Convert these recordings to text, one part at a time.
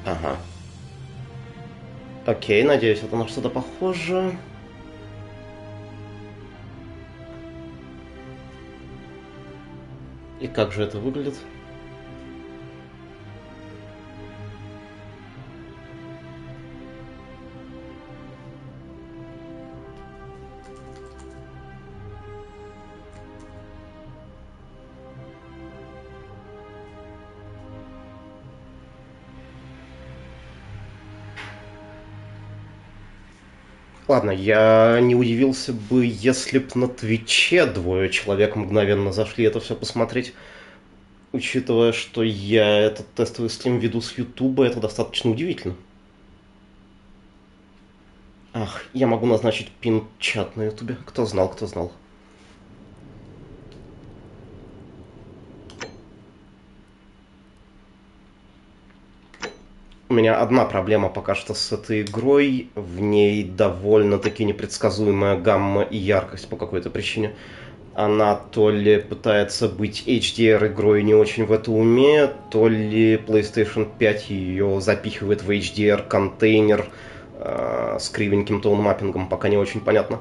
Ага. Окей, надеюсь, это на что-то похоже. И как же это выглядит? Ладно, я не удивился бы, если б на Твиче двое человек мгновенно зашли это все посмотреть. Учитывая, что я этот тестовый стрим веду с Ютуба, это достаточно удивительно. Ах, я могу назначить пин-чат на Ютубе. Кто знал, кто знал. У меня одна проблема пока что с этой игрой. В ней довольно-таки непредсказуемая гамма и яркость по какой-то причине. Она то ли пытается быть HDR-игрой не очень в это умеет, то ли PlayStation 5 ее запихивает в HDR-контейнер с кривеньким тоун-маппингом, пока не очень понятно.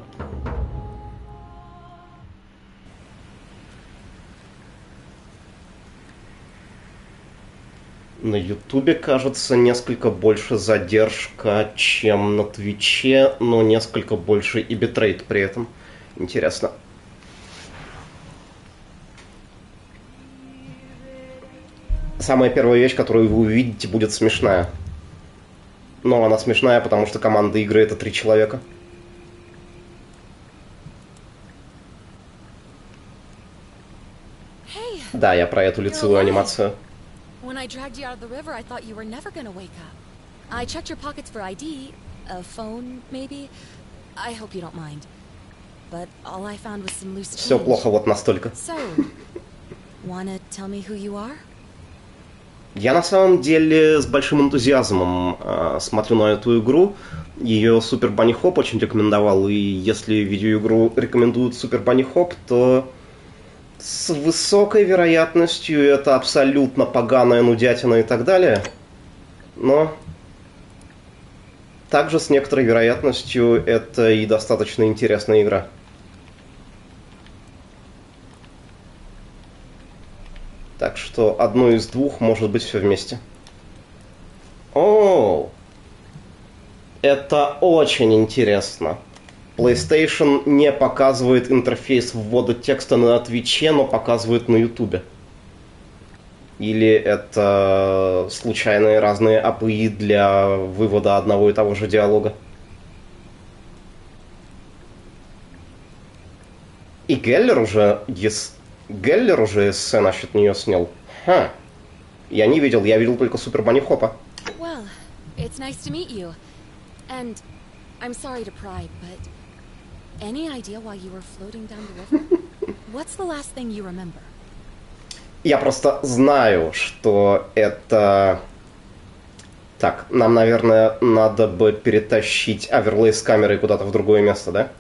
На Ютубе, кажется, несколько больше задержка, чем на Твиче, но несколько больше и битрейт при этом. Интересно. Самая первая вещь, которую вы увидите, будет смешная. Но она смешная, потому что команда игры — это 3 человека. Да, я про эту лицевую анимацию. When I dragged you out of the river, I thought you were never gonna wake up. I checked your pockets for ID, a phone, maybe. I hope you don't mind. But all I found was some loose change. Все плохо вот настолько. So, wanna tell me who you are? Я на самом деле с большим энтузиазмом смотрю на эту игру. Ее Супер Банни Хоп очень рекомендовал, и если видеоигру рекомендуют Супер Банни Хоп, то с высокой вероятностью это абсолютно поганая нудятина и так далее. Но также с некоторой вероятностью это и достаточно интересная игра. Так что одно из двух может быть все вместе. О, это очень интересно. PlayStation не показывает интерфейс ввода текста на Твиче, но показывает на Ютубе. Или это случайные разные API для вывода одного и того же диалога. И Геллер уже эссе насчет нее снял. Ха. Я не видел, я видел только Супер Банни Хопа. Well, it's nice to meet you. And I'm sorry to pry, but any idea why you were floating down the river? What's the last thing you remember? Я просто знаю, что это... Так, нам, наверное, надо бы перетащить оверлей с камерой куда-то в другое место, да?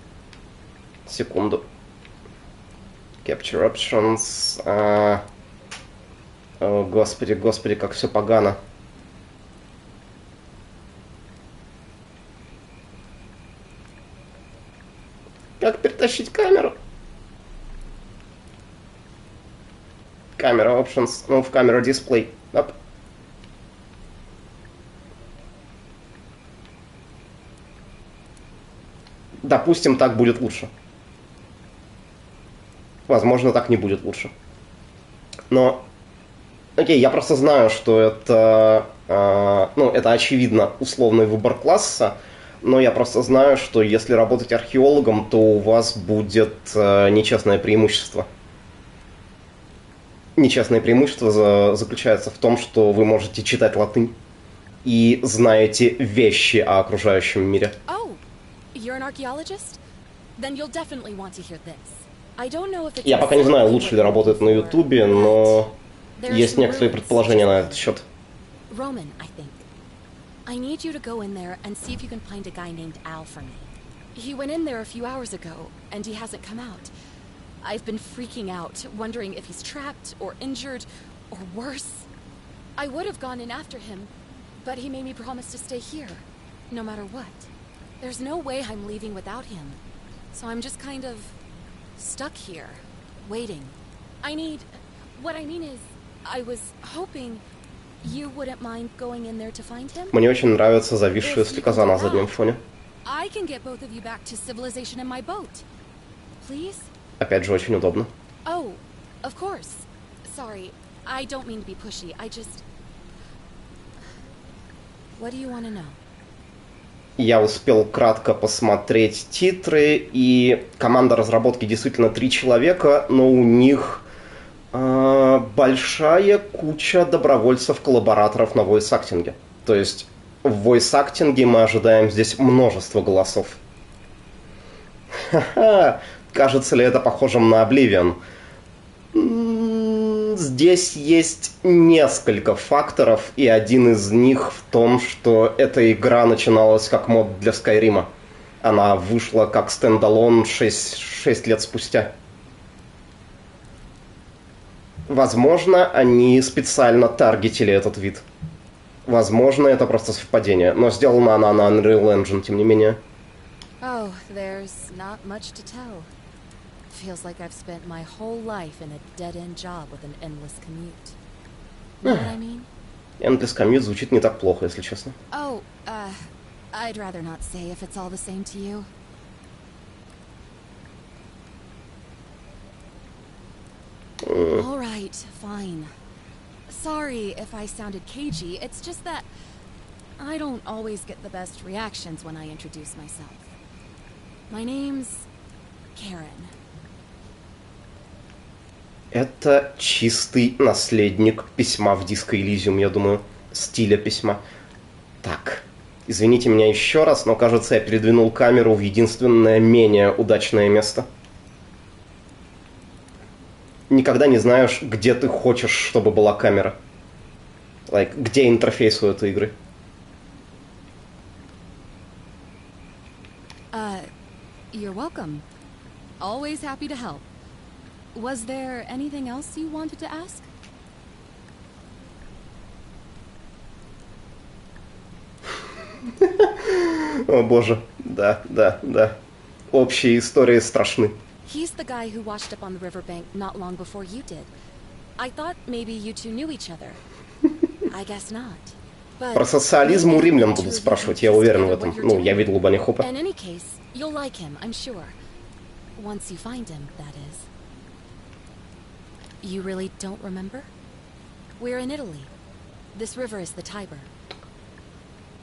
Секунду. Capture Options. О, господи, как все погано. Как перетащить камеру? Камера Options. Ну, в камеру Display. Оп. Допустим, так будет лучше. Возможно, так не будет лучше. Но... Окей, я просто знаю, что это... это очевидно условный выбор класса, но я просто знаю, что если работать археологом, то у вас будет нечестное преимущество. Нечестное преимущество заключается в том, что вы можете читать латынь и знаете вещи о окружающем мире. Я пока не знаю, лучше ли работает на Ютубе, но есть некоторые предположения на этот счет. Roman, I think. I need you to go in there and see if you can find a guy named Al for me. He went in there a few hours ago, and he hasn't come out. I've been freaking out, wondering if he's trapped, or injured, or worse. I would have gone in after him, But he made me promise to stay here, no matter what. There's no way I'm leaving without him. So I'm just kind of stuck here, waiting. What I mean is, I was hoping you wouldn't mind going in there to find him. Мне очень нравится зависшая стрекоза на заднем фоне. I can get both of you back to civilization in my boat. Please? Опять же, очень удобно. Oh, of course. Sorry, I don't mean to be pushy. What do you want to know? Я успел кратко посмотреть титры, и команда разработки действительно 3 человека, но у них большая куча добровольцев-коллабораторов на войс-актинге. То есть в войс-актинге мы ожидаем здесь множество голосов. Ха-ха! Кажется ли это похожим на Oblivion? Здесь есть несколько факторов, и один из них в том, что эта игра начиналась как мод для Skyrim. Она вышла как стендалон 6 лет спустя. Возможно, они специально таргетили этот вид. Возможно, это просто совпадение, но сделана она на Unreal Engine, тем не менее. Oh, there's not much to tell. Feels like I've spent my whole life in a dead-end job with an endless commute. Know what I mean? Endless commute звучит не так плохо, если честно. Oh, I'd rather not say if it's all the same to you. All right, fine. Sorry if I sounded cagey. It's just that I don't always get the best reactions when I introduce myself. My name's Karen. Это чистый наследник письма в Disco Elysium, я думаю, стиля письма. Так, извините меня еще раз, но, кажется, я передвинул камеру в единственное менее удачное место. Никогда не знаешь, где ты хочешь, чтобы была камера. Где интерфейс у этой игры. You're welcome. Always happy to help. Was there anything else you wanted to ask? О боже, да. Общие истории страшны. He's the guy who washed up on the riverbank not long before you did. I thought maybe you two knew each other. I guess not. Про социализм у римлян будут спрашивать, я уверен в этом. Ну, я видел Банни Хопа. In any case, you'll like him, I'm sure. Once you find him, that is. You really don't remember? We're in Italy. This river is the Tiber.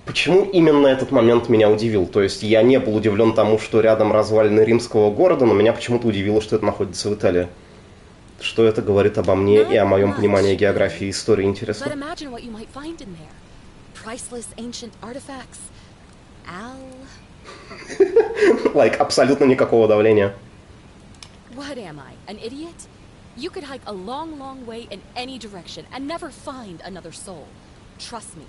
Почему именно этот момент меня удивил? То есть я не был удивлен тому, что рядом развалины римского города, но меня почему-то удивило, что это находится в Италии. Что это говорит обо мне и о моем понимании географии и истории, интересно. Абсолютно никакого давления. What am I, an idiot? You could hike a long, long way in any direction and never find another soul. Trust me.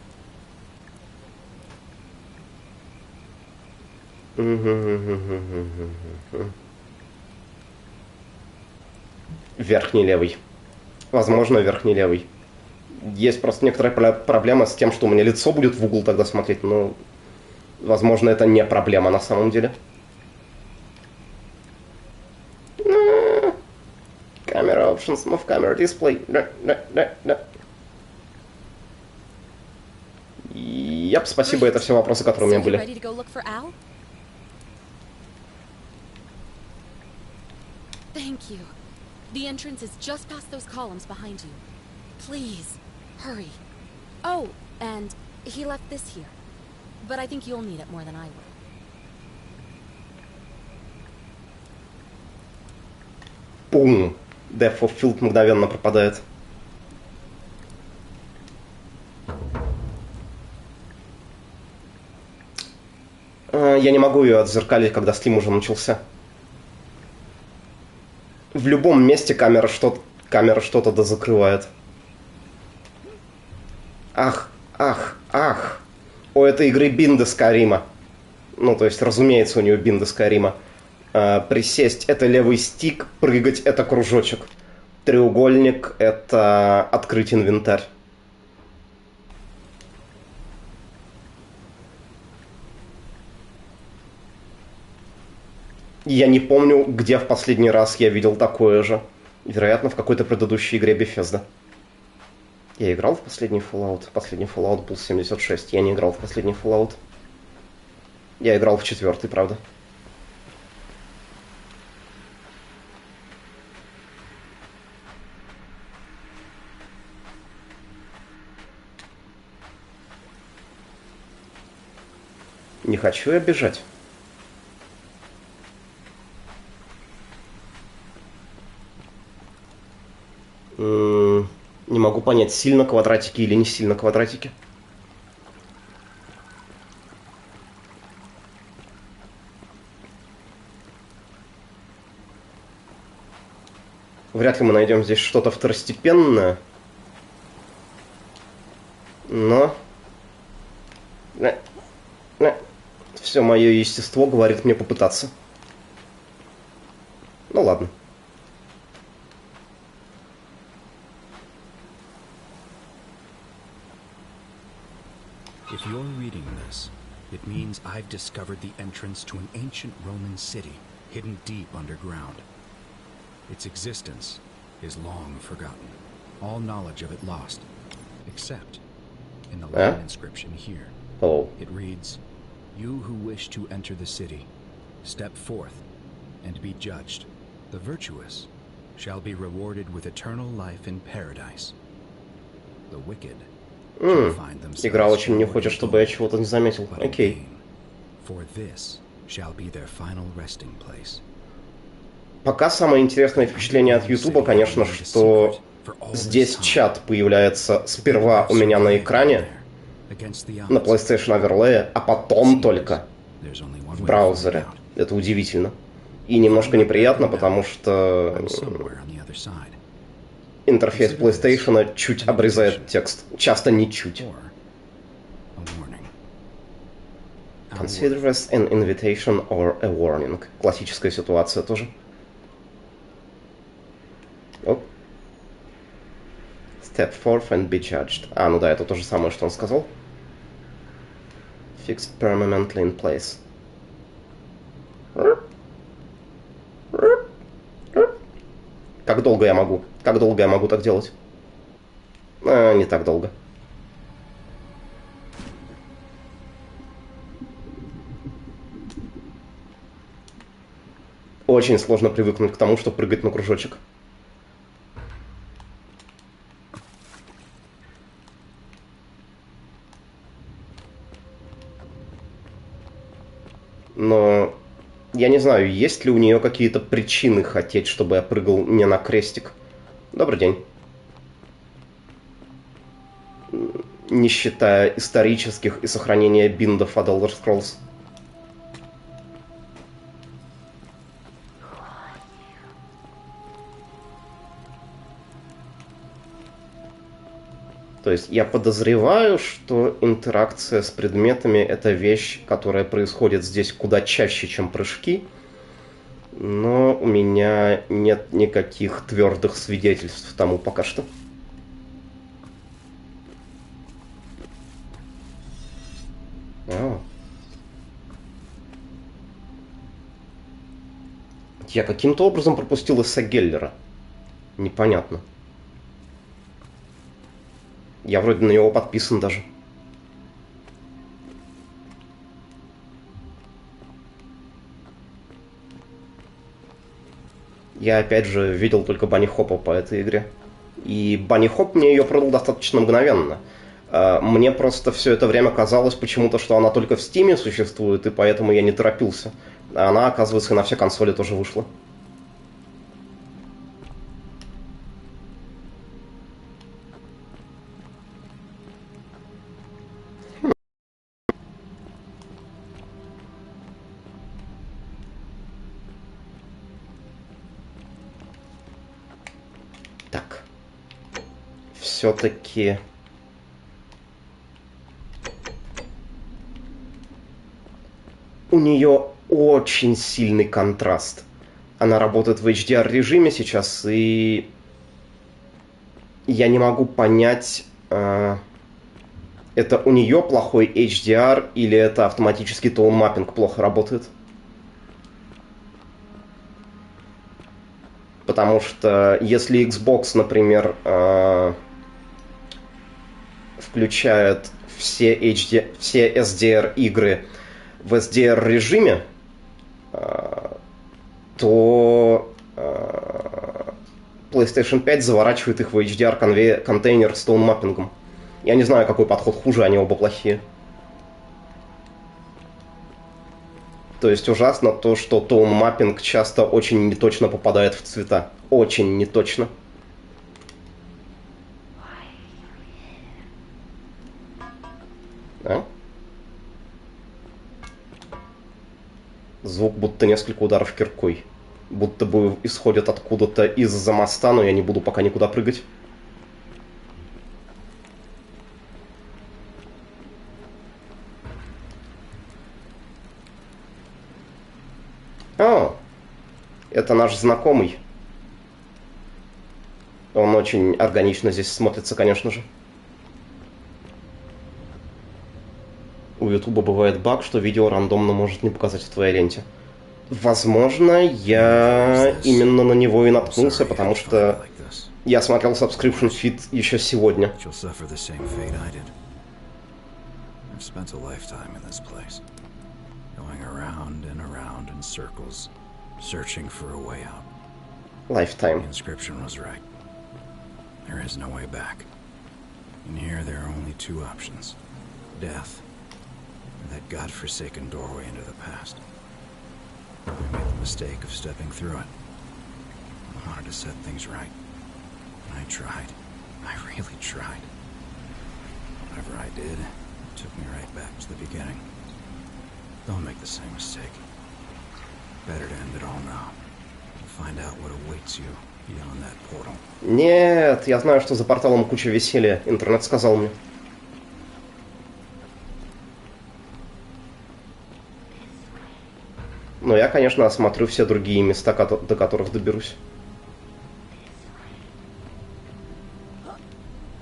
Верхний левый. Возможно, верхний левый. Есть просто некоторая проблема с тем, что у меня лицо будет в угол тогда смотреть, но, возможно, это не проблема на самом деле. Camera options, move camera display. Яп, спасибо, это все вопросы, которые у меня были. Thank you. The entrance is just past those columns behind you. Please, hurry. Oh, and he left this here. But I think you'll need it more than I will. Пум! Depth of Field мгновенно пропадает. Я не могу ее отзеркалить, когда стрим уже начался. В любом месте камера что-то дозакрывает. Ах. У этой игры бинда Скайрима. Ну, то есть, разумеется, у нее бинда Скайрима. Присесть — это левый стик, прыгать — это кружочек. Треугольник — это открыть инвентарь. Я не помню, где в последний раз я видел такое же. Вероятно, в какой-то предыдущей игре Bethesda. Я играл в последний Fallout. Последний Fallout был 76. Я не играл в последний Fallout. Я играл в 4-й, правда. Не хочу я бежать. Не могу понять, сильно квадратики или не сильно квадратики. Вряд ли мы найдем здесь что-то второстепенное. Но... Все мое естество говорит мне попытаться. Ну ладно. If you're reading this, it means I've discovered the entrance to an ancient Roman city hidden deep underground. Its existence is long forgotten. All knowledge of it lost, except in the Latin inscription here. Oh. It reads, "You who wish to enter the city, step forth and be judged. The virtuous shall be rewarded with eternal life in paradise. The wicked shall find themselves Игра очень не хочет, чтобы я чего-то не заметил. Окей. For this shall be their final resting place." Пока самое интересное впечатление от Ютуба, конечно, что здесь чат появляется сперва у меня на экране, на PlayStation Overlay, а потом только в браузере. Это удивительно. И немножко неприятно, потому что интерфейс PlayStation чуть обрезает текст. Часто не чуть. Consider this an invitation or a warning. Классическая ситуация тоже. Оп. Step forth and be judged. А, ну да, это то же самое, что он сказал. Fixed permanently in place. Как долго я могу? Как долго я могу так делать? Не так долго. Очень сложно привыкнуть к тому, что прыгать на кружочек. Но я не знаю, есть ли у нее какие-то причины хотеть, чтобы я прыгал не на крестик. Добрый день. Не считая исторических и сохранения биндов от Elder Scrolls. То есть я подозреваю, что интеракция с предметами — это вещь, которая происходит здесь куда чаще, чем прыжки, но у меня нет никаких твердых свидетельств тому пока что. Я каким-то образом пропустил Исса Геллера. Непонятно. Я вроде на него подписан даже. Я опять же видел только Банни Хоппа по этой игре. И Банни Хоп мне ее продал достаточно мгновенно. Мне просто все это время казалось почему-то, что она только в Стиме существует, и поэтому я не торопился. А она, оказывается, и на все консоли тоже вышла. Так. Все-таки... У нее очень сильный контраст. Она работает в HDR режиме сейчас, и я не могу понять, это у нее плохой HDR или это автоматический тоун-маппинг плохо работает. Потому что если Xbox, например, включает все SDR игры в SDR режиме, то PlayStation 5 заворачивает их в HDR контейнер с тоун-маппингом. Я не знаю, какой подход хуже, они оба плохие. То есть ужасно то, что тоун-маппинг часто очень неточно попадает в цвета. Очень неточно. А? Звук будто несколько ударов киркой. Будто бы исходят откуда-то из-за моста, но я не буду пока никуда прыгать. О, это наш знакомый. Он очень органично здесь смотрится, конечно же. У Ютуба бывает баг, что видео рандомно может не показать в твоей ленте. Возможно, я именно на него и наткнулся, потому что я смотрел subscription feed еще сегодня. Lifetime. The inscription was right. There is no way back. In here there are only two options. Death, or that godforsaken doorway into the past. I made the mistake of stepping through it. I wanted to set things right. And I tried. I really tried. Whatever I did, it took me right back to the beginning. Don't make the same mistake. Better to end it all now. Find out what awaits you beyond that portal. Нет, я знаю, что за порталом куча веселья. Интернет сказал мне. Но я, конечно, осмотрю все другие места, до которых доберусь.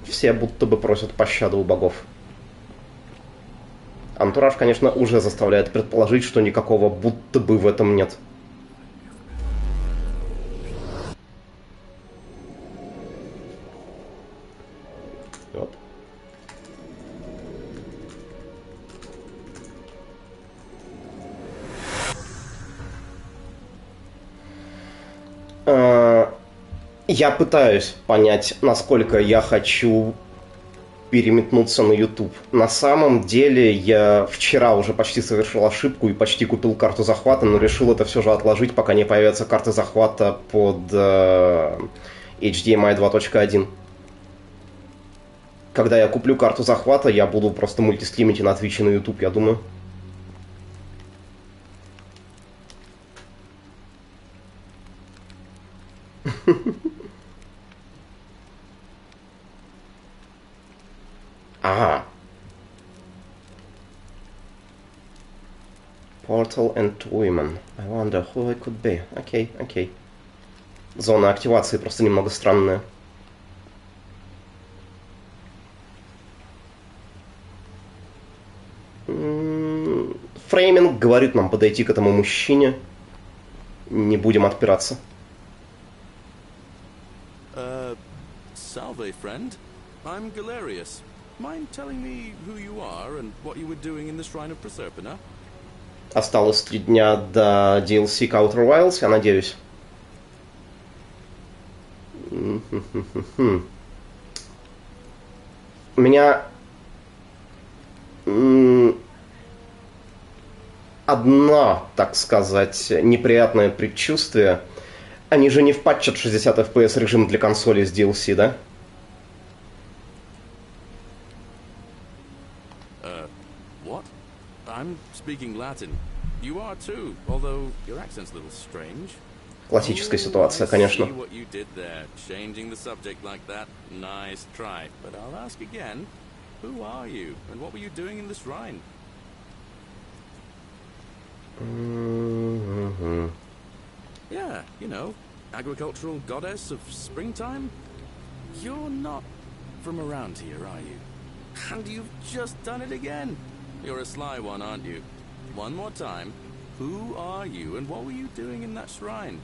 Все будто бы просят пощады у богов. Антураж, конечно, уже заставляет предположить, что никакого будто бы в этом нет. Вот. Я пытаюсь понять, насколько я хочу переметнуться на YouTube. На самом деле, я вчера уже почти совершил ошибку и почти купил карту захвата, но решил это все же отложить, пока не появится карта захвата под HDMI 2.1. Когда я куплю карту захвата, я буду просто мультистримить и на Twitch и на YouTube, я думаю. Ага. Portal and women. I wonder who it could be. Окей, окей. Зона активации просто немного странная. Фрейминг говорит нам подойти к этому мужчине. Не будем отпираться. Salve, friend. I'm Galerius. Mind telling me who you are and what you were doing in the Shrine of Proserpina? Осталось 3 дня до DLC к Outer Wilds, я надеюсь. У меня одно, так сказать, неприятное предчувствие. Они же не впатчат 60 FPS режим для консоли с DLC, да? What? I'm speaking Latin. You are too, although your accent's a little strange. Классическая ситуация, конечно. I see what you did there, changing the subject like that. Nice try. But I'll ask again. Who are you, and what were you doing in the shrine? Yeah, you know, agricultural goddess of springtime? You're not from around here, are you? And you've just done it again. You're a sly one, aren't you? One more time. Who are you, and what were you doing in that shrine?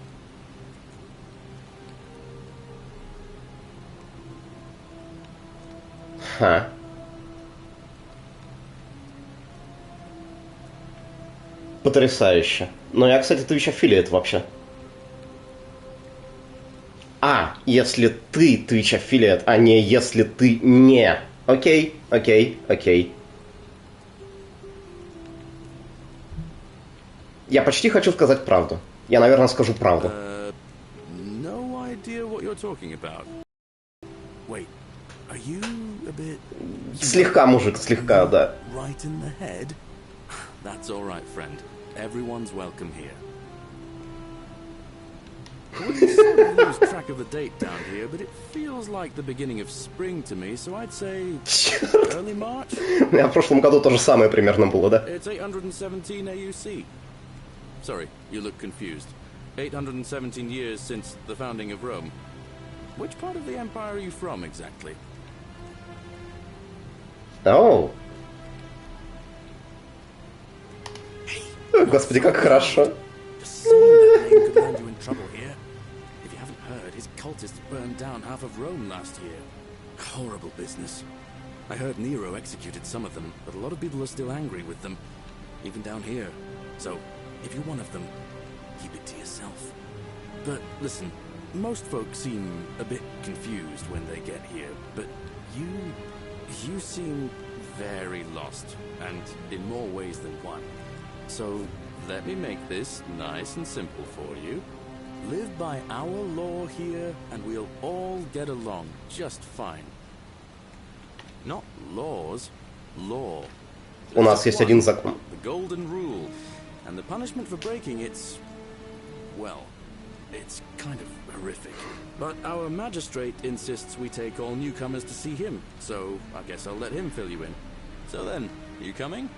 Ха. Потрясающе. Но я, кстати, Twitch аффилиат вообще. Если ты Twitch аффилиат, а не если ты не. Окей. Я почти хочу сказать правду. Я, наверное, скажу правду. No idea what you're talking about. Wait, are you a bit... Слегка, мужик, слегка, да. Right in the head? That's all right, friend. Everyone's welcome here. We sort of lose track of the date down here, but it feels like the beginning of spring to me, so I'd say early March. У меня в прошлом году то же самое примерно было, да? It's 817 AUC. Sorry, you look confused. 817 years since the founding of Rome. Which part of the empire are you from exactly? Оу. Господи, как хорошо. Just saying that name could land you in trouble here. If you haven't heard, his cultists burned down half of Rome last year. Horrible business. I heard Nero executed some of them, but a lot of people are still angry with them, even down here. So, if you're one of them, keep it to yourself. But listen, most folks seem a bit confused when they get here, but you seem very lost, and in more ways than one. So, let me make this nice and simple for you. Live by our law here, and we'll all get along just fine. Not laws, law. У нас есть один закон. The golden rule. And the punishment for breaking it's... well, it's kind of horrific. But our magistrate insists we take all newcomers to see him, so I guess I'll let him fill you in. So then, you coming?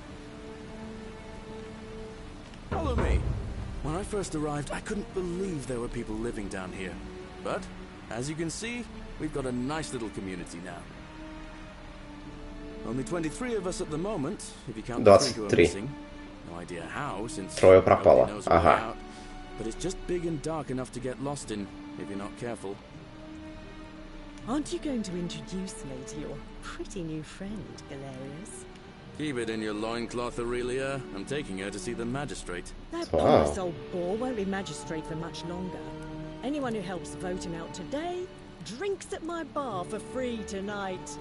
Follow me. When I first arrived, I couldn't believe there were people living down here. But, as you can see, we've got a nice little community now. Only 23 of us at the moment, if you count the 3 who are missing. No idea how, since Трое пропало. nobody knows where Ага. they're out. But it's just big and dark enough to get lost in, if you're not careful. Aren't you going to introduce me to your pretty new friend, Galerius? Keep it in your loincloth, Aurelia. I'm taking her to see the magistrate. That Wow. pompous old bore won't be magistrate for much longer. Anyone who helps vote him out today drinks at my bar for free tonight.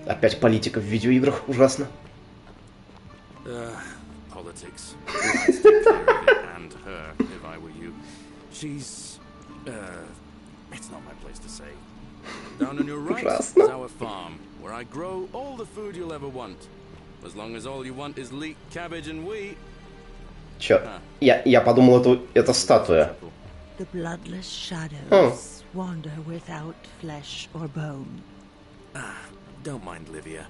Опять политика в видеоиграх. Ужасно. Politics. I'd take care of it and her, if I were you. She's... it's not my place to say. Down on your right is Ужасно. our farm, where I grow all the food you'll ever want. As long as all you want is leek, cabbage and wheat. Чё? Я подумал, это статуя. The bloodless shadows wander without flesh or bone. Don't mind Livia.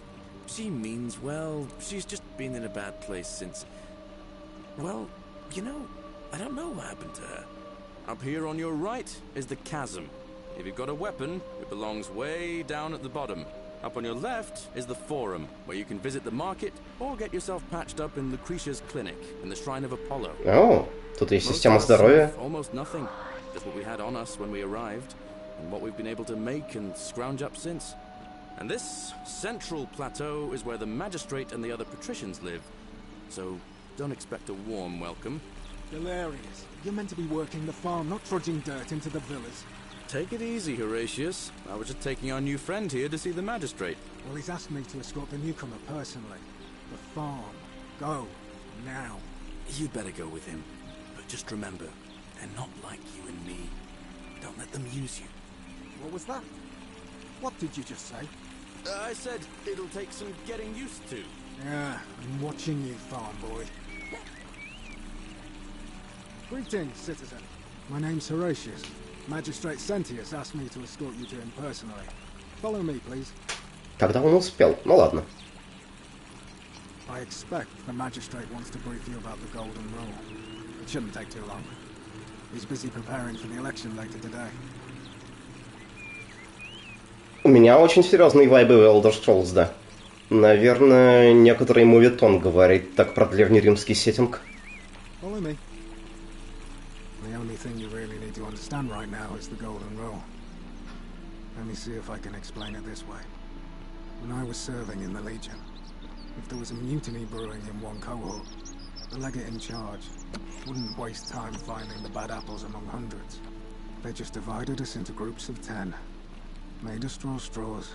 She means well. She's just been in a bad place since... well, you know, I don't know what happened to her. Up here on your right is the chasm. If you've got a weapon, it belongs way down at the bottom. Up on your left is the forum, where you can visit the market or get yourself patched up in Lucretia's clinic in the Shrine of Apollo. О, тут есть Most система of us здоровья. have almost nothing. Just what we had on us when we arrived, and what we've been able to make and scrounge up since. And this central plateau is where the magistrate and the other patricians live. So don't expect a warm welcome. Hilarious. You're meant to be working the farm, not trudging dirt into the villas. Take it easy, Horatius. I was just taking our new friend here to see the magistrate. Well, he's asked me to escort the newcomer personally. The farm. Go. Now. You'd better go with him. But just remember, they're not like you and me. Don't let them use you. What was that? What did you just say? I said it'll take some getting used to. Yeah, I'm watching you, farm boy. Greetings, citizen. My name's Horatius. Magistrate Sentius asked me to escort you to him personally. Follow me, please. Когда он успел? Ну ладно. I expect the magistrate wants to brief you about the golden rule. It shouldn't take too long. He's busy preparing for the election later today. У меня очень серьезные вайбы в Elder Scrolls, да. Наверное, некоторый мувитон говорит так про древнеримский сеттинг. Follow me. The only thing you really need to understand right now is the golden rule. Let me see if I can explain it this way. When I was serving in the Legion, if there was a mutiny brewing in one cohort, the legate in charge wouldn't waste time finding the bad apples among hundreds. They just divided us into groups of 10, made us draw straws,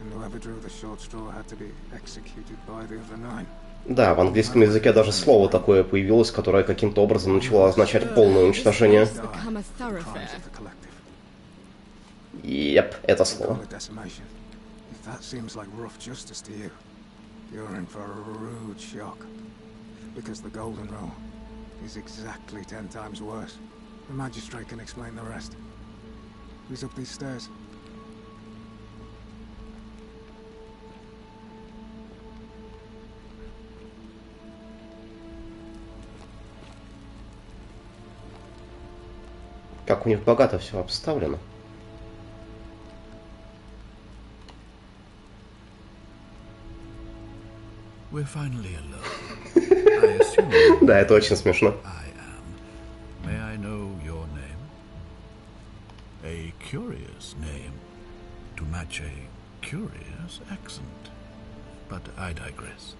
and whoever drew the short straw had to be executed by the other 9. Да, в английском языке даже слово такое появилось, которое каким-то образом начало означать полное уничтожение. Yep, это слово. That seems like rough justice to you. You're in for a rude shock. Because the Golden Rule is exactly 10 times worse. The magistrate can explain the rest. Who's up these stairs? Как у них богато все обставлено. We're finally alone. I assume Да, это очень смешно. I am. May I know your name? A curious name to match a curious accent. But I digress.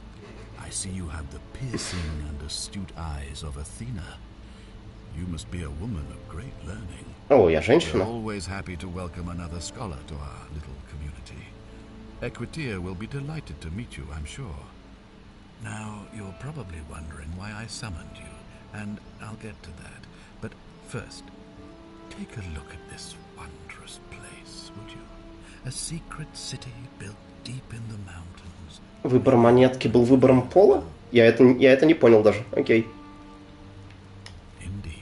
I see you have the piercing and astute eyes of Athena. You must be a woman of great learning. О, я We're женщина. always happy to welcome another scholar to our little community. Equitia will be delighted to meet you, I'm sure. Now, you're probably wondering why I summoned you, and I'll get to that. But first, take a look at this wondrous place, would you? A secret city built deep in the mountains. Выбор монетки был выбором пола? Я это не понял даже. Окей. Indeed.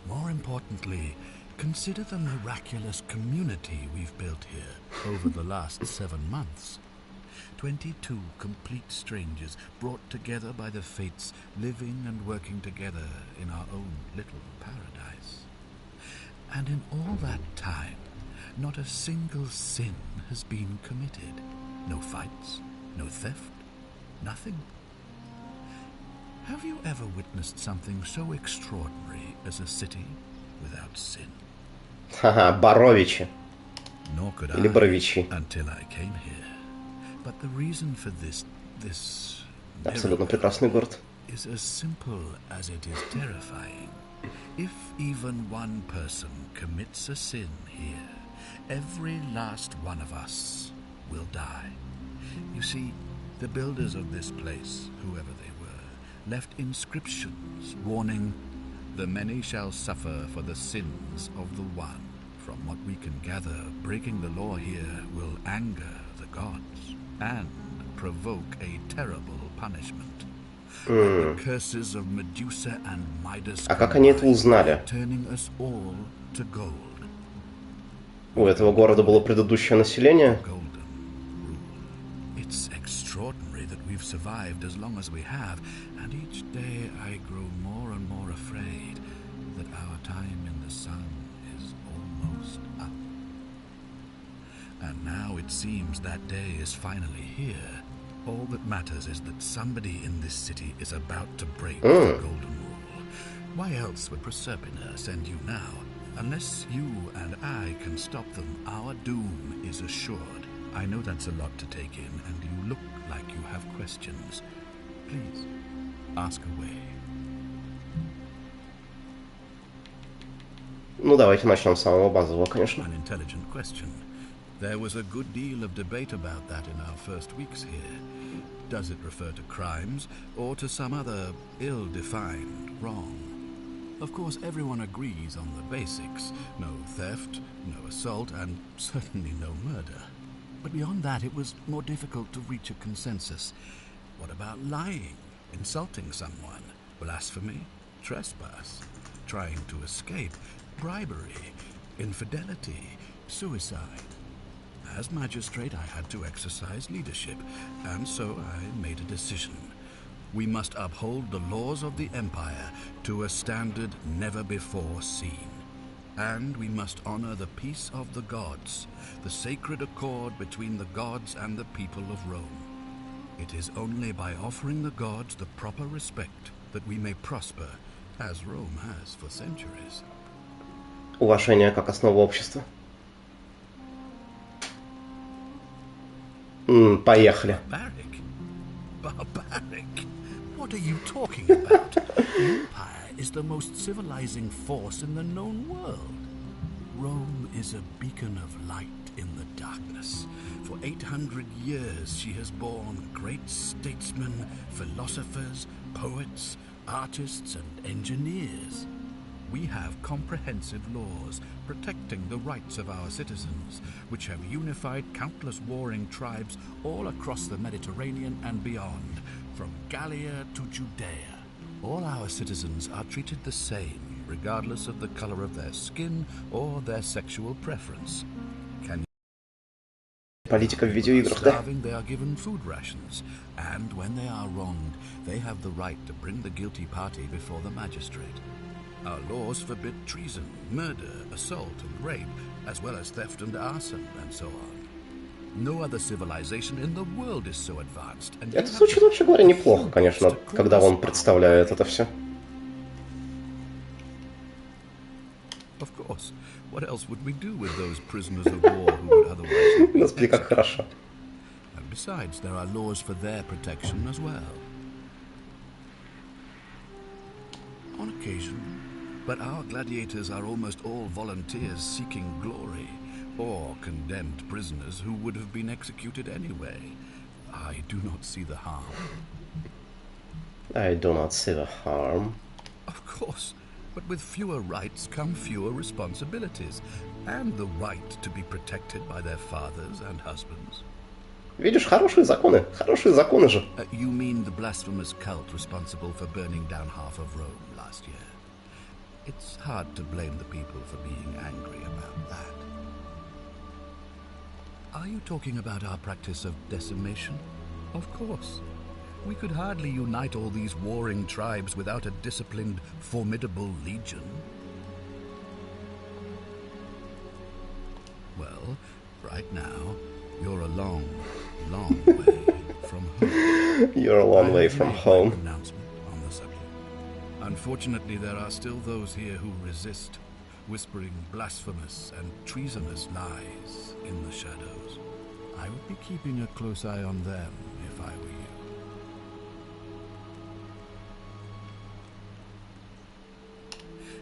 More importantly, consider the miraculous community we've built here over the last 7 months. 22 complete strangers brought together by the fates, living and working together in our own little paradise. And in all that time, not a single sin has been committed. No fights, no theft, nothing. Have you ever witnessed something so extraordinary as a city without sin? Ха-ха, Боровичи. Nor could Или Боровичи. until I came here. But the reason for this Абсолютно miracle прекрасный город. is as simple as it is terrifying. If even one person commits a sin here, every last one of us will die. You see, the builders of this place, whoever they were, left inscriptions warning, "The many shall suffer for the sins of the one." From what we can gather, breaking the law here will anger the gods and provoke a terrible punishment. The curses of Medusa and Midas А как они это узнали? turning us all to gold. У этого города было предыдущее население? Golden rule. It's extraordinary that we've survived as long as we have, and each day I grow more and more afraid that our time in the sun is almost up. And now it seems that day is finally here. All that matters is that somebody in this city is about to break the Golden Rule. Why else would Proserpina send you now? Unless you and I can stop them, our doom is assured. I know that's a lot to take in, and you look like you have questions. Please, ask away. Ну, давайте начнем с самого базового, конечно. An intelligent question. There was a good deal of debate about that in our first weeks here. Does it refer to crimes or to some other ill-defined wrong? Of course, everyone agrees on the basics. No theft, no assault, and certainly no murder. But beyond that, it was more difficult to reach a consensus. What about lying, insulting someone, blasphemy, trespass, trying to escape, bribery, infidelity, suicide? As magistrate, I had to exercise leadership, and so I made a decision. We must uphold the laws of the Empire to a standard never before seen. And we must honor the peace of the gods, the sacred accord between the gods and the people of Rome. It is only by offering the gods the proper respect that we may prosper, as Rome has for centuries. Уважение как основа общества. Поехали. Barbaric? What are you talking about? The Empire is the most civilizing force in the known world. Rome is a beacon of light in the darkness. For 800 years she has borne great statesmen, philosophers, poets, artists, and engineers. We have comprehensive laws protecting the rights of our citizens, which have unified countless warring tribes all across the Mediterranean and beyond, from Gallia to Judea. All our citizens are treated the same, regardless of the color of their skin or their sexual preference. Политика в видеоиграх, да? They are given food rations, and when they are wronged, they have the right to bring the guilty party before the magistrate. Our laws forbid treason, murder, assault, and rape, as well as theft and arson, and so on. No other civilization in the world is so advanced. Это звучит, вообще говоря, неплохо, конечно, когда он представляет это все. Of course. What else would we do with those prisoners of war who would otherwise... Господи, как хорошо. And besides, there are laws for their protection as well. On occasion, but our gladiators are almost all volunteers seeking glory, or condemned prisoners who would have been executed anyway. I do not see the harm. I do not see the harm. Of course. But with fewer rights come fewer responsibilities, and the right to be protected by their fathers and husbands. Видишь, хорошие законы же. You mean the blasphemous cult responsible for burning down half of Rome last year? It's hard to blame the people for being angry about that. Are you talking about our practice of decimation? Of course. We could hardly unite all these warring tribes without a disciplined, formidable legion. Well, right now, you're a long, long way from home. You're a long way from home. Announcement on the subject. Unfortunately, there are still those here who resist, whispering blasphemous and treasonous lies in the shadows. I would be keeping a close eye on them if I were you.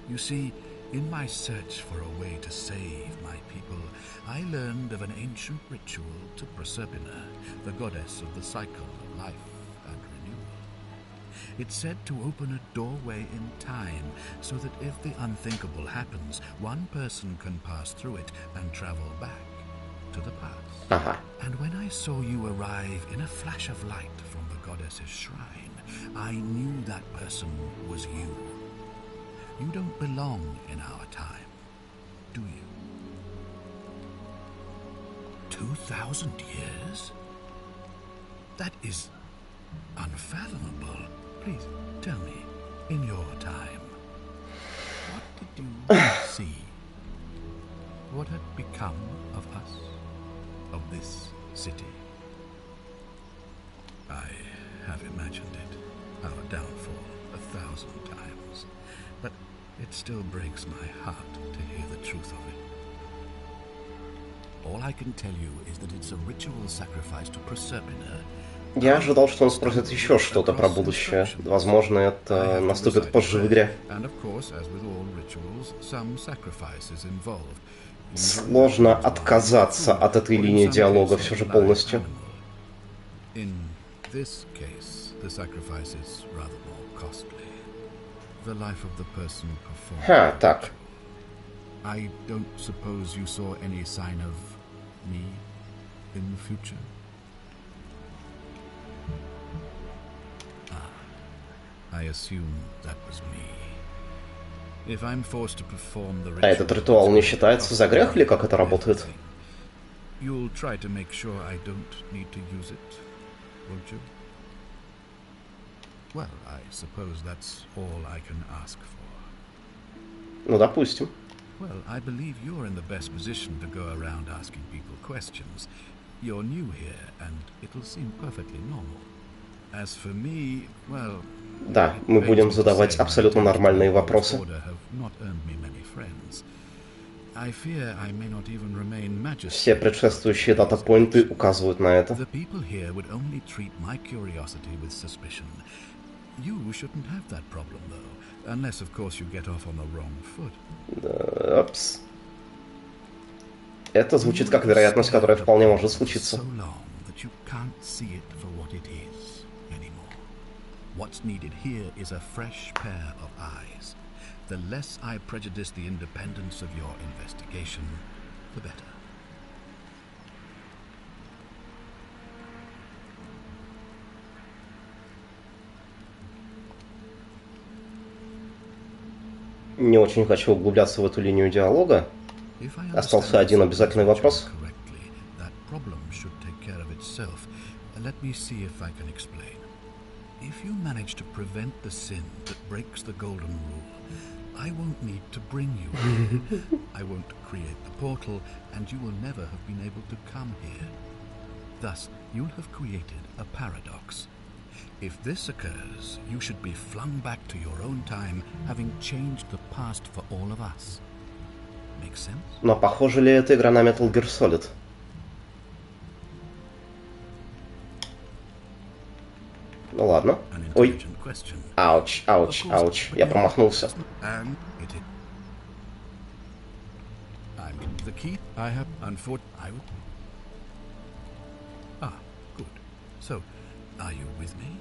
You see, in my search for a way to save my people, I learned of an ancient ritual to Proserpina, the goddess of the cycle of life and renewal. It's said to open a doorway in time, so that if the unthinkable happens, one person can pass through it and travel back to the past. And when I saw you arrive in a flash of light from the goddess's shrine, I knew that person was you. You don't belong in our time, do you? 2,000 years? That is unfathomable. Please, tell me, in your time, what did you see? What had become of us? Of this city? I have imagined it, our downfall, 1,000 times. But it still breaks my heart to hear the truth of it. All I can tell you is that it's a ritual sacrifice to Proserpina. Я ожидал, что он спросит еще что-то про будущее. Возможно, это наступит позже в игре. Сложно отказаться от этой линии диалога все же полностью. Ха, так. I don't suppose you saw any sign of me in the future? I assume that was me. If I'm forced to perform the ritual, этот ритуал не считается за грех или как это работает? You'll try to make sure I don't need to use it, won't you? Well, I suppose that's all I can ask for. Ну, допустим. Well, I believe you're in the best position to go around asking people questions. You're new here, and it'll seem perfectly normal. As for me, well... Да, мы будем задавать абсолютно нормальные вопросы. I fear I may not even remain majesty. Все предшествующие дата-поинты указывают на это. The people here would only treat my curiosity with suspicion. You shouldn't have that problem, though, unless, of course, you get off on the wrong foot. Опс. Это звучит как вероятность, которая вполне может случиться. So long that you can't see it for what it is anymore. What's needed here is a fresh pair of eyes. The less I prejudice the independence of your investigation, the better. Не очень хочу углубляться в эту линию диалога. Остался один обязательный вопрос. Let me see if I can explain. If you manage to prevent the sin that breaks the golden rule, I won't need to bring you here. I won't create the portal, and you will never have been able to come here. Thus, you'll have created a paradox. If this occurs, you should be flung back to your own time, having changed the past for all of us. Make sense? Но похоже ли это игра на Metal Gear Solid? Ну ладно. Ой. Ауч, ауч, ауч. Я промахнулся. Good. So, are you with me?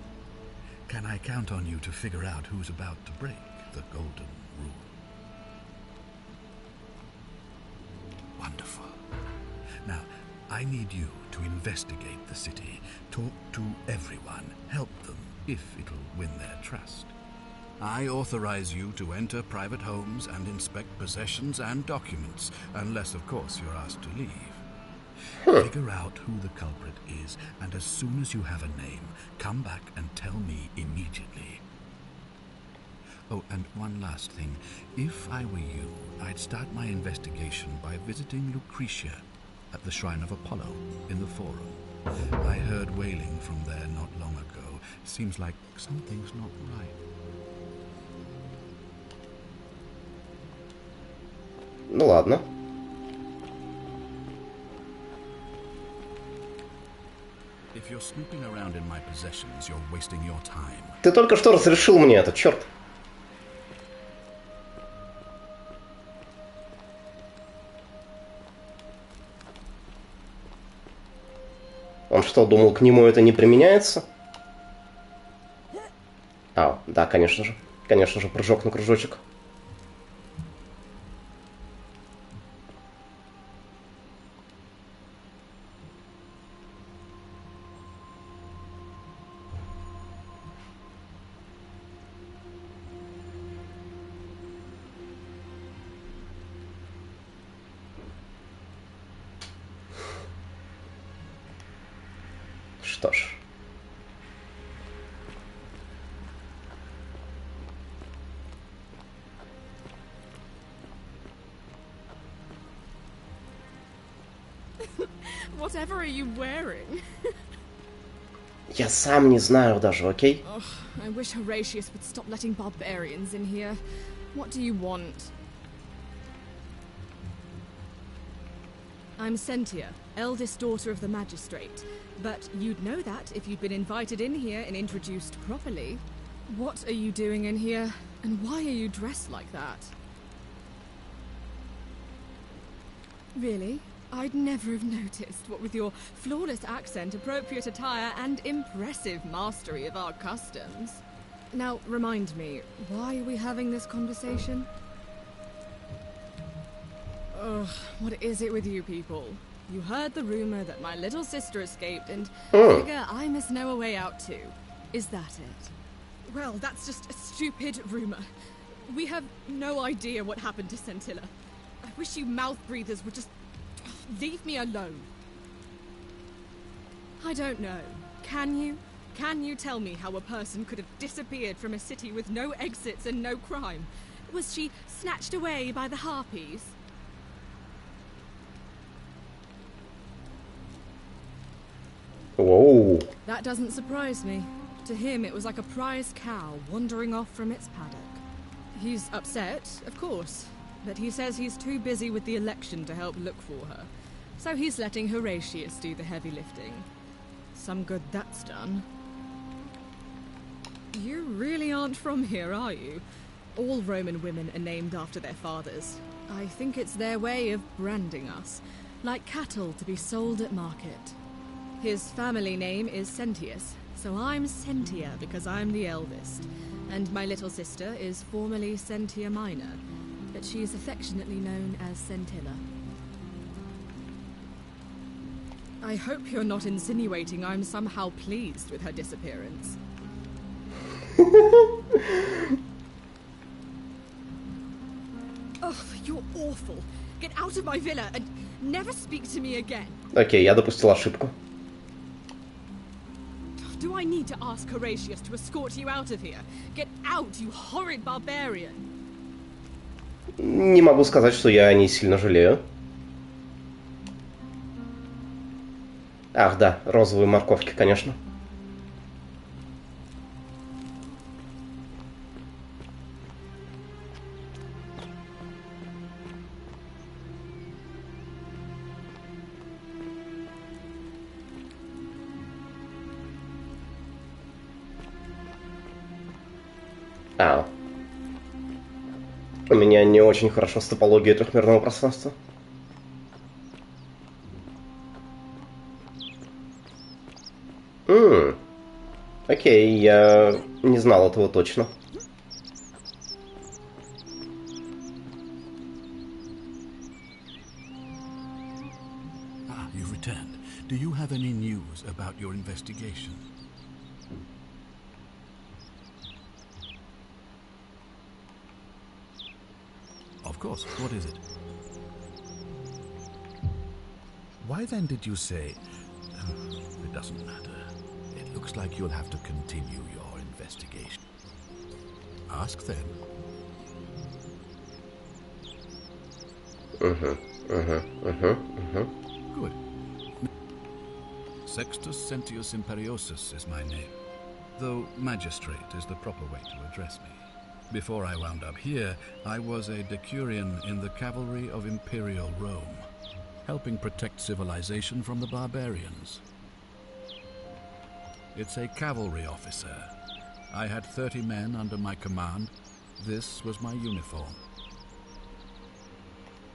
Can I count on you to figure out who's about to break the golden rule? Wonderful. Now, I need you to investigate the city, talk to everyone, help them, if it'll win their trust. I authorize you to enter private homes and inspect possessions and documents, unless, of course, you're asked to leave. Figure out who the culprit is, and as soon as you have a name, come back and tell me immediately. Oh, and one last thing. If I were you, I'd start my investigation by visiting Lucretia at the Shrine of Apollo in the Forum. I heard wailing from there not long ago. Seems like something's not right. Ну ладно. If you're snooping around in my possessions, you're wasting your time. Ты только что разрешил мне это, черт. Он что, думал, к нему это не применяется? А, да, конечно же. Конечно же, прыжок на кружочек. Что ж. Whatever are you wearing? Я сам не знаю даже, окей? Oh, I wish Horatius would stop letting barbarians in here. What do you want? I'm Sentia, eldest daughter of the magistrate. But you'd know that if you'd been invited in here and introduced properly. What are you doing in here? And why are you dressed like that? Really? I'd never have noticed, what with your flawless accent, appropriate attire, and impressive mastery of our customs. Now, remind me, why are we having this conversation? Ugh, what is it with you people? You heard the rumor that my little sister escaped, and figure I must know a way out too. Is that it? Well, that's just a stupid rumor. We have no idea what happened to Scintilla. I wish you mouth breathers would just leave me alone. I don't know. Can you? Can you tell me how a person could have disappeared from a city with no exits and no crime? Was she snatched away by the harpies? Whoa. That doesn't surprise me. To him, it was like a prize cow wandering off from its paddock. He's upset, of course. but he says he's too busy with the election to help look for her. So he's letting Horatius do the heavy lifting. Some good that's done. You really aren't from here, are you? All Roman women are named after their fathers. I think it's their way of branding us, like cattle to be sold at market. His family name is Sentius, so I'm Sentia because I'm the eldest. And my little sister is formerly Sentia Minor, but she is affectionately known as Sentilla. I hope you're not insinuating I'm somehow pleased with her disappearance. Oh, you're awful. Get out of my villa and never speak to me again. Окей, я допустил ошибку. Do I need to ask Horatius to escort you out of here? Get out, you horrid barbarian. Не могу сказать, что я не сильно жалею. Ах, да, розовые морковки, конечно. У меня не очень хорошо с топологией трехмерного пространства. Окей, я не знал этого точно. You've returned. Do you have any news about your investigation? Of course. What is it? Why then did you say... it doesn't matter. It looks like you'll have to continue your investigation. Ask them. Good. Sextus Sentius Imperiosus is my name, though magistrate is the proper way to address me. Before I wound up here, I was a decurion in the cavalry of Imperial Rome, helping protect civilization from the barbarians. It's a cavalry officer. I had 30 men under my command. This was my uniform.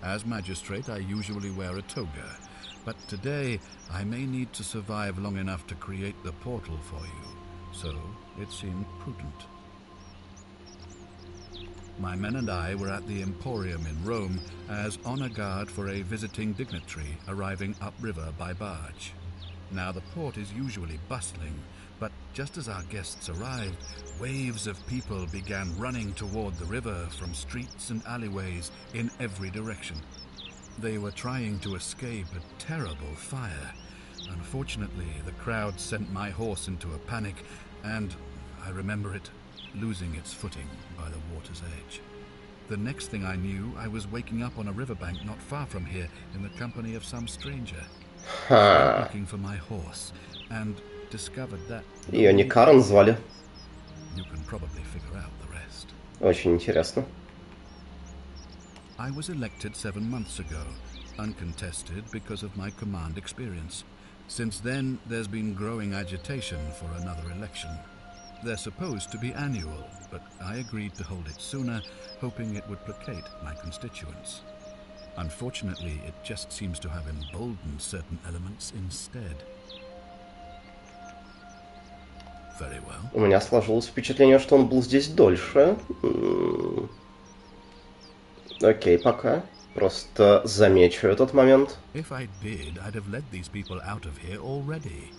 As magistrate, I usually wear a toga, but today I may need to survive long enough to create the portal for you, so it seemed prudent. My men and I were at the Emporium in Rome as honor guard for a visiting dignitary arriving upriver by barge. Now the port is usually bustling, but just as our guests arrived, waves of people began running toward the river from streets and alleyways in every direction. They were trying to escape a terrible fire. Unfortunately, the crowd sent my horse into a panic, and, I remember it, losing its footing by the water's edge. The next thing I knew, I was waking up on a riverbank not far from here in the company of some stranger. Looking for my horse, and discovered that... Ее не Карен звали? You can probably figure out the rest. Очень интересно. I was elected 7 months ago, uncontested because of my command experience. Since then, there's been growing agitation for another election. They're supposed to be annual, but I agreed to hold it sooner, hoping it would placate my constituents. Unfortunately, it just seems to have emboldened certain elements instead. Very well. У меня сложилось впечатление, что он был здесь дольше. Окей, пока. Просто замечу этот момент. If I did, I'd have led these people out of here already.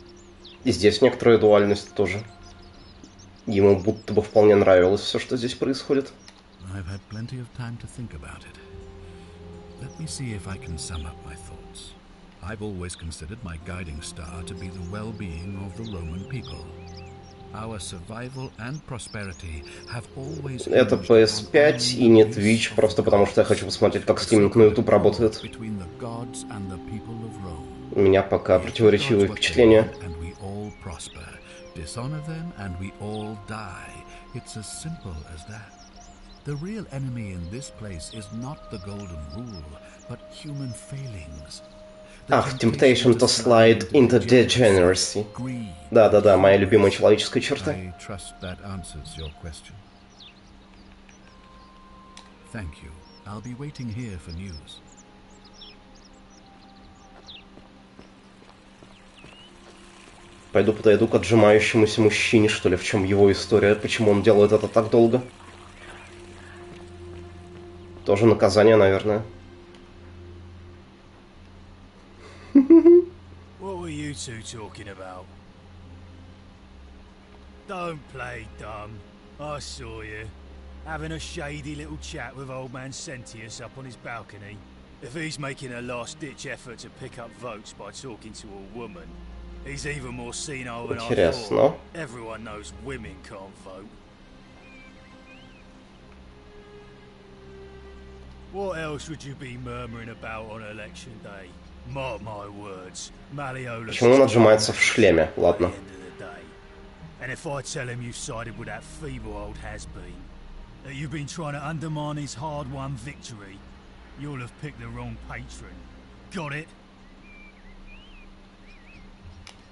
И здесь некоторая дуальность тоже. Ему будто бы вполне нравилось все, что здесь происходит. I've had plenty of time to think about it. Let me see if I can sum up my thoughts. I've always considered my guiding star to be the well-being of the Roman people. Our survival and prosperity have always... Это PS5 и не Twitch, просто потому что я хочу посмотреть, как стриминг на YouTube работает. У меня пока противоречивые впечатления. Dishonor them and we all die. It's as simple as that. The real enemy in this place is not the golden rule, but human failings. Ах, temptation to slide into degeneracy. Да-да-да, моя любимая человеческая черта. I trust that answers your question. Thank you. I'll be waiting here for news. Пойду подойду к отжимающемуся мужчине, что ли, в чем его история, почему он делает это так долго. Тоже наказание, наверное. What were you two talking about? Don't play dumb. I saw you. Having a shady little chat with old man Sentius up on his balcony. If he's making a last-ditch effort to pick up votes by talking to a woman, he's even more senile than I thought. Everyone knows women can't vote. What else would you be murmuring about on election day? Mark my words, Malleolus. Почему он отжимается в шлеме? Ладно. And if I tell him you've sided with that feeble old has-been, that you've been trying to undermine his hard-won victory, you'll have picked the wrong patron. Got it?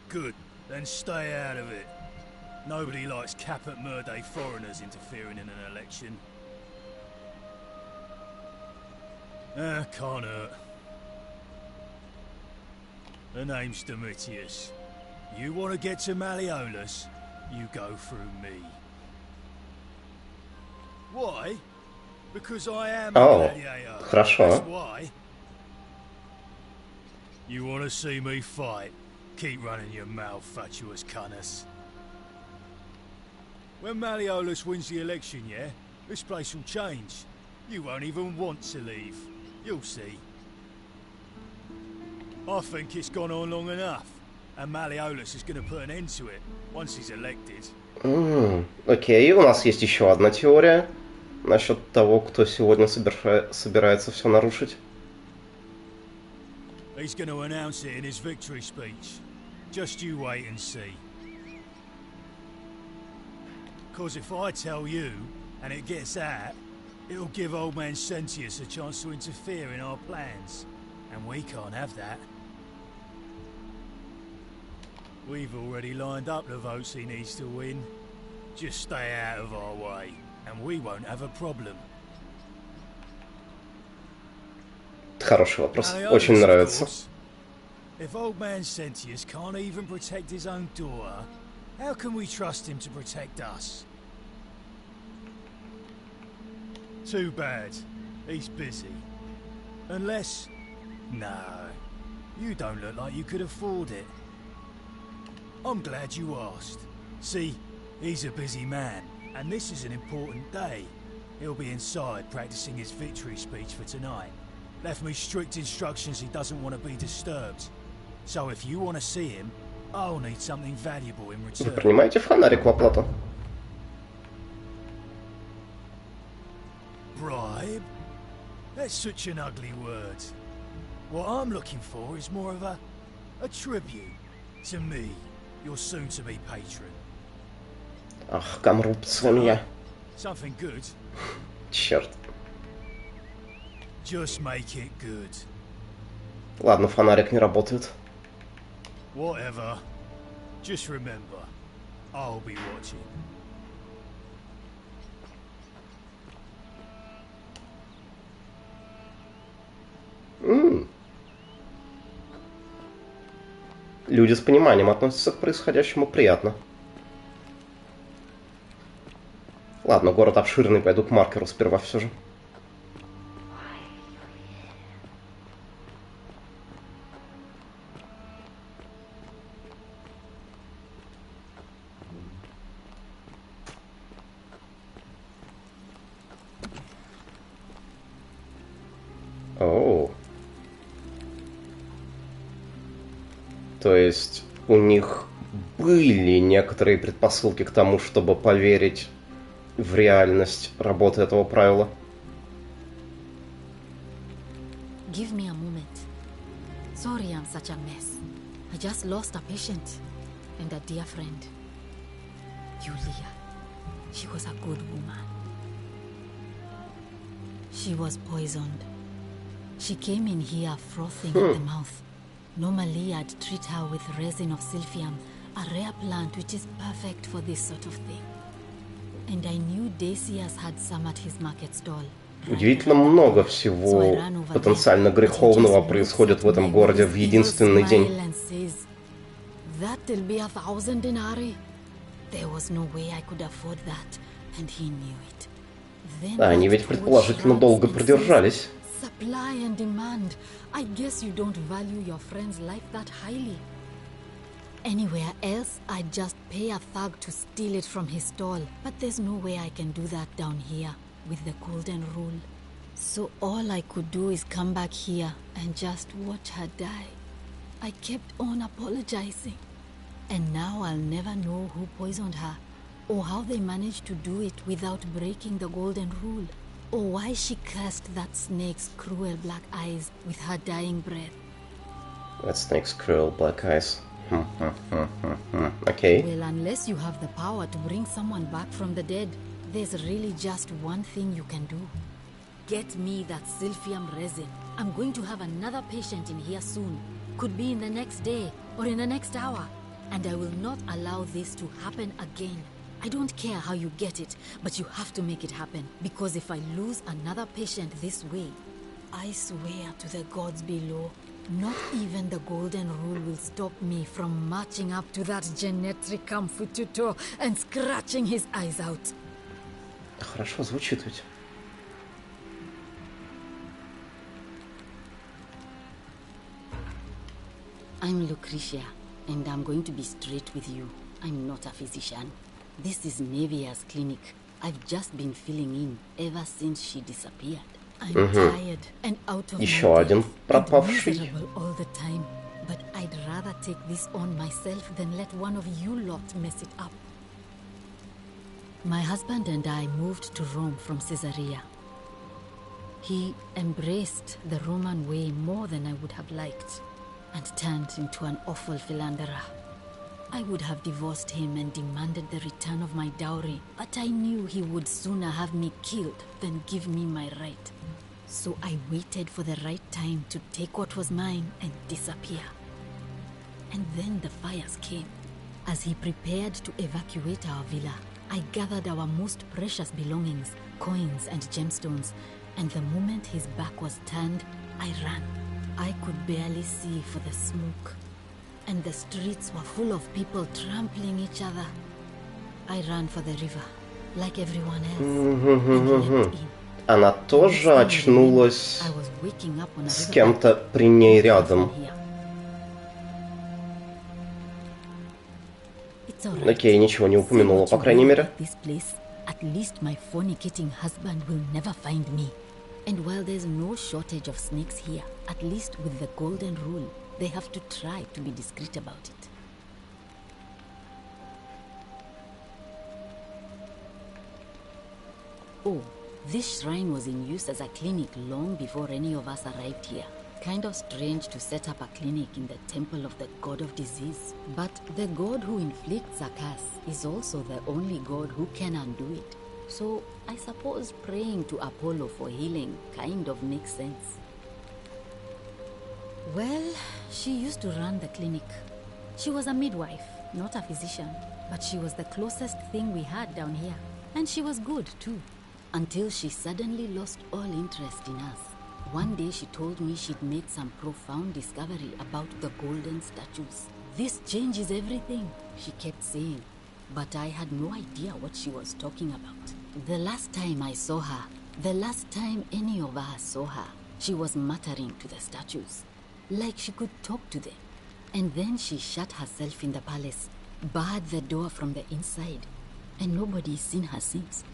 Good. Then stay out of it. Nobody likes Caput Murday foreigners interfering in an election. Can't hurt. The name's Domitius. You want to get to Malleolus, you go through me. Why? Because I am a gladiator. Хорошо. That's why. You want to see me fight? Keep running your mouth, fatuous cunners. When Malleolus wins the election, yeah, this place will change. You won't even want to leave. You'll see. I think it's gone on long enough, and Malleolus is going to put an end to it once he's elected. Окей, у нас есть еще одна теория насчет того, кто сегодня собирается все нарушить. He's going to announce it in his victory speech. Just you wait and see. Because if I tell you, and it gets out, it'll give old man Sentius a chance to interfere in our plans. And we can't have that. We've already lined up the votes he needs to win. Just stay out of our way, and we won't have a problem. Хороший вопрос. Очень нравится. If old man Sentius can't even protect his own daughter, how can we trust him to protect us? Too bad. He's busy. Unless... No. You don't look like you could afford it. I'm glad you asked. See, he's a busy man, and this is an important day. He'll be inside practicing his victory speech for tonight. Left me strict instructions he doesn't want to be disturbed. So if you want to see him, I'll need something valuable in return. Вы принимаете фонарик в оплату? Bribe? That's such an ugly word. What I'm looking for is more of a tribute to me, your soon-to-be patron. Ах, коррупция меня. Something good. Черт. Just make it good. Ладно, фонарик не работает. Whatever. Just remember, I'll be watching. Люди с пониманием относятся к происходящему приятно. Ладно, город обширный, пойду к маркеру сперва все же. Оу. То есть у них были некоторые предпосылки к тому, чтобы поверить в реальность работы этого правила. Give me a moment. Sorry I'm such a mess. I just lost a patient and a dear friend. Yulia. She was a good woman. She was poisoned. She came in here frothing at the mouth. Normally, I'd treat her with resin of silphium, a rare plant which is perfect for this sort of thing. And I knew Decius had some at his market stall. Удивительно много всего потенциально греховного происходит в этом городе в единственный день. That'll be 1,000 denarii. There was no way I could afford that, and he knew it. Да, они ведь предположительно долго продержались. Supply and demand. I guess you don't value your friend's life that highly. Anywhere else, I'd just pay a thug to steal it from his stall. But there's no way I can do that down here with the golden rule. So all I could do is come back here and just watch her die. I kept on apologizing. And now I'll never know who poisoned her, or how they managed to do it without breaking the golden rule, or why she cursed that snake's cruel black eyes with her dying breath. That snake's cruel black eyes. Okay. Well, unless you have the power to bring someone back from the dead, there's really just one thing you can do. Get me that silphium resin. I'm going to have another patient in here soon. Could be in the next day, or in the next hour. And I will not allow this to happen again. I don't care how you get it, but you have to make it happen. Because if I lose another patient this way, I swear to the gods below, not even the golden rule will stop me from marching up to that genetricum fututo and scratching his eyes out. Хорошо звучит ведь. I'm Lucretia, and I'm going to be straight with you. I'm not a physician. This is Nevia's clinic. I've just been filling in ever since she disappeared. I'm tired and out of Еще один пропавший. and miserable all the time. But I'd rather take this on myself than let one of you lot mess it up. My husband and I moved to Rome from Caesarea. He embraced the Roman way more than I would have liked, and turned into an awful philanderer. I would have divorced him and demanded the return of my dowry, but I knew he would sooner have me killed than give me my right. So I waited for the right time to take what was mine and disappear. And then the fires came. As he prepared to evacuate our villa, I gathered our most precious belongings, coins and gemstones, and the moment his back was turned, I ran. I could barely see for the smoke, and the streets were full of people trampling each other. I ran for the river, like everyone else, and leapt in. Она тоже очнулась I was waking up on a с river кем-то при ней рядом. It's all right. Окей, ничего не упомянула, по крайней мере. This place, at least my fornicating husband will never find me. And while there's no shortage of snakes here, at least with the golden rule, they have to try to be discreet about it. Oh, this shrine was in use as a clinic long before any of us arrived here. Kind of strange to set up a clinic in the temple of the god of disease. But the god who inflicts a curse is also the only god who can undo it. So I suppose praying to Apollo for healing kind of makes sense. Well, she used to run the clinic. She was a midwife, not a physician, but she was the closest thing we had down here. And she was good too, until she suddenly lost all interest in us. One day she told me she'd made some profound discovery about the golden statues. This changes everything, she kept saying, but I had no idea what she was talking about. The last time I saw her, the last time any of us saw her, she was muttering to the statues, like she could talk to them. And then she shut herself in the palace, barred the door from the inside, and nobody's seen her since.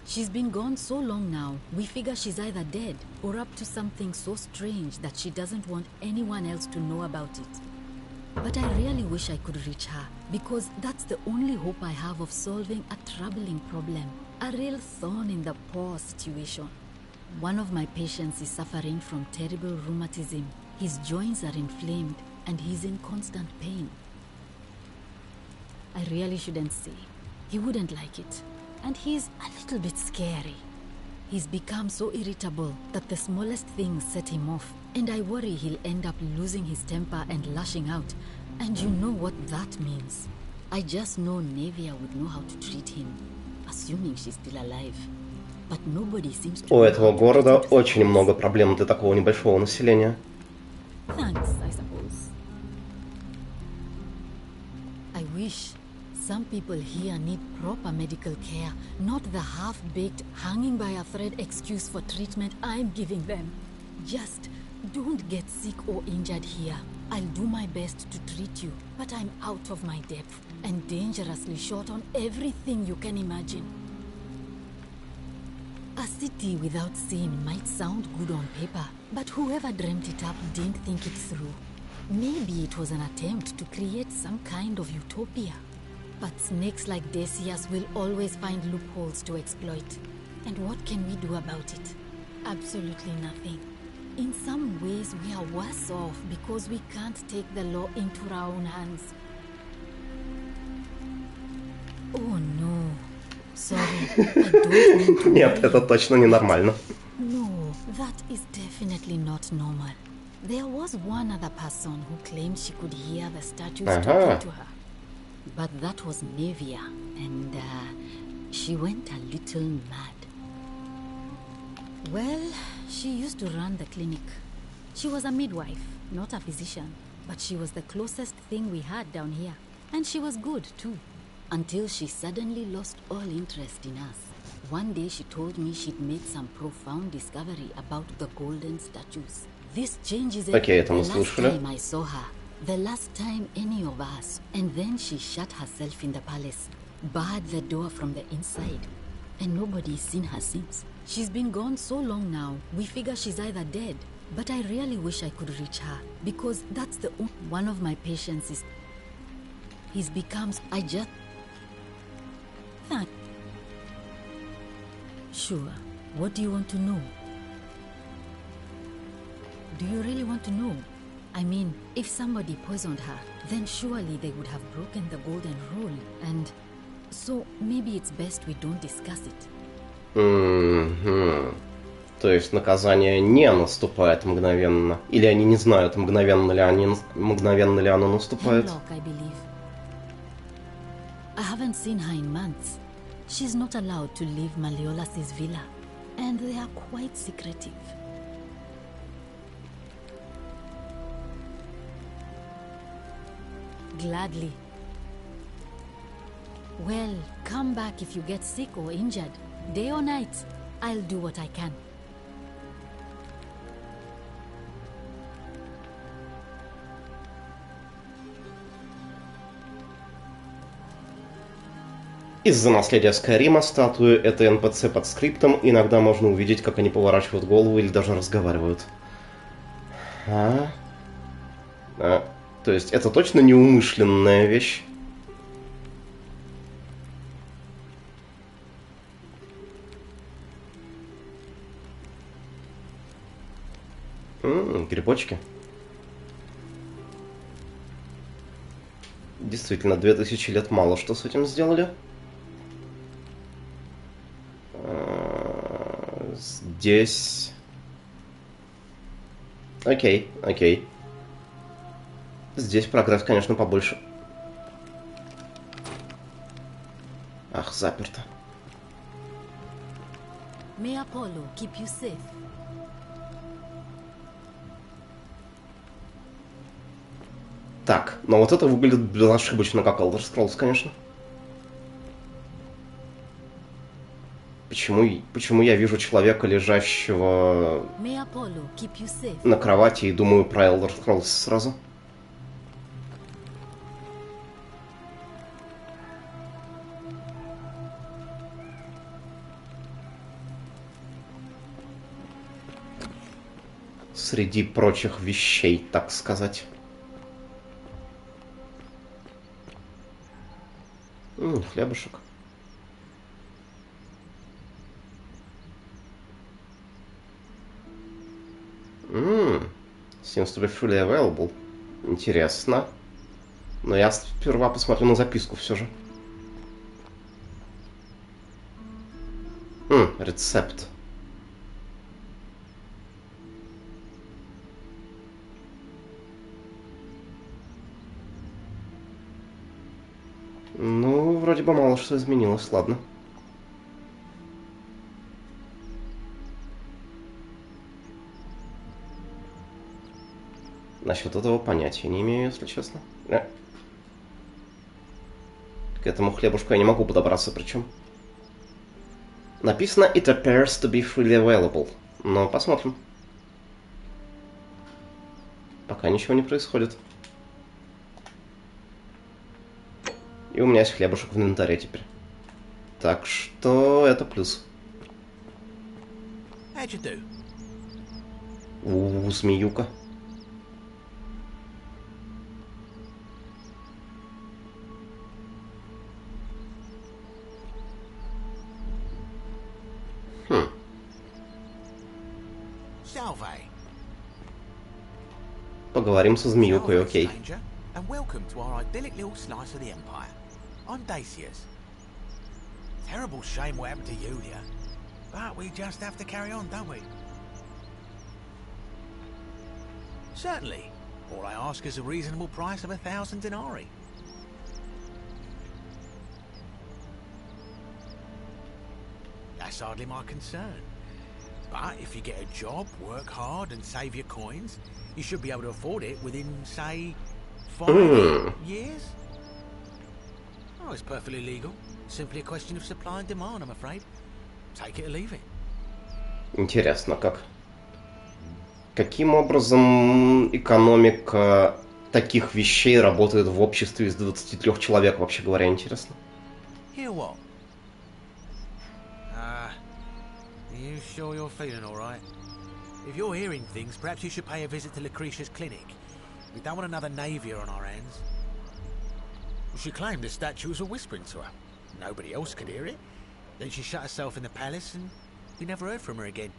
She's been gone so long now, we figure she's either dead or up to something so strange that she doesn't want anyone else to know about it. But I really wish I could reach her, because that's the only hope I have of solving a troubling problem, a real thorn in the paw situation. One of my patients is suffering from terrible rheumatism. His joints are inflamed and he's in constant pain. I really shouldn't say. He wouldn't like it. And he's a little bit scary. He's become so irritable that the smallest things set him off, and I worry he'll end up losing his temper and lashing out. And you know what that means. I just know Nevia would know how to treat him, assuming she's still alive. But nobody seems to. У этого города очень много проблем для такого небольшого населения. Thanks, I suppose. I wish. Some people here need proper medical care, not the half-baked, hanging by a thread excuse for treatment I'm giving them. Just don't get sick or injured here. I'll do my best to treat you, but I'm out of my depth and dangerously short on everything you can imagine. A city without sin might sound good on paper, but whoever dreamt it up didn't think it through. Maybe it was an attempt to create some kind of utopia. But snakes like Decius will always find loopholes to exploit. And what can we do about it? Absolutely nothing. In some ways, we are worse off because we can't take the law into our own hands. Oh no. Sorry, I don't mean to. Нет, это точно ненормально. No, that is definitely not normal. There was one other person who claimed she could hear the statues talking to her. But that was Nevia, and she went a little mad. Well, she used to run the clinic. She was a midwife, not a physician, but she was the closest thing we had down here. And she was good, too. Until she suddenly lost all interest in us. One day she told me she'd made some profound discovery about the golden statues. This changes it. Okay, это мы the last слушали. time I saw her. The last time any of us. And then she shut herself in the palace, barred the door from the inside, and nobody's seen her since. She's been gone so long now, we figure she's either dead. But I really wish I could reach her, because that's the one of my patients is. He's become. I just. Thank. Sure. What do you want to know? Do you really want to know? I mean, if somebody poisoned her, then surely they would have broken the golden rule, and so maybe it's best we don't discuss it. То есть наказание не наступает мгновенно, или они не знают, мгновенно ли оно наступает? Hemlock, I believe. I haven't seen her in months. She's not allowed to leave Malleolas's villa, and they are quite secretive. Gladly. Well, come back if you get sick or injured. Day or night, I'll do what I can. Из-за наследия Скайрима статуи — это НПЦ под скриптом, иногда можно увидеть, как они поворачивают голову или даже разговаривают. То есть это точно неумышленная вещь? Грибочки. Действительно, 2000 лет мало что с этим сделали. Здесь... Окей. Здесь прогресс, конечно, побольше. Ах, заперто. May Apollo keep you safe. Так, но вот это выглядит безошибочно как Elder Scrolls, конечно. Почему я вижу человека, лежащего на кровати, и думаю про Elder Scrolls сразу? Среди прочих вещей, так сказать. Хлебушек. Seems to be fully available. Интересно. Но я сперва посмотрю на записку все же. Рецепт. Ну, вроде бы мало что изменилось, ладно. Насчет этого понятия не имею, если честно. К этому хлебушку я не могу подобраться, причем. Написано «It appears to be freely available». Но посмотрим. Пока ничего не происходит. И у меня есть хлебушек в инвентаре теперь. Так что это плюс. Змеюка. Поговорим со змеюкой, окей. I'm Dacius. Terrible shame what happened to Yulia, but we just have to carry on, don't we? Certainly. All I ask is a reasonable price of 1,000 denarii. That's hardly my concern. But if you get a job, work hard and save your coins, you should be able to afford it within, say, 5 years? Oh, it's perfectly legal. Simply a question of supply and demand, I'm afraid. Take it or leave it. Интересно, как? Каким образом экономика таких вещей работает в обществе из 23 человек, вообще говоря, интересно? Hear what? You sure you're feeling all right? If you're hearing things, perhaps you should pay a visit to Lucretia's clinic. We don't want another Navia on our hands. She claimed the statues were whispering to her. Nobody else could hear it. Then she shut herself in the palace and we never heard from her again.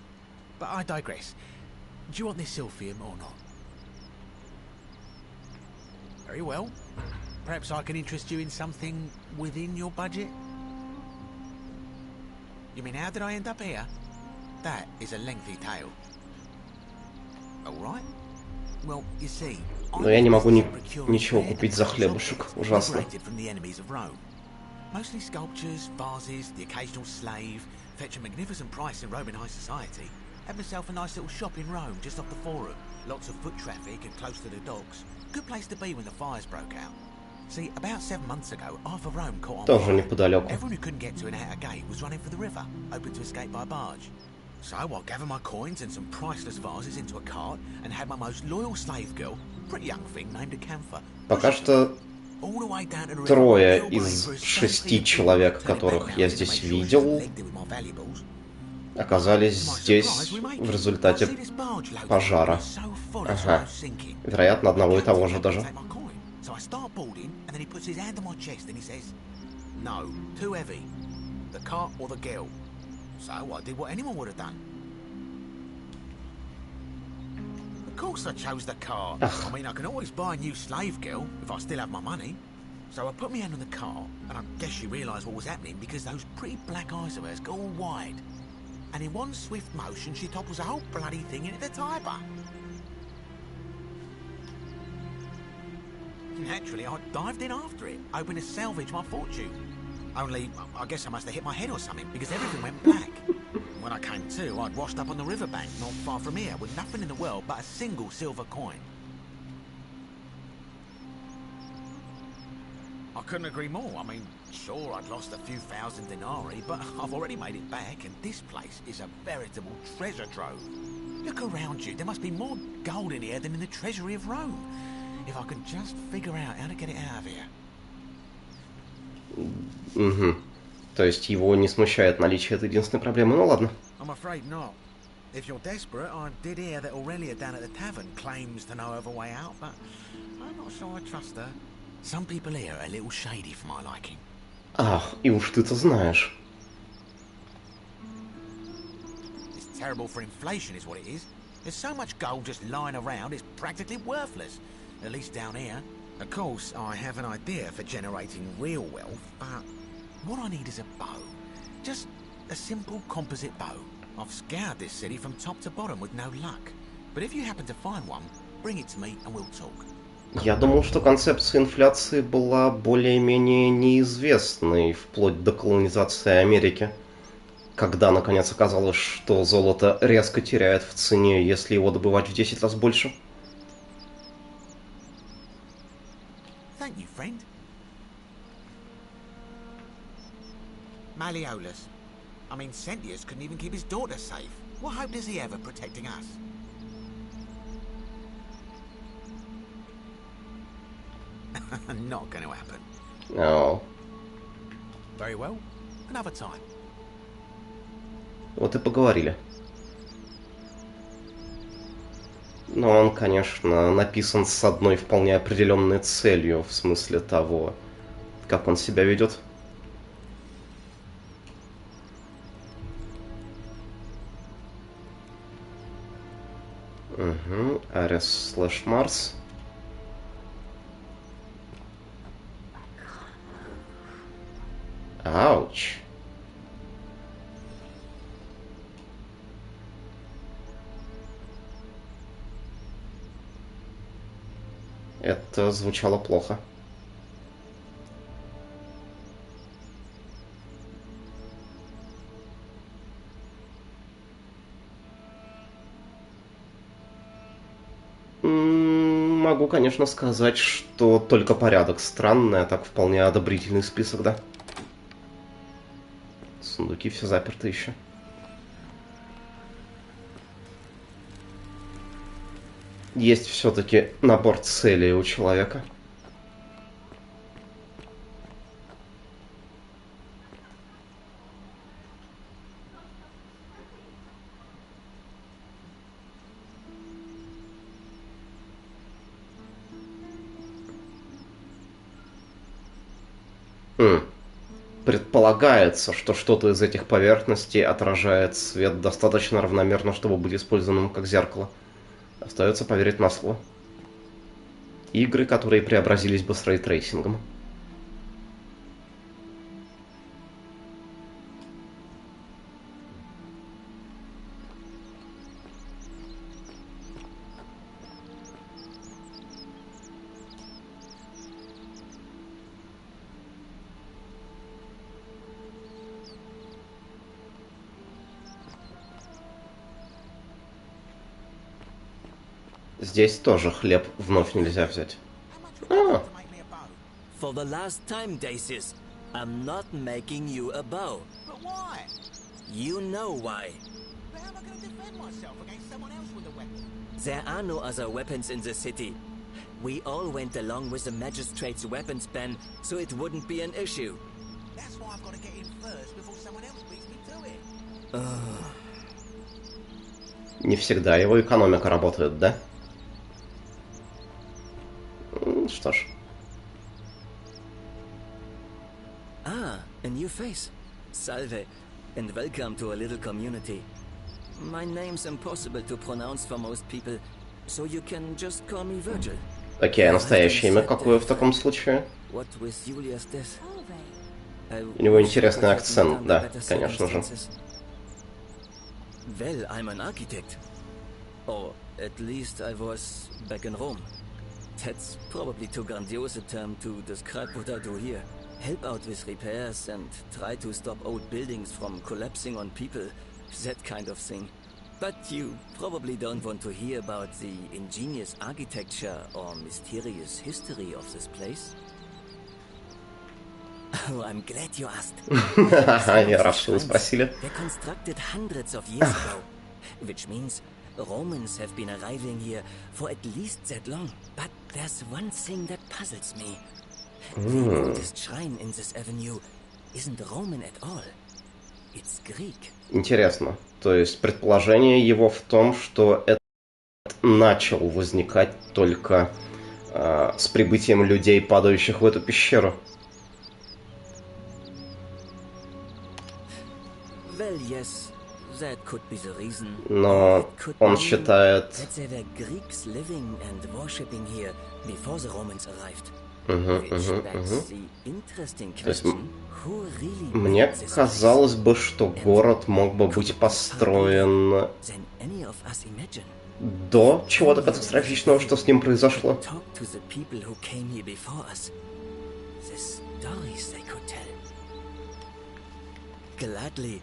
But I digress. Do you want this silphium or not? Very well. Perhaps I can interest you in something within your budget? You mean how did I end up here? That is a lengthy tale. All right. Well, you see. Но я не могу ничего купить за хлебушек. Ужасно. Mostly sculptures, vases, the occasional slave. Fetch a magnificent price in Roman high society. Had myself a nice little shop in Rome, just off the Forum. Lots of foot traffic and close to the docks. Good place to be when the fires broke out. See, about 7 months ago, half of Rome caught on fire. Тоже неподалеку. Everyone who couldn't get to an outer gate was running for the river, open to escape by barge. So I gathered my coins and some priceless vases into a cart and had my most loyal slave girl, pretty young thing named Acantha. Пока что 3 из 6 человек, которых я здесь видел, оказались здесь в результате пожара. Ага. Вероятно, одного и того же даже. So I did what anyone would have done. Of course I chose the cart. I mean, I can always buy a new slave girl if I still have my money. So I put my hand on the cart, and I guess she realised what was happening because those pretty black eyes of hers go all wide. And in one swift motion, she topples the whole bloody thing into the tiber. Naturally, I dived in after it, hoping to salvage my fortune. Only, I guess I must have hit my head or something, because everything went black. When I came to, I'd washed up on the riverbank, not far from here, with nothing in the world but a single silver coin. I couldn't agree more. I mean, sure, I'd lost a few thousand denarii, but I've already made it back, and this place is a veritable treasure trove. Look around you. There must be more gold in here than in the treasury of Rome. If I could just figure out how to get it out of here. Угу. То есть его не смущает наличие этой единственной проблемы. Ну ладно. I'm afraid not. If you're desperate, I did hear that Aurelia down at the tavern claims to know of a way out, but I'm not sure I trust her. Some people here are a little shady for my liking. Ах, и уж ты-то знаешь. It's terrible for inflation is what it is. There's so much gold just lying around, it's practically worthless. At least down here. Of course, I have an idea for generating real wealth, but what I need is a bow. Just a simple composite bow. I've scoured this city from top to bottom with no luck. But if you happen to find one, bring it to me and we'll talk. Я думал, что концепция инфляции была более-менее неизвестной вплоть до колонизации Америки, когда наконец оказалось, что золото резко теряет в цене, если его добывать в 10 раз больше. Thank you, friend. Malleolus. I mean, Sentius couldn't even keep his daughter safe. What hope does he have of protecting us? Not going to happen. No. Very well. Another time. Вот и поговорили. Но он, конечно, написан с одной вполне определенной целью, в смысле того, как он себя ведет. Угу. Арес / Марс. Ауч. Это звучало плохо. Могу, конечно, сказать, что только порядок странный, а так вполне одобрительный список, да? Сундуки все заперты еще. Есть все-таки набор целей у человека. Предполагается, что что-то из этих поверхностей отражает свет достаточно равномерно, чтобы быть использованным как зеркало. Остается поверить на слово. Игры, которые преобразились бы с рейтрейсингом. Здесь тоже хлеб вновь нельзя взять. А. For the last time, Dacis, I'm not making you a bow. But why? You know why. But how am I going to defend myself against someone else with a weapon? There are no other weapons in the city. We all went along with the magistrate's weapons ban, so it wouldn't be an issue. That's why I've got to get in first before someone else beats me to it. Не всегда его экономика работает, да? Что ж. Ah, a new face. Salve, and welcome to a little community. My name's impossible to pronounce for most people, so you can just call me Virgil. Окей, а настоящее имя какое в таком случае? What with Julia's death? У него интересный акцент, да, конечно же. Well, I'm an architect. Or at least I was back in Rome. That's probably too grandiose a term to describe what I do here. Help out with repairs and try to stop old buildings from collapsing on people. That kind of thing. But you probably don't want to hear about the ingenious architecture or mysterious history of this place. Oh, I'm glad you asked. Я рад, что вы спросили. They constructed hundreds of years ago, which means Romans have been arriving here for at least that long. But there's one thing that puzzles me. The oldest shrine in this avenue isn't Roman at all. It's Greek. Интересно. То есть предположение его в том, что это начал возникать только с прибытием людей, падающих в эту пещеру. Well, yes, that could be the reason. Но он считает... That there were Greeks living and worshipping here before the Romans arrived. То есть, мне казалось бы, что город мог бы быть построен до чего-то катастрофичного, что с ним произошло. Gladly.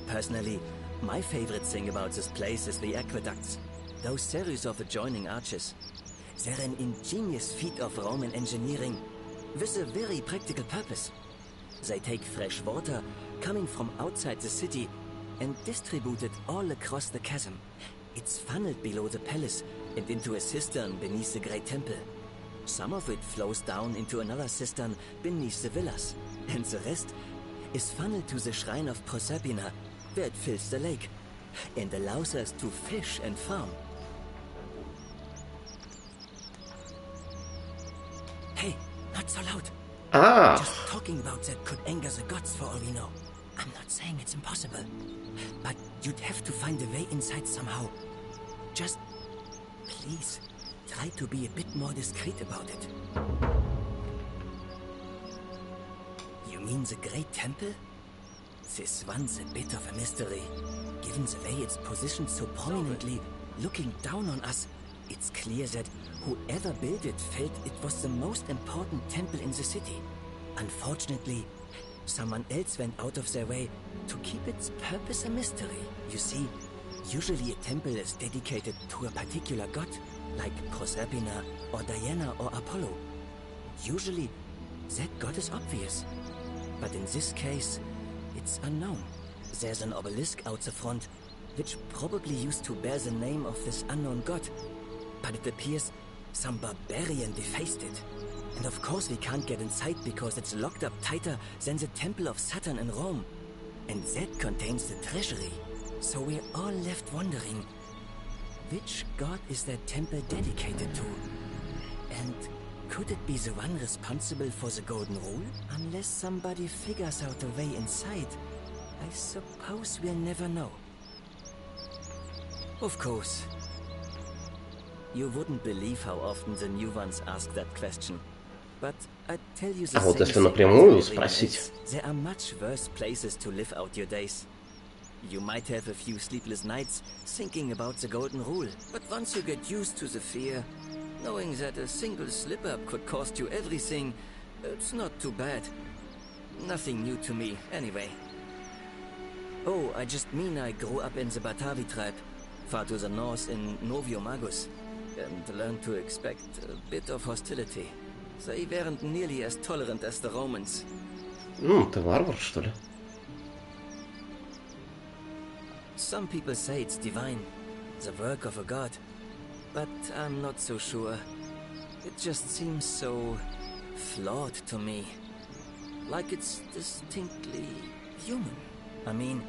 Personally, my favorite thing about this place is the aqueducts. Those series of adjoining arches. They're an ingenious feat of Roman engineering with a very practical purpose. They take fresh water coming from outside the city and distribute it all across the chasm. It's funneled below the palace and into a cistern beneath the great temple. Some of it flows down into another cistern beneath the villas, and the rest is funneled to the shrine of Proserpina, where it fills the lake, and allows us to fish and farm. Hey, not so loud. Just talking about that could anger the gods for all we know. I'm not saying it's impossible, but you'd have to find a way inside somehow. Just, please, try to be a bit more discreet about it. You mean the Great Temple? This one's a bit of a mystery. Given the way it's positioned so prominently, looking down on us, it's clear that whoever built it felt it was the most important temple in the city. Unfortunately, someone else went out of their way to keep its purpose a mystery. You see, usually a temple is dedicated to a particular god, like Proserpina or Diana or Apollo. Usually, that god is obvious. But in this case, it's unknown. There's an obelisk out the front, which probably used to bear the name of this unknown god. But it appears some barbarian defaced it. And of course we can't get inside because it's locked up tighter than the Temple of Saturn in Rome. And that contains the treasury. So we're all left wondering, which god is that temple dedicated to? And could it be the one responsible for the Golden Rule? Unless somebody figures out a way inside, I suppose we'll never know. Of course. You wouldn't believe how often the new ones ask that question. But I tell you the вот если напрямую спросить. There are much worse places to live out your days. You might have a few sleepless nights thinking about the Golden Rule, but once you get used to the fear, knowing that a single slip-up could cost you everything, it's not too bad. Nothing new to me, anyway. Oh, I just mean I grew up in the Batavi tribe, far to the north in Noviomagus, and learned to expect a bit of hostility. They weren't nearly as tolerant as the Romans. Ты варвар, что ли? Some people say it's divine, the work of a god, but I'm not so sure. It just seems so flawed to me. Like it's distinctly human. I mean,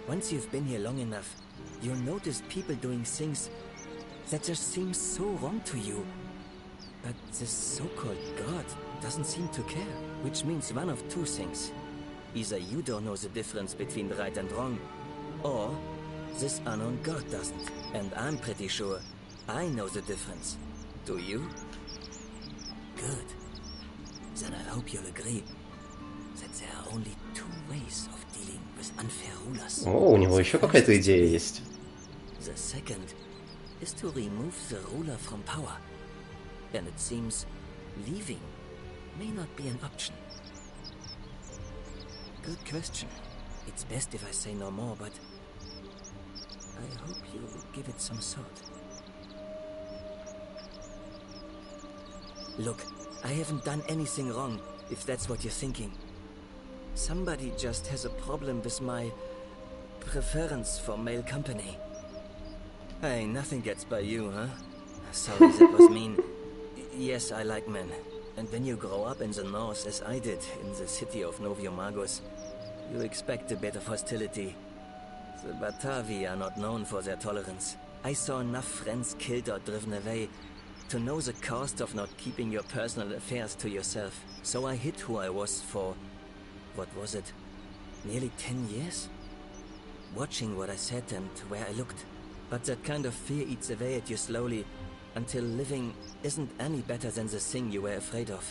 once you've been here long enough, you'll notice people doing things that just seem so wrong to you. But this so-called god doesn't seem to care, which means one of two things. Either you don't know the difference between right and wrong, or this unknown god doesn't. And I'm pretty sure I know the difference. Do you? Good. Then I hope you'll agree that there are only two ways of dealing with unfair rulers. О, у него еще какая-то идея есть. The second is to remove the ruler from power. And it seems leaving may not be an option. Good question. It's best if I say no more, but I hope you'll give it some thought. Look, I haven't done anything wrong, if that's what you're thinking. Somebody just has a problem with my preference for male company. Hey, nothing gets by you, huh? Sorry, that was mean. Yes, I like men. And when you grow up in the north, as I did, in the city of Noviomagus, you expect a bit of hostility. The Batavi are not known for their tolerance. I saw enough friends killed or driven away to know the cost of not keeping your personal affairs to yourself. So I hid who I was for, what was it, nearly 10 years? Watching what I said and where I looked. But that kind of fear eats away at you slowly, until living isn't any better than the thing you were afraid of.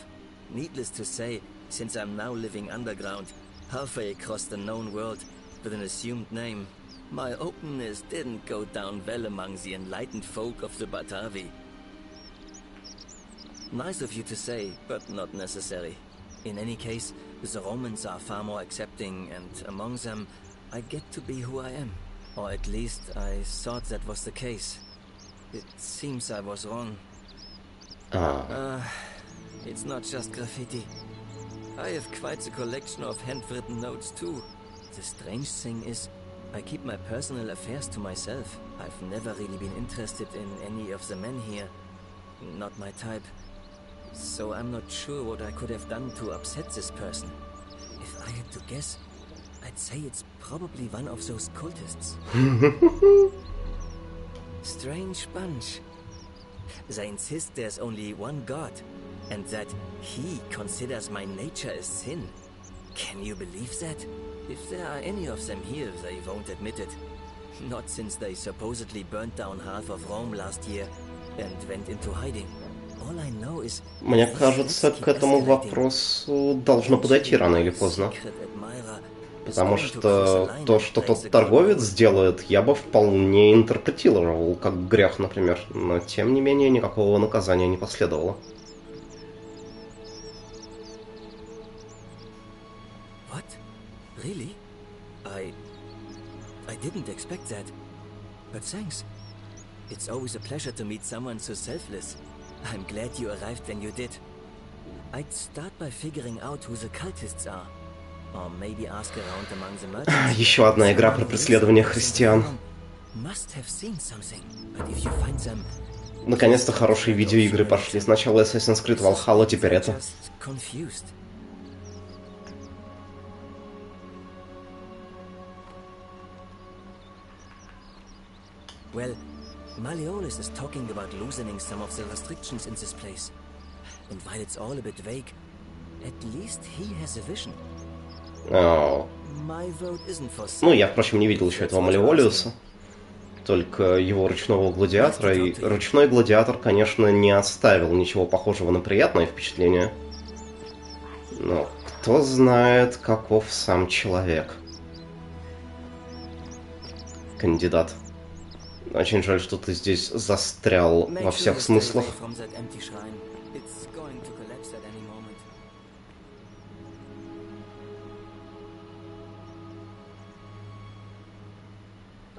Needless to say, since I'm now living underground, halfway across the known world with an assumed name, my openness didn't go down well among the enlightened folk of the Batavi. Nice of you to say, but not necessary. In any case, the Romans are far more accepting, and among them, I get to be who I am. Or at least, I thought that was the case. It seems I was wrong. It's not just graffiti. I have quite a collection of handwritten notes too. The strange thing is, I keep my personal affairs to myself. I've never really been interested in any of the men here. Not my type. So I'm not sure what I could have done to upset this person. If I had to guess, I'd say it's probably one of those cultists. Strange bunch. They insist there's only one god, and that he considers my nature a sin. Can you believe that? If there are any of them here, they won't admit it. Not since they supposedly burnt down half of Rome last year and went into hiding. All I know is... Мне кажется, к этому вопросу должно подойти рано или поздно. Потому что то, что тот торговец делает, я бы вполне интерпретировал как грех, например. Но, тем не менее, никакого наказания не последовало. What? Really? I didn't expect that. But thanks. It's always a pleasure to meet someone so selfless. I'm glad you arrived when you did. I'd start by figuring out who the cultists are. Or maybe ask around among the merchants. Еще одна игра про преследование христиан. Наконец-то хорошие видеоигры пошли. Сначала Assassin's Creed Valhalla, теперь это. Well, Malleolus is talking about loosening some of the restrictions in this place. And while it's all a bit vague, at least he has a vision. Ну, я, впрочем, не видел еще этого Малеолиуса. Только его ручного гладиатора. И ручной гладиатор, конечно, не оставил ничего похожего на приятное впечатление. Но кто знает, каков сам человек. Кандидат. Очень жаль, что ты здесь застрял во всех смыслах.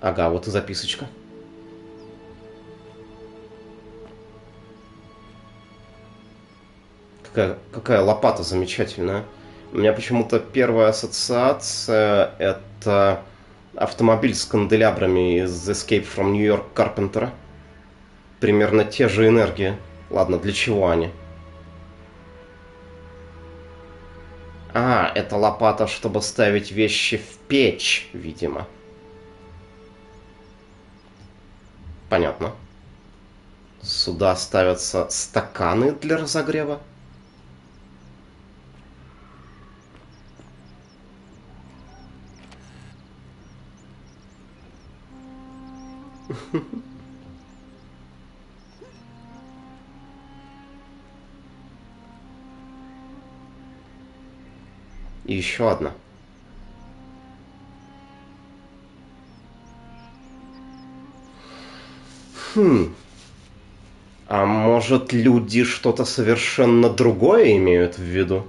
Ага, вот и записочка. Какая лопата замечательная. У меня почему-то первая ассоциация — это автомобиль с канделябрами из Escape from New York Carpenter. Примерно те же энергии. Ладно, для чего они? А, это лопата, чтобы ставить вещи в печь, видимо. Понятно. Сюда ставятся стаканы для разогрева. И еще одна. А может, люди что-то совершенно другое имеют в виду?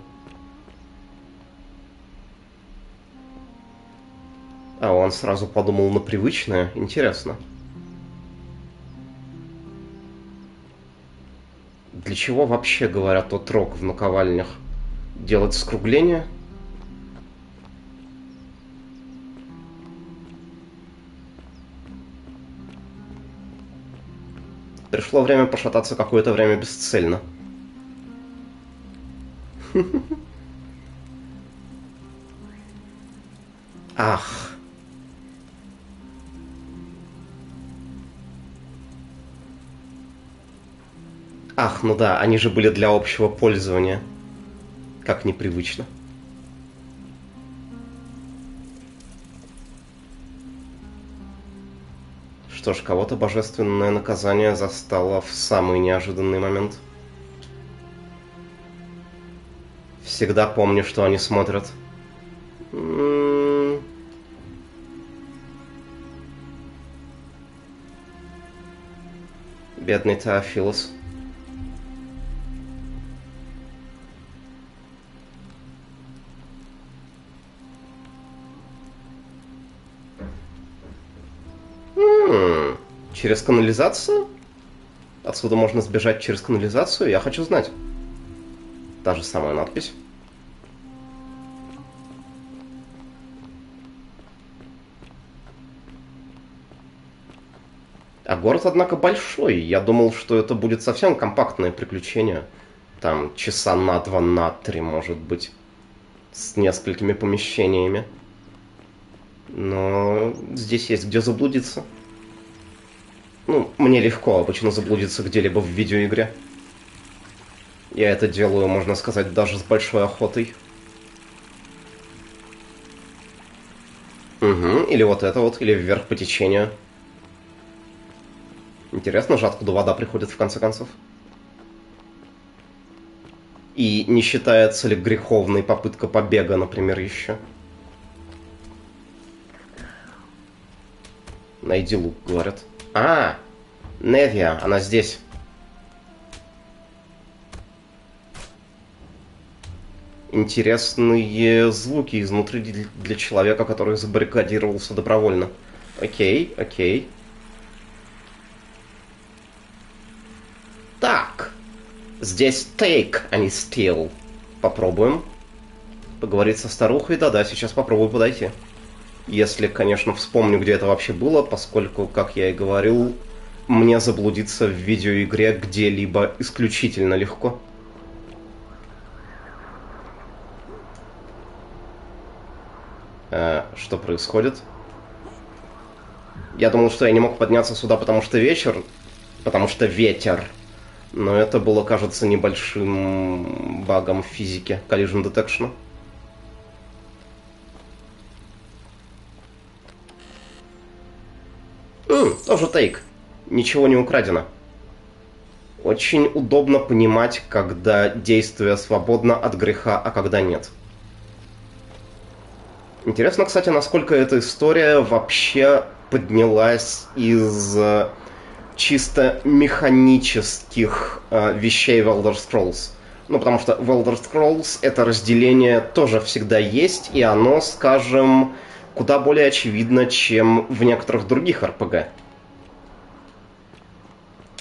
А он сразу подумал на привычное. Интересно. Для чего вообще, говорят, тот рог в наковальнях? Делать скругление? Пришло время пошататься какое-то время бесцельно. Ах. Ах, ну да, они же были для общего пользования. Как непривычно. Что ж, кого-то божественное наказание застало в самый неожиданный момент. Всегда помню, что они смотрят. Бедный Теофилос. Через канализацию? Отсюда можно сбежать через канализацию? Я хочу знать. Та же самая надпись. А город, однако, большой. Я думал, что это будет совсем компактное приключение. Там часа на 2, на 3, может быть. С несколькими помещениями. Но здесь есть где заблудиться. Ну, мне легко обычно заблудиться где-либо в видеоигре. Я это делаю, можно сказать, даже с большой охотой. Угу, или вот это вот, или вверх по течению. Интересно же, откуда вода приходит в конце концов. И не считается ли греховной попытка побега, например, еще? Найди лук, говорят. А, Невия, она здесь. Интересные звуки изнутри для человека, который забаррикадировался добровольно. Окей, окей. Так. Здесь take, а не steal. Попробуем. Поговорить со старухой. Да-да, сейчас попробую подойти. Если, конечно, вспомню, где это вообще было, поскольку, как я и говорил, мне заблудиться в видеоигре где-либо исключительно легко. Что происходит? Я думал, что я не мог подняться сюда, потому что вечер, потому что ветер. Но это было, кажется, небольшим багом в физике Collision Detection. Тоже тейк. Ничего не украдено. Очень удобно понимать, когда действие свободно от греха, а когда нет. Интересно, кстати, насколько эта история вообще поднялась из чисто механических вещей в Elder Scrolls. Ну, потому что в Elder Scrolls это разделение тоже всегда есть, и оно, скажем, куда более очевидно, чем в некоторых других RPG.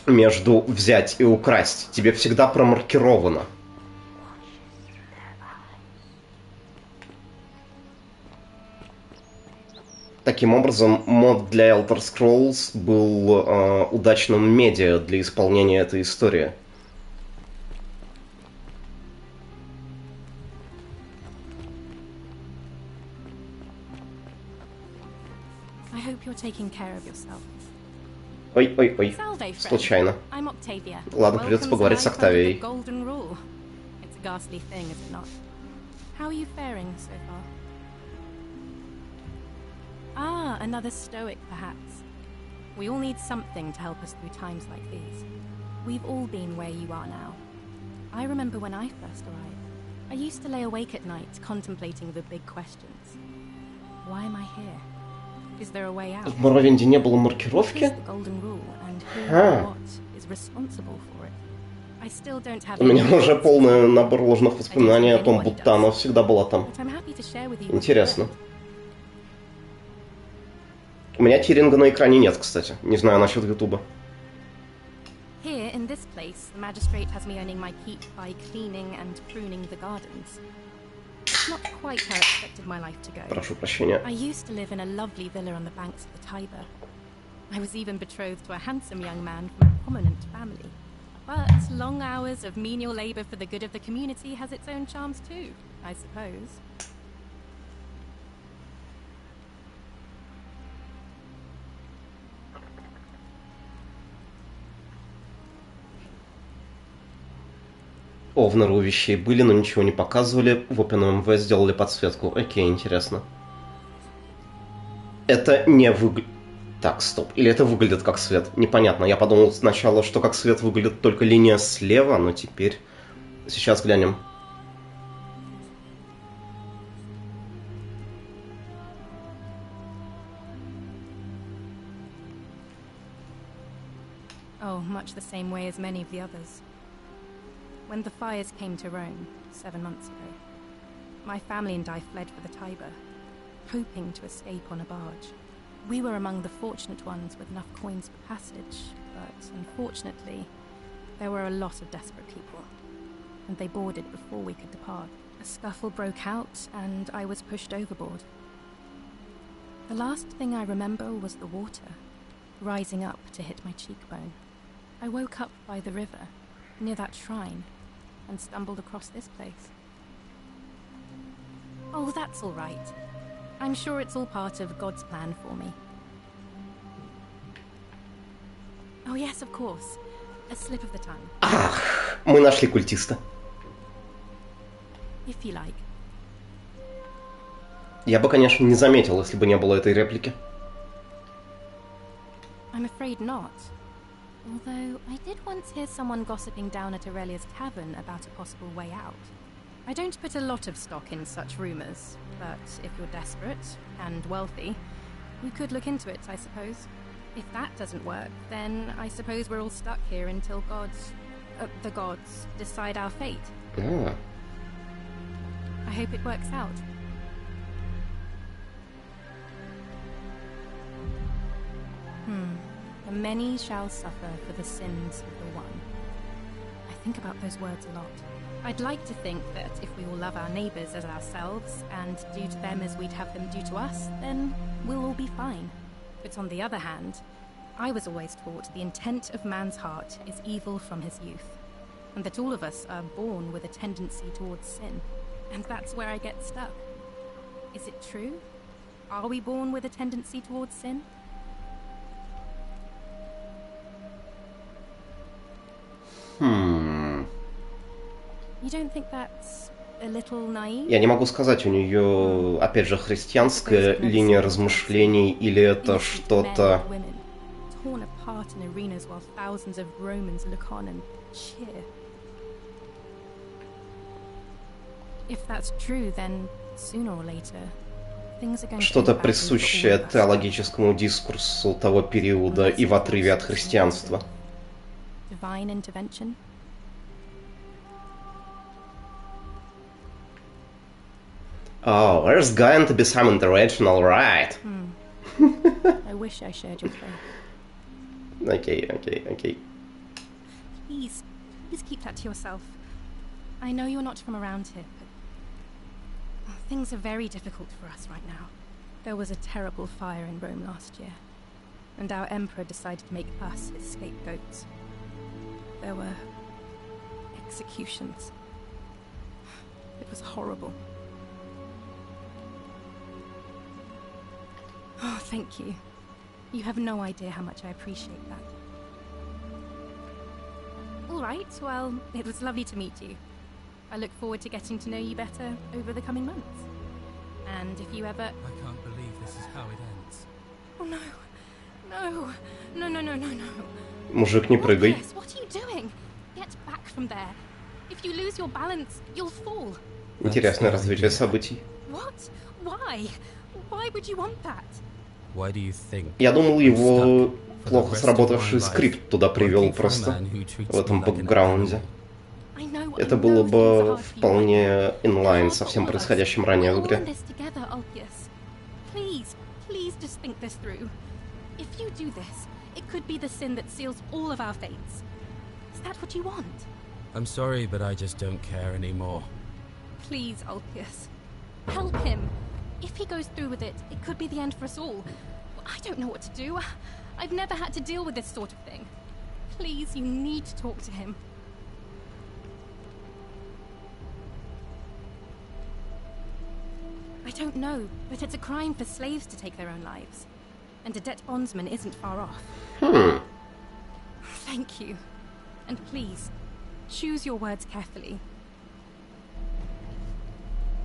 Между взять и украсть. Тебе всегда промаркировано. Таким образом, мод для Elder Scrolls был удачным медиа для исполнения этой истории. Ой, случайно. Ладно, придется поговорить с Октавией. Ah, another stoic, perhaps. We all need something to help us through times like these. We've all been where you are now. I remember when I first arrived. I used to lay awake at night contemplating the big questions. Why am I here? Is there a way out? В Моровинде не было маркировки? У меня уже полный набор ложных воспоминаний о том, будто она всегда была там. Интересно. У меня тиринга на экране нет, кстати. Не знаю насчет Ютуба. Here, in this place, the magistrate has me earning my keep by cleaning and pruning the gardens. It's not quite how I expected my life to go. Прошу прощения. I used to live in a lovely villa on the banks of the Tiber. I was even betrothed to a handsome young man from a prominent family. But long hours of menial labor for the good of the community has its own charms too, I suppose. Овнеры у вещей были, но ничего не показывали. В OpenMV сделали подсветку. Окей, интересно. Это не выглядит... Так, стоп. Или это выглядит как свет? Непонятно. Я подумал сначала, что как свет выглядит только линия слева, но теперь... Сейчас глянем. Oh, much the same way as many of the others. When the fires came to Rome 7 months ago, my family and I fled for the Tiber, hoping to escape on a barge. We were among the fortunate ones with enough coins for passage, but unfortunately, there were a lot of desperate people, and they boarded before we could depart. A scuffle broke out, and I was pushed overboard. The last thing I remember was the water, rising up to hit my cheekbone. I woke up by the river, near that shrine, and stumbled across this place. Oh, that's all right. I'm sure it's all part of God's plan for me. Oh yes, of course. A slip of the tongue. Ах, мы нашли культиста. If you like. Я бы, конечно, не заметил, если бы не было этой реплики. I'm afraid not. Although, I did once hear someone gossiping down at Aurelia's tavern about a possible way out. I don't put a lot of stock in such rumours, but if you're desperate and wealthy, we could look into it, I suppose. If that doesn't work, then I suppose we're all stuck here until the gods decide our fate. Ah. I hope it works out. The many shall suffer for the sins of the one. I think about those words a lot. I'd like to think that if we all love our neighbours as ourselves and do to them as we'd have them do to us, then we'll all be fine. But on the other hand, I was always taught the intent of man's heart is evil from his youth, and that all of us are born with a tendency towards sin. And that's where I get stuck. Is it true? Are we born with a tendency towards sin? You don't think that's a little naive? Я не могу сказать, у нее, опять же, христианская линия размышлений или это что-то... Torn apart in arenas while thousands of Romans look on and cheer. If that's true, then sooner or later things are going to Что-то присущее теологическому дискурсу того периода и в отрыве от христианства. Divine intervention. Oh, there's going to be some interaction, all right. I wish I shared your faith. Okay. Please keep that to yourself. I know you're not from around here, but things are very difficult for us right now. There was a terrible fire in Rome last year, and our emperor decided to make us his scapegoats. There were executions. It was horrible. Oh, thank you. You have no idea how much I appreciate that. All right, well, it was lovely to meet you. I look forward to getting to know you better over the coming months. And if you ever... I can't believe this is how it ends. Oh, no. No. Мужик, не прыгай. What are you doing? Get back from there. If you lose your balance, you'll fall. Интересное развитие событий. What? Why? Why would you want that? Why do you think? Я думал, его плохо сработавший скрипт туда привел просто в этом бэкграунде. Это было бы вполне инлайн со всем происходящим ранее в игре. Please just think this through. If you do this, it could be the sin that seals all of our fates. Is that what you want? I'm sorry, but I just don't care anymore. Please, Ulpius. Help him. If he goes through with it, it could be the end for us all. I don't know what to do. I've never had to deal with this sort of thing. Please, you need to talk to him. I don't know, but it's a crime for slaves to take their own lives. And a debt bondsman isn't far off. Thank you. And please, choose your words carefully.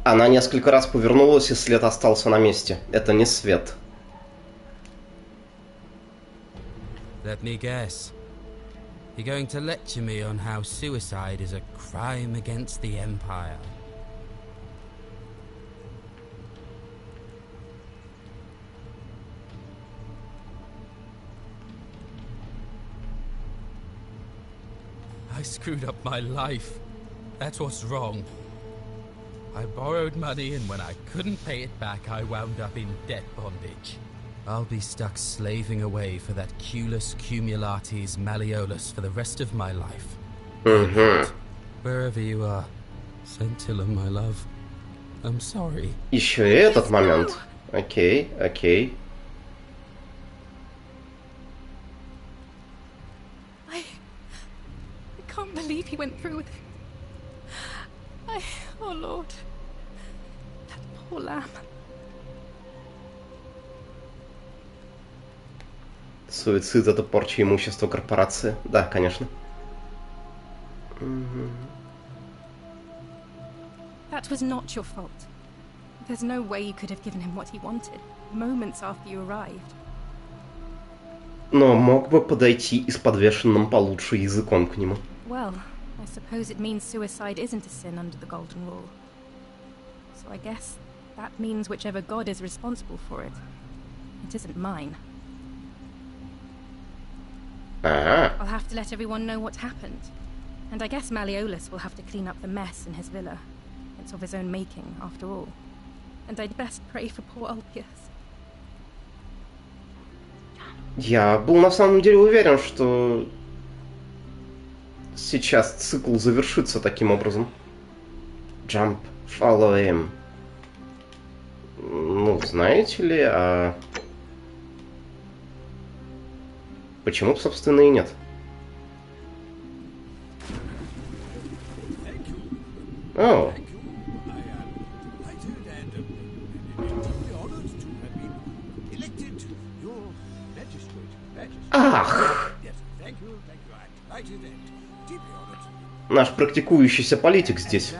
Она несколько раз повернулась, и след остался на месте. Это не свет. Let me guess. You're going to lecture me on how suicide is a crime against the Empire. I screwed up my life. That's what's wrong. I borrowed money, and when I couldn't pay it back, I wound up in debt bondage. I'll be stuck slaving away for that Culus Cumulatis Malleolus for the rest of my life. Wherever you are, Scintilla, my love, I'm sorry. Еще и этот момент. Окей, окей. I can't believe he went through with it. Oh Lord, that poor lamb. Суицид — это порча имущества корпорации. Да, конечно. That was not your fault. There's no way you could have given him what he wanted, moments after you arrived. Но мог бы подойти и с подвешенным получше языком к нему. Well, I suppose it means suicide isn't a sin under the Golden Rule. So I guess that means whichever god is responsible for it. It isn't mine. I'll have to let everyone know what happened. And I guess Malleolus will have to clean up the mess in his villa. It's of his own making, after all. And I'd best pray for poor Ulpius. Я был на самом деле уверен, что сейчас цикл завершится таким образом. Jump, follow him. Ну, знаете ли, почему, собственно, и нет? О. Ах! Наш практикующийся политик здесь.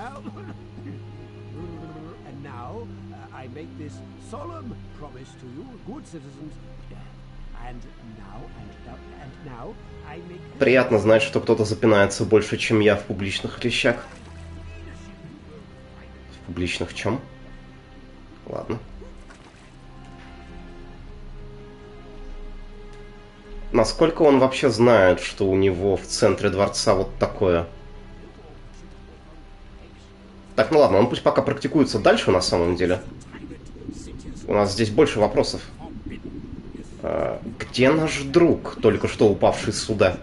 Приятно знать, что кто-то запинается больше, чем я в публичных вещах. В публичных чем? Ладно. Насколько он вообще знает, что у него в центре дворца вот такое? Так, ну ладно, он пусть пока практикуется дальше на самом деле. У нас здесь больше вопросов. Где наш друг, только что упавший с суда?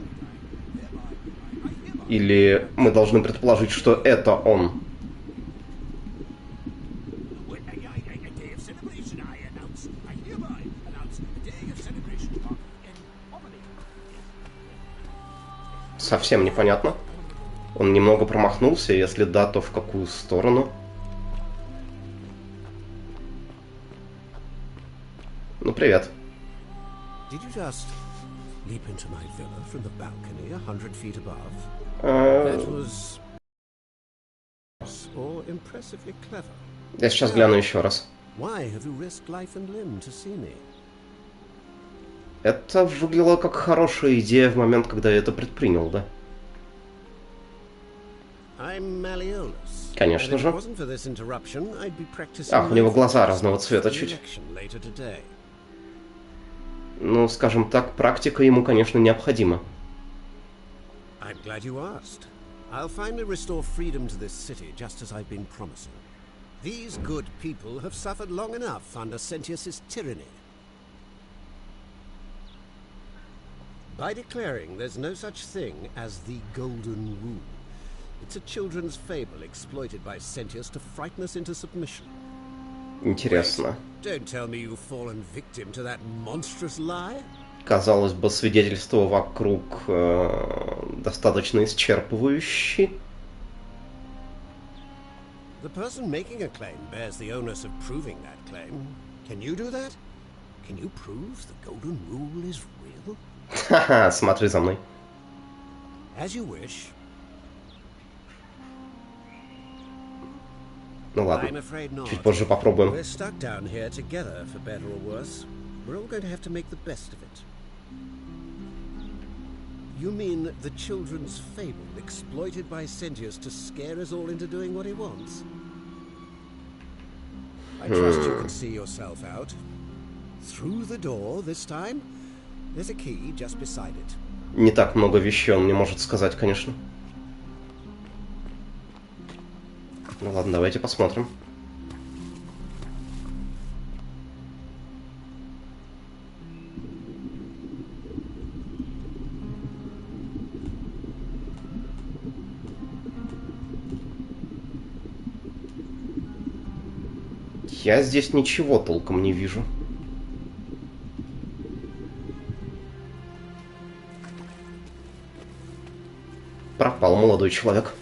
Или мы должны предположить, что это он? Совсем непонятно. Он немного промахнулся, если да, то в какую сторону? Ну, привет. Did you just leap into my villa from the balcony 100 feet above? That was or impressively clever. Я сейчас гляну еще раз. Why have you risked life and limb to see me? Это выглядело как хорошая идея в момент, когда я это предпринял, да? Конечно же. Ах, у него глаза разного цвета чуть. Ну, скажем так, практика ему, конечно, необходима. I'm glad you asked. I'll finally restore freedom to this city, just as I've been promising. These good people have suffered long enough under Sentius's tyranny. By declaring there's no such thing as the Golden Rule, it's a children's fable exploited by Sentius to frighten us into submission. Интересно. Don't tell me you've fallen victim to that monstrous lie. Казалось бы, свидетельства вокруг достаточно исчерпывающие. The person making a claim bears the onus of proving that claim. Can you do that? Can you prove the Golden Rule is real? Ха-ха, смотри за мной. As you wish. Ну ладно, чуть позже попробуем. We're stuck down here together, for better or worse. We're all going to have to make the best of it. You mean the children's fable exploited by Sentius to scare us all into doing what he wants? I trust you can see yourself out. Through the door this time. There's a key just beside it. Не так много вещей он мне может сказать, конечно. Ну ладно, давайте посмотрим. Я здесь ничего толком не вижу. Пропал молодой человек.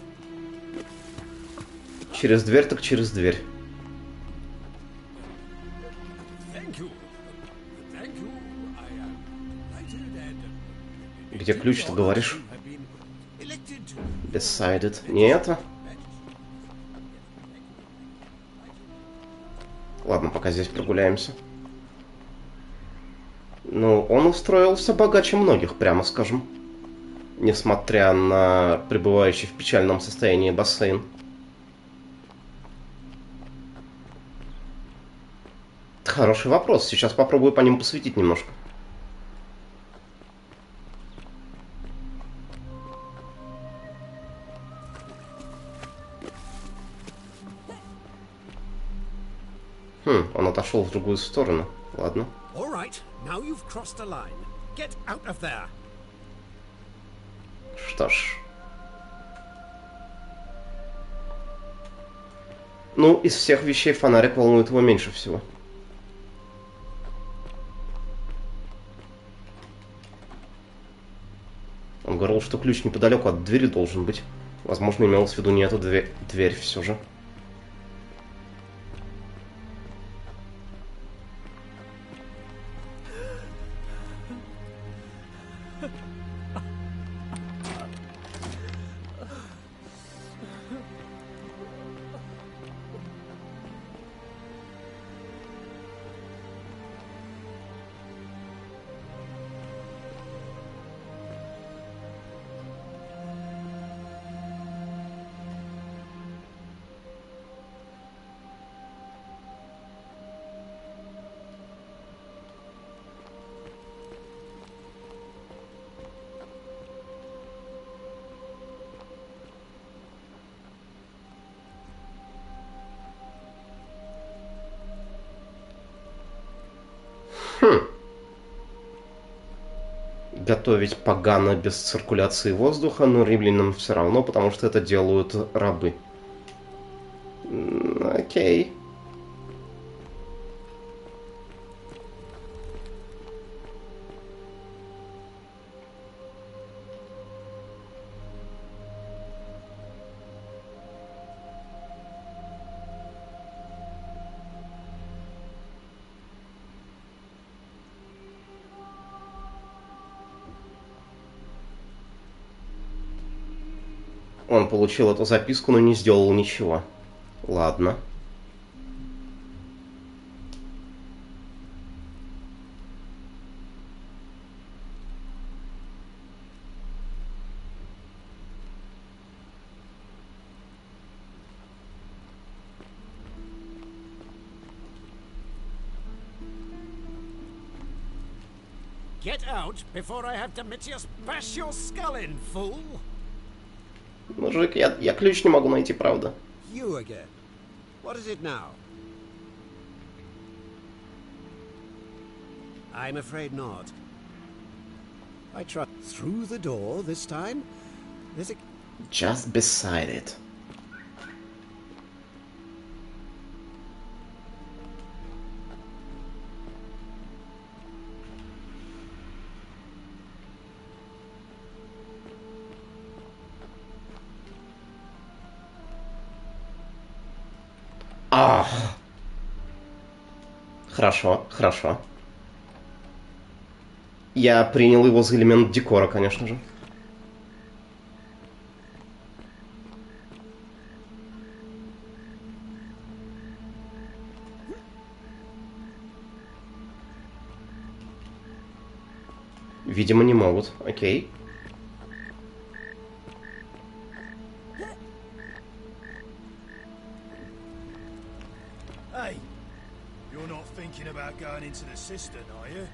Через дверь так через дверь. Где ключ, ты говоришь? Decided. Не это? Ладно, пока здесь прогуляемся. Ну, он устроился богаче многих, прямо скажем. Несмотря на пребывающий в печальном состоянии бассейн. Хороший вопрос. Сейчас попробую по ним посветить немножко. Он отошел в другую сторону. Ладно. Что ж. Ну, из всех вещей фонарик волнует его меньше всего. Он говорил, что ключ неподалеку от двери должен быть. Возможно, имелось в виду не эту дверь все же. Готовить погано без циркуляции воздуха, но римлянам все равно, потому что это делают рабы. Окей. Он получил эту записку, но не сделал ничего. Ладно. Get out before I have Domitius bash your skull in, fool! Мужик, я ключ не могу найти, правда. You again. What is it now? I'm afraid not. I try through the door this time. There's a... Just beside it. Хорошо, хорошо. Я принял его за элемент декора, конечно же. Видимо, не могут. Окей. Hey, you're not thinking about going into the cistern, are you?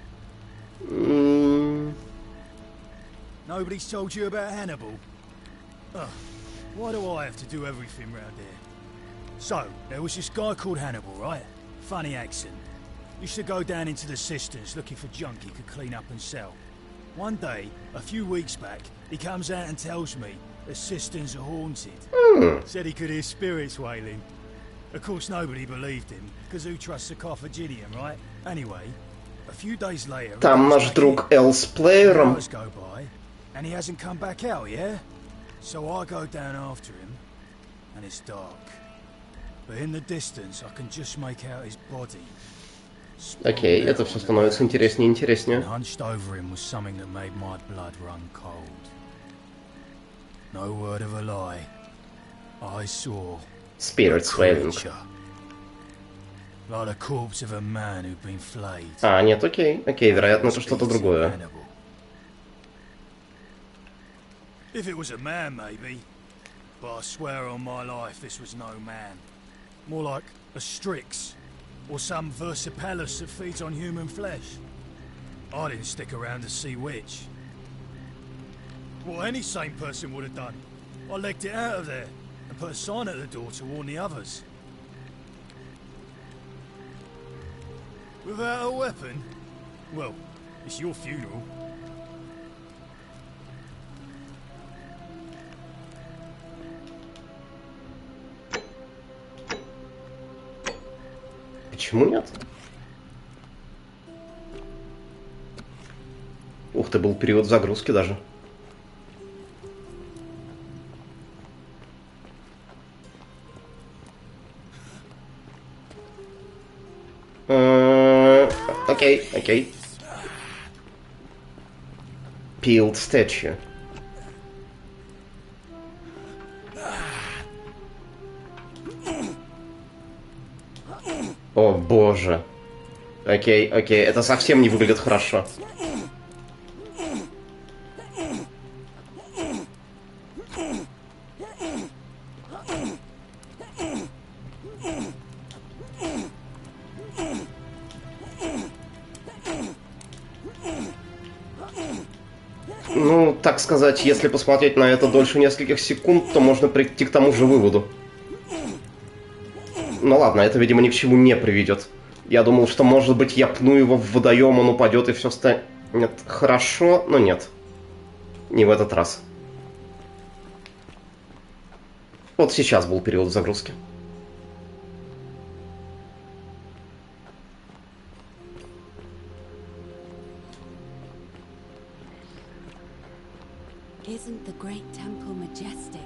Nobody's told you about Hannibal? Ugh, why do I have to do everything round here? So, there was this guy called Hannibal, right? Funny accent. Used to go down into the cisterns looking for junk he could clean up and sell. One day, a few weeks back, he comes out and tells me the cisterns are haunted. Said he could hear spirits wailing. Of course, nobody believed him, because who trusts a Carthaginian, right? Anyway, a few days later... Там наш друг Эл с плеером. Hours go by, and he hasn't come back out, yeah? So I go down after him, and it's dark. But in the distance, I can just make out his body. Окей, это все становится интереснее и интереснее. Hunched over him was something that made my blood run cold. No word of a lie. I saw Spirits wailing. Like the corpse of a man who'd been flayed. А, нет, окей, вероятно, это что-то другое. If it was a man, maybe. But I swear on my life this was no man. More like a Strix. Or some Versipelus that feeds on human flesh. I didn't stick around to see which. What any sane person would have done. I legged it out of there and put a sign at the door to warn the others. Without a weapon? Well, it's your funeral. Почему нет? Ух ты, был период загрузки даже. Окей. Peeled statue. О боже. Окей, это совсем не выглядит хорошо. Ну, так сказать, если посмотреть на это дольше нескольких секунд, то можно прийти к тому же выводу. Ну ладно, это, видимо, ни к чему не приведет. Я думал, что, может быть, я пну его в водоем, он упадет и все станет... Нет, хорошо, но нет. Не в этот раз. Вот сейчас был период загрузки. Isn't the great temple majestic?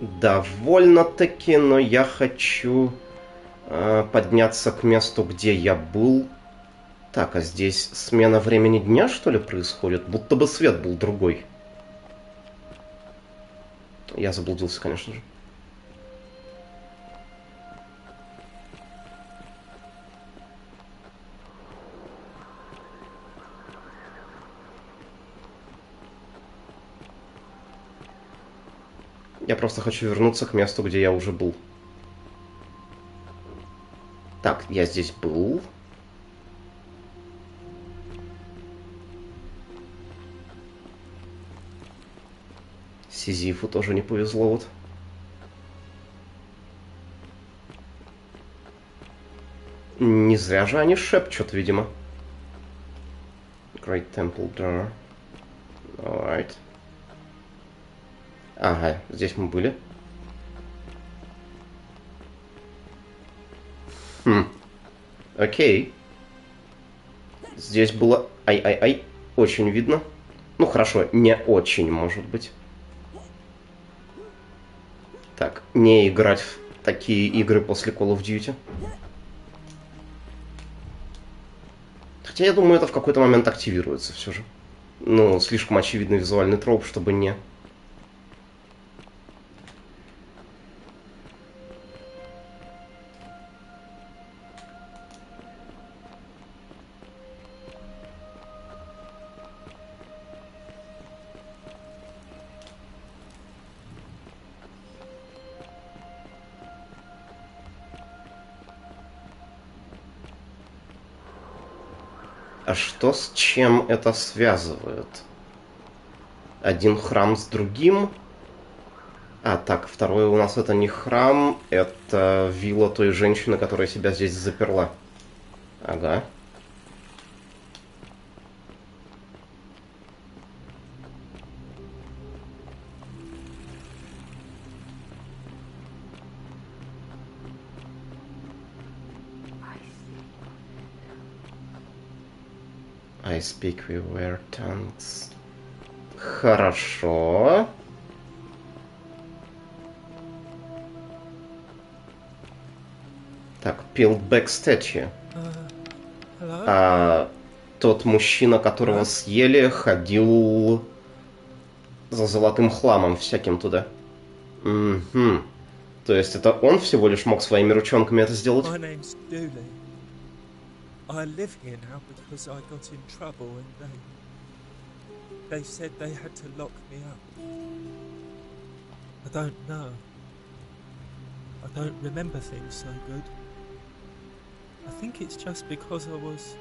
Довольно-таки, но я хочу подняться к месту, где я был. Так, а здесь смена времени дня, что ли, происходит? Будто бы свет был другой. Я заблудился, конечно же. Я просто хочу вернуться к месту, где я уже был. Так, я здесь был. Сизифу тоже не повезло вот. Не зря же они шепчут, видимо. Great Temple Door. Alright. Ага, здесь мы были. Окей. Здесь было... Ай-ай-ай. Очень видно. Ну, хорошо, не очень, может быть. Так, не играть в такие игры после Call of Duty. Хотя, я думаю, это в какой-то момент активируется все же. Ну, слишком очевидный визуальный троп, чтобы не... А что с чем это связывает? Один храм с другим? А, так, второе у нас это не храм, это вилла той женщины, которая себя здесь заперла. Ага. I speak with weird tongues. Хорошо. Так, peeled back statue. А тот мужчина, которого съели, ходил за золотым хламом всяким туда. Угу. То есть это он всего лишь мог своими ручонками это сделать? I live here now because I got in trouble and they said they had to lock me up. I don't know. I don't remember things so good. I think it's just because I was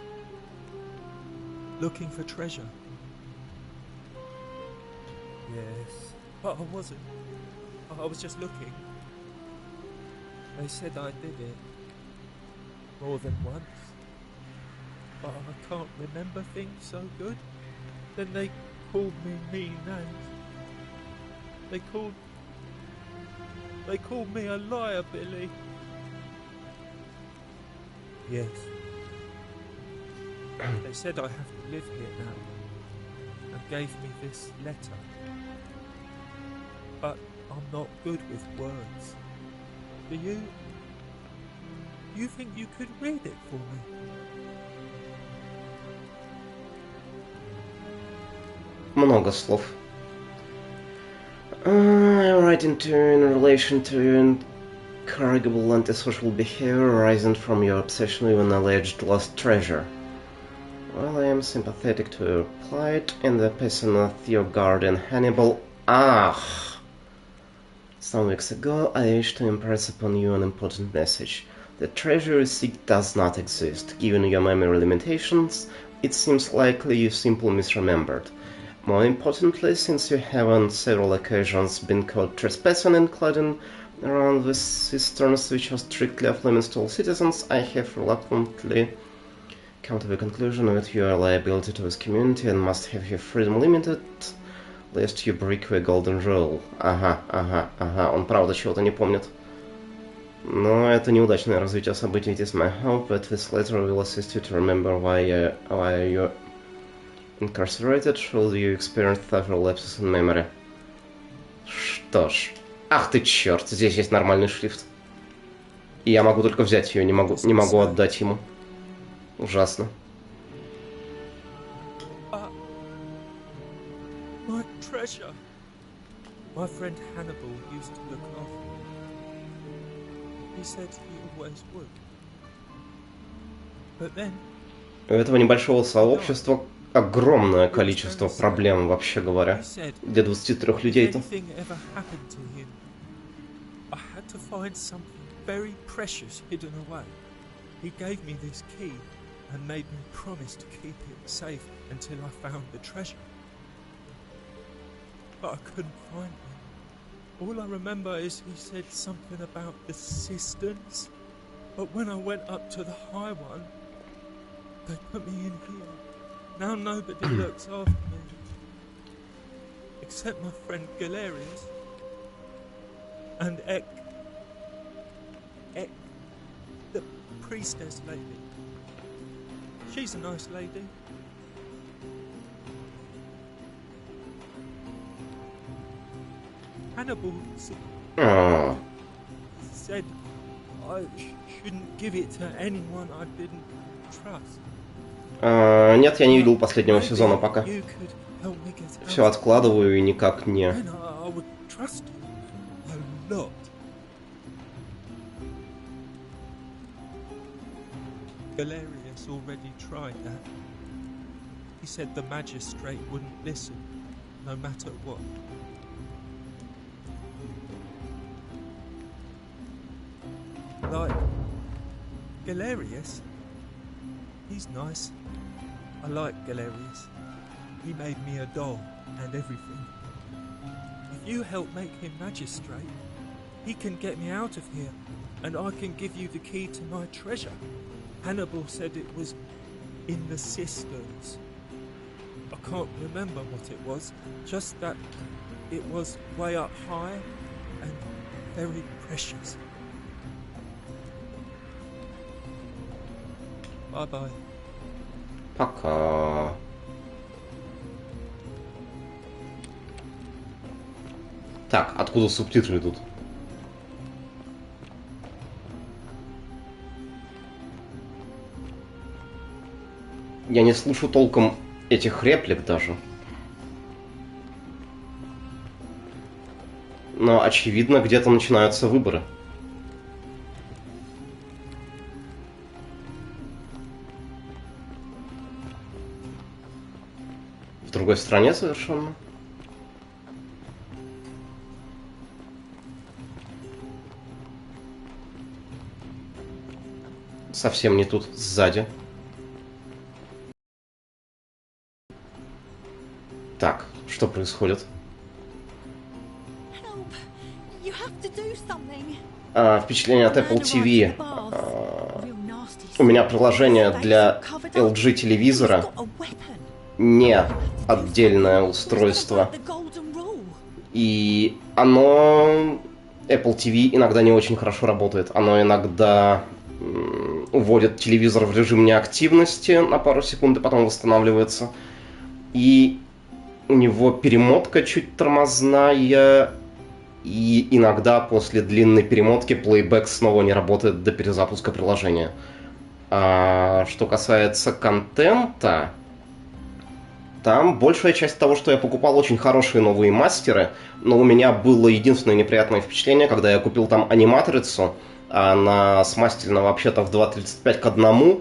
looking for treasure. Yes, but I wasn't. I was just looking. They said I did it more than once. But I can't remember things so good. Then they called me mean names. They called me a liar, Billy. Yes. They said I have to live here now and gave me this letter. But I'm not good with words. Do you? You think you could read it for me? Много слов. I'm writing to you in relation to your incorrigible antisocial behavior arising from your obsession with an alleged lost treasure. Well, I am sympathetic to your plight in the person of your guardian Hannibal. Some weeks ago, I wish to impress upon you an important message. The treasure you seek does not exist. Given your memory limitations, it seems likely you simply misremembered. More importantly, since you have on several occasions been caught trespassing and clouding around the cisterns which are strictly off limits to all citizens, I have reluctantly come to the conclusion that you are a liability to this community and must have your freedom limited, lest you break the golden rule. Ага, он правда чего-то не помнит. Но это неудачное развитие событий. It is my hope that this letter will assist you to remember why you're incarcerated, should you experience several lapses in memory. Что ж. Ах ты черт, здесь есть нормальный шрифт. И я могу только взять ее, не могу отдать ему. Ужасно. My treasure. My friend Hannibal used to look after me. He said he always would. But then... У этого небольшого сообщества огромное количество проблем, вообще говоря. Для 23 людей-то. I had to find something very precious hidden away. He gave me this key and made me promise to keep it safe until I found the treasure. But I couldn't find it. All I remember is he said something about the cisterns. But when I went up to the high one, they put me in here. Now nobody looks after me. Except my friend Galerius. And Ek, the priestess lady. She's a nice lady. Hannibal said I shouldn't give it to anyone I didn't trust. Нет, я не видел последнего сезона пока. Все откладываю и никак не... Galerius already tried that. He said the magistrate wouldn't listen, no matter what. Like Galerius, he's nice. I like Galerius. He made me a doll and everything. If you help make him magistrate, he can get me out of here, and I can give you the key to my treasure. Hannibal said it was in the cisterns. I can't remember what it was, just that it was way up high and very precious. Bye-bye. Пока. Так, откуда субтитры идут? Я не слышу толком этих реплик даже. Но, очевидно, где-то начинаются выборы. В другой стране совершенно. Совсем не тут, сзади. Так, что происходит? Впечатление от Apple TV. У меня приложение для LG телевизора. Не отдельное устройство. И оно... Apple TV иногда не очень хорошо работает. Оно иногда уводит телевизор в режим неактивности на пару секунд и потом восстанавливается. И у него перемотка чуть тормозная. И иногда после длинной перемотки плейбэк снова не работает до перезапуска приложения. А что касается контента, там большая часть того, что я покупал, очень хорошие новые мастеры, но у меня было единственное неприятное впечатление, когда я купил там аниматрицу, а она смастерена вообще-то в 2.35 к 1,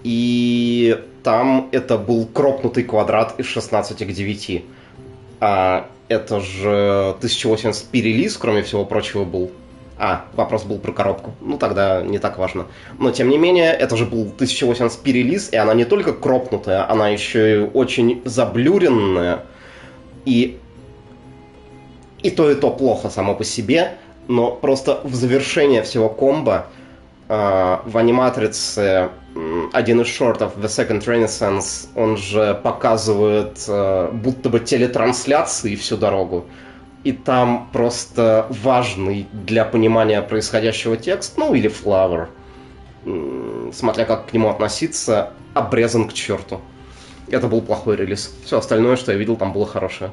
и там это был кропнутый квадрат из 16 к 9. А это же 1080p релиз, кроме всего прочего, был. Вопрос был про коробку. Ну, тогда не так важно. Но, тем не менее, это же был 1080p релиз, и она не только кропнутая, она еще и очень заблюренная. И то плохо само по себе, но просто в завершение всего комбо в аниматрице один из шортов The Second Renaissance, он же показывает будто бы телетрансляции всю дорогу. И там просто важный для понимания происходящего текст, ну или флавер, смотря как к нему относиться, обрезан к черту. Это был плохой релиз. Все остальное, что я видел, там было хорошее.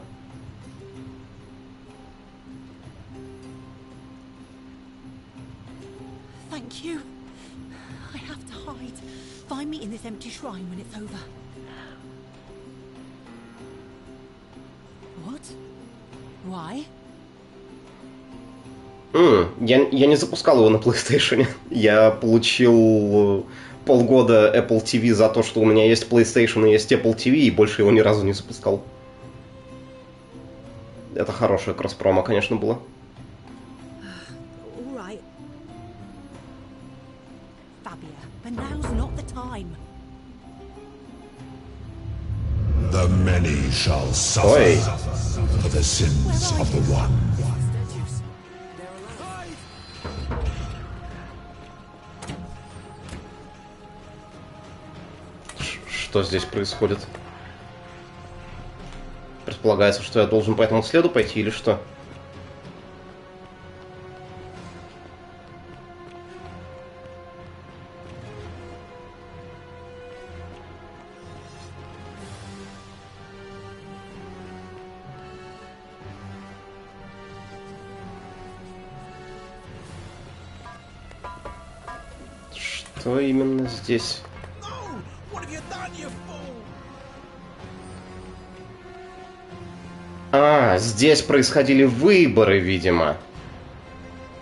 Я не запускал его на PlayStation. Я получил полгода Apple TV за то, что у меня есть PlayStation и есть Apple TV, и больше его ни разу не запускал. Это хорошая кросс-промо, конечно, было. The many shall suffer for the sins of the one. Что здесь происходит? Предполагается, что я должен по этому следу пойти или что? Что именно здесь? Здесь происходили выборы, видимо.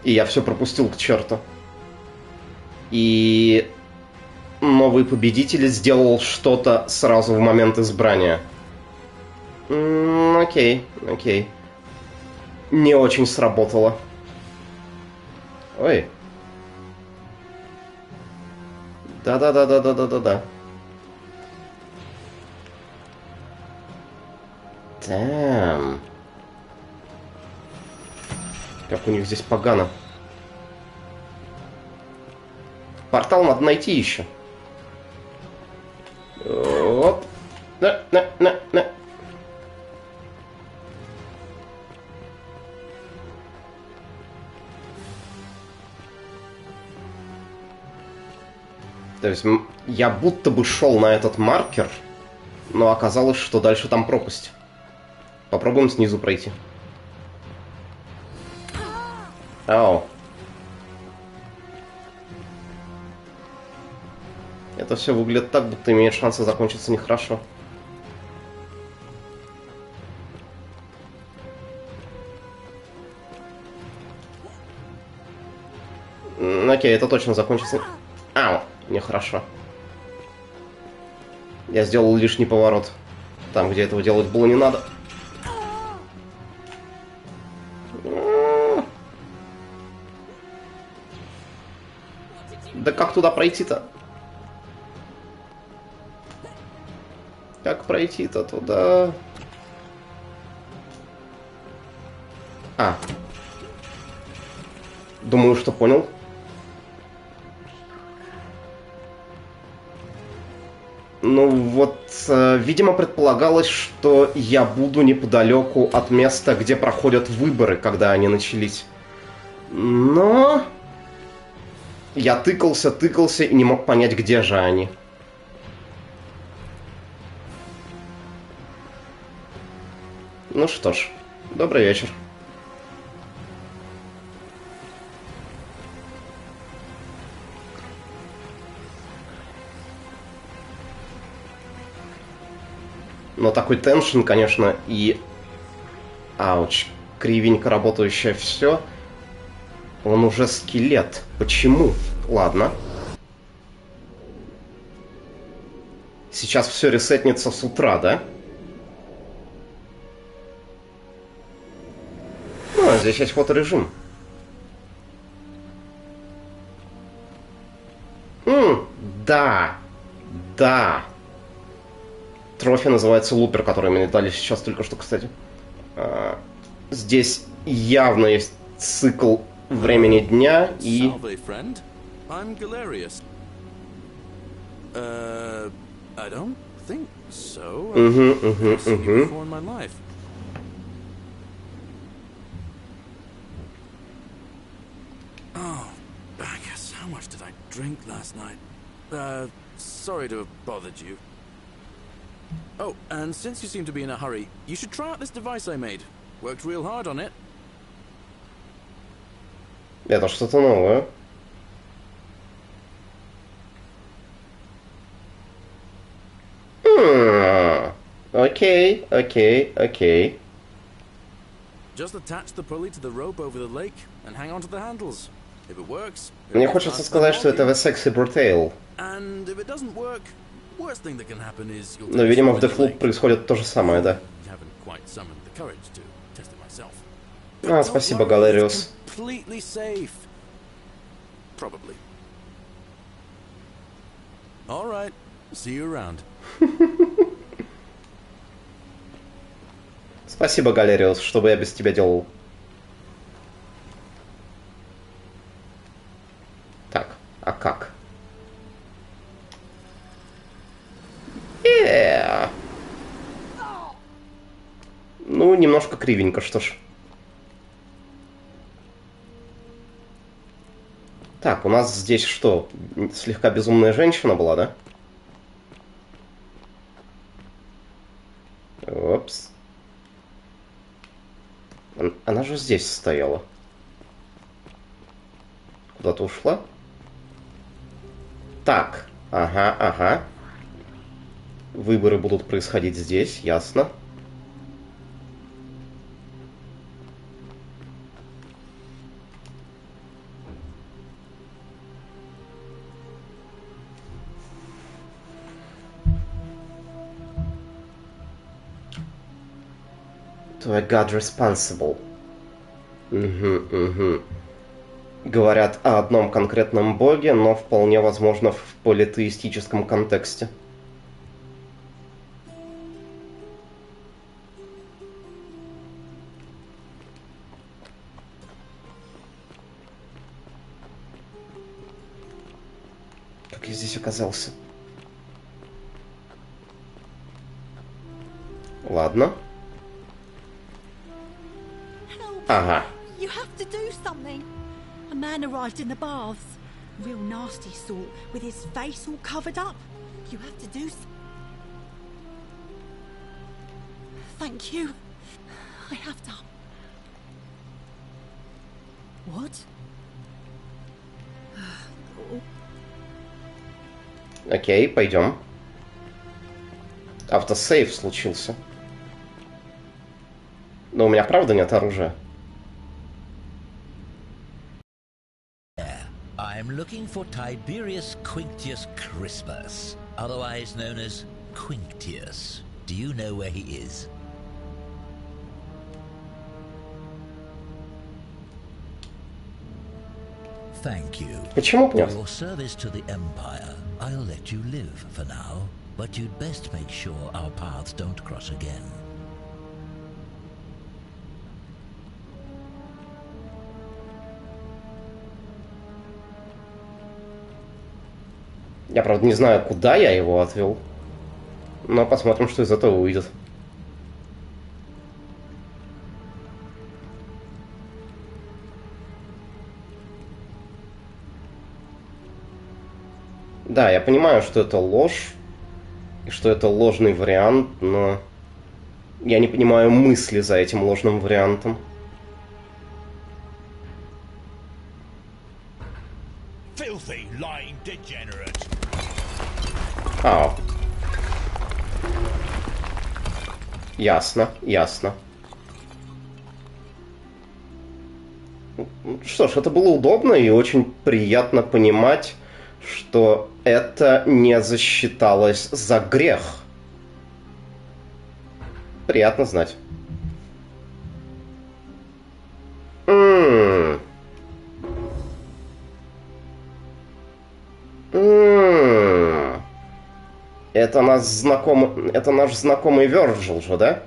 И я все пропустил к черту. И новый победитель сделал что-то сразу в момент избрания. Окей. Не очень сработало. Ой. Да. Там. Как у них здесь погано. Портал надо найти еще. Оп. На. То есть я будто бы шел на этот маркер, но оказалось, что дальше там пропасть. Попробуем снизу пройти. Ау. Это все выглядит так, будто имеет шансы закончиться нехорошо. Окей, это точно закончится. Ау, нехорошо. Я сделал лишний поворот. Там, где этого делать было не надо. Да как туда пройти-то? Как пройти-то туда? А. Думаю, что понял. Ну вот, видимо, предполагалось, что я буду неподалеку от места, где проходят выборы, когда они начались. Но я тыкался и не мог понять, где же они. Ну что ж, добрый вечер. Но такой теншн, конечно, и... Ауч. Кривенько работающее все. Он уже скелет. Почему? Ладно. Сейчас все ресетнется с утра, да? Ну, а здесь есть фоторежим. Да. Да. Трофи называется лупер, который мне дали сейчас только что, кстати. Здесь явно есть цикл времени дня и... Sorry to have bothered you. Oh, and since you seem to be in a hurry, you should try out this device I made. Worked real hard on it. Это что-то новое. Окей. Just attach the pulley to the rope over the lake and hang on to the handles. If it works, Мне хочется сказать, что это The Sexy Brutal. And if it doesn't work, worst thing that can happen is you'll... Но, видимо, в Deathloop происходит то же самое, да? Haven't quite summoned the courage to test it myself. Спасибо, Галериус. Completely safe. Probably. All right. See you around. Спасибо, Галериус, что бы я без тебя делал. Так, а как? Ну, немножко кривенько, что ж. Так, у нас здесь что? Слегка безумная женщина была, да? Опс. Она же здесь стояла. Куда-то ушла? Так, ага. Выборы будут происходить здесь, ясно. To a God responsible. Угу. Говорят о одном конкретном боге, но вполне возможно в политеистическом контексте. Как я здесь оказался? Ладно. Ага. You have to do something. A man arrived in the baths. Real nasty sort, with his face all covered up. You have to do Thank you. I have to. What? Окей, пойдем. Автосейв случился. Но у меня правда нет оружия. I'm looking for Tiberius Quinctius Crispus, otherwise known as Quinctius. Do you know where he is? Thank you. Почему For нет? your service to the Empire, I'll let you live for now, but you'd best make sure our paths don't cross again. Я, правда, не знаю, куда я его отвел. Но посмотрим, что из этого выйдет. Да, я понимаю, что это ложь, и что это ложный вариант, но я не понимаю мысли за этим ложным вариантом. Filthy, lying degenerate. А. Ясно, ясно. Что ж, это было удобно и очень приятно понимать, что это не засчиталось за грех. Приятно знать. Это наш знакомый Вёрджил же, да?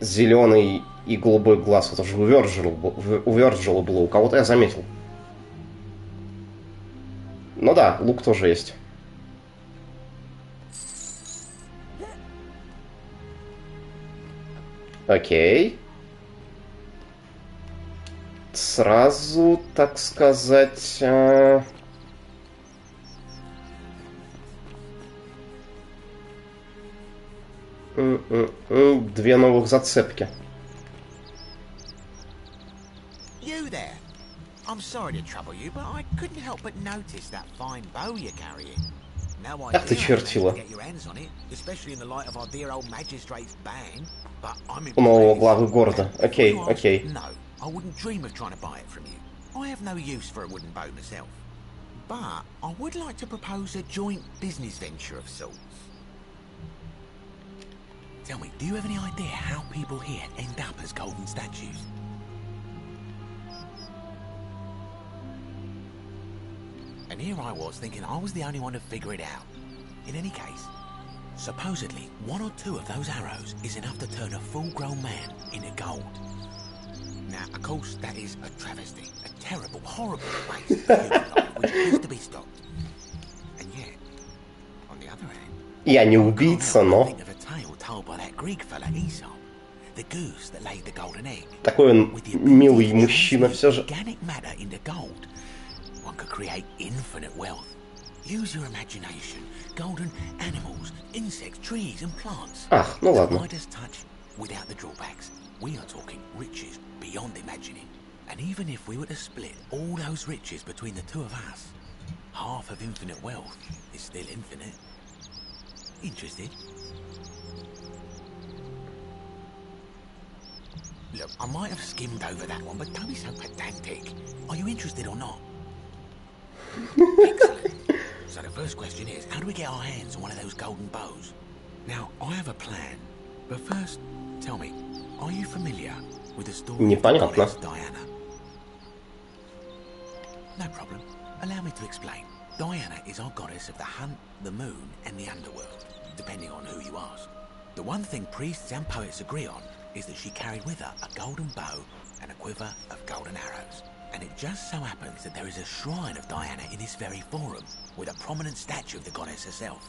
Зеленый и голубой глаз. Это же у Вёрджила было. У кого-то я заметил. Ну да, лук тоже есть. Окей. Сразу, так сказать... Две новых зацепки. You there? I'm sorry to trouble you, but I couldn't help but notice that fine bow you're carrying. No Ах ты чертила. get your hands on it, especially in the light of our dear old magistrate's ban. But I'm У нового главы города. Окей, окей. No, I wouldn't dream of trying to buy it from you. I have no use for a wooden bow myself. But I would like to propose a joint business venture of sorts. Tell me, do you have any idea how people here end up as golden statues? And here I was thinking I was the only one to figure it out. In any case, supposedly one or two of those arrows is enough to turn a full-grown man into gold. Now, of course, that is a travesty, a terrible, horrible waste of human life which is to be stopped. And yet, on the other hand, Я не убийца, но... think of a tale told by that Greek fella Aesop, the goose that laid the golden egg. Такой он милый мужчина все же. Organic matter into gold. One could create infinite wealth. Use your imagination. Golden animals, insects, trees and plants. Ах, ну ладно. The Midas touch without the drawbacks. We are talking riches beyond imagining. And even if we were to split all those riches between the two of us, half of infinite wealth is still infinite. Interested? Look, I might have skimmed over that one, but don't be so pedantic. Are you interested or not? Excellent. So the first question is, how do we get our hands on one of those golden bows? Now, I have a plan, but first, tell me, are you familiar with the story of the Непонятно. goddess Diana? No problem. Allow me to explain. Diana is our goddess of the hunt, the moon, and the underworld, depending on who you ask. The one thing priests and poets agree on is that she carried with her a golden bow and a quiver of golden arrows. And it just so happens that there is a shrine of Diana in this very forum, with a prominent statue of the goddess herself.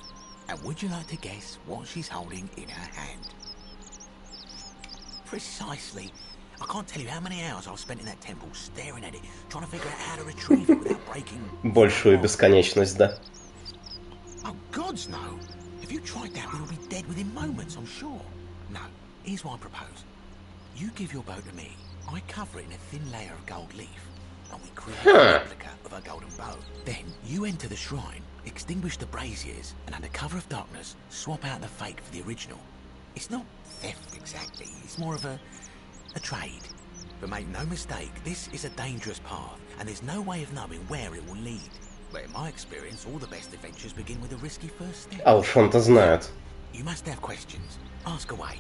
And would you like to guess what she's holding in her hand? Precisely. I can't tell you how many hours I've spent in that temple staring at it, trying to figure out how to retrieve it without breaking... Большую бесконечность, да. Oh, gods no! If you tried that, we'll be dead within moments, I'm sure. No, here's what I propose. You give your bow to me, I cover it in a thin layer of gold leaf, and we create a replica of a golden bow. Then you enter the shrine, extinguish the braziers, and under cover of darkness, swap out the fake for the original. It's not theft exactly, it's more of a trade. But make no mistake, this is a dangerous path, and there's no way of knowing where it will lead. But in my experience, all the best adventures begin with a risky first step. А уж он-то знает. You must have questions. Ask away.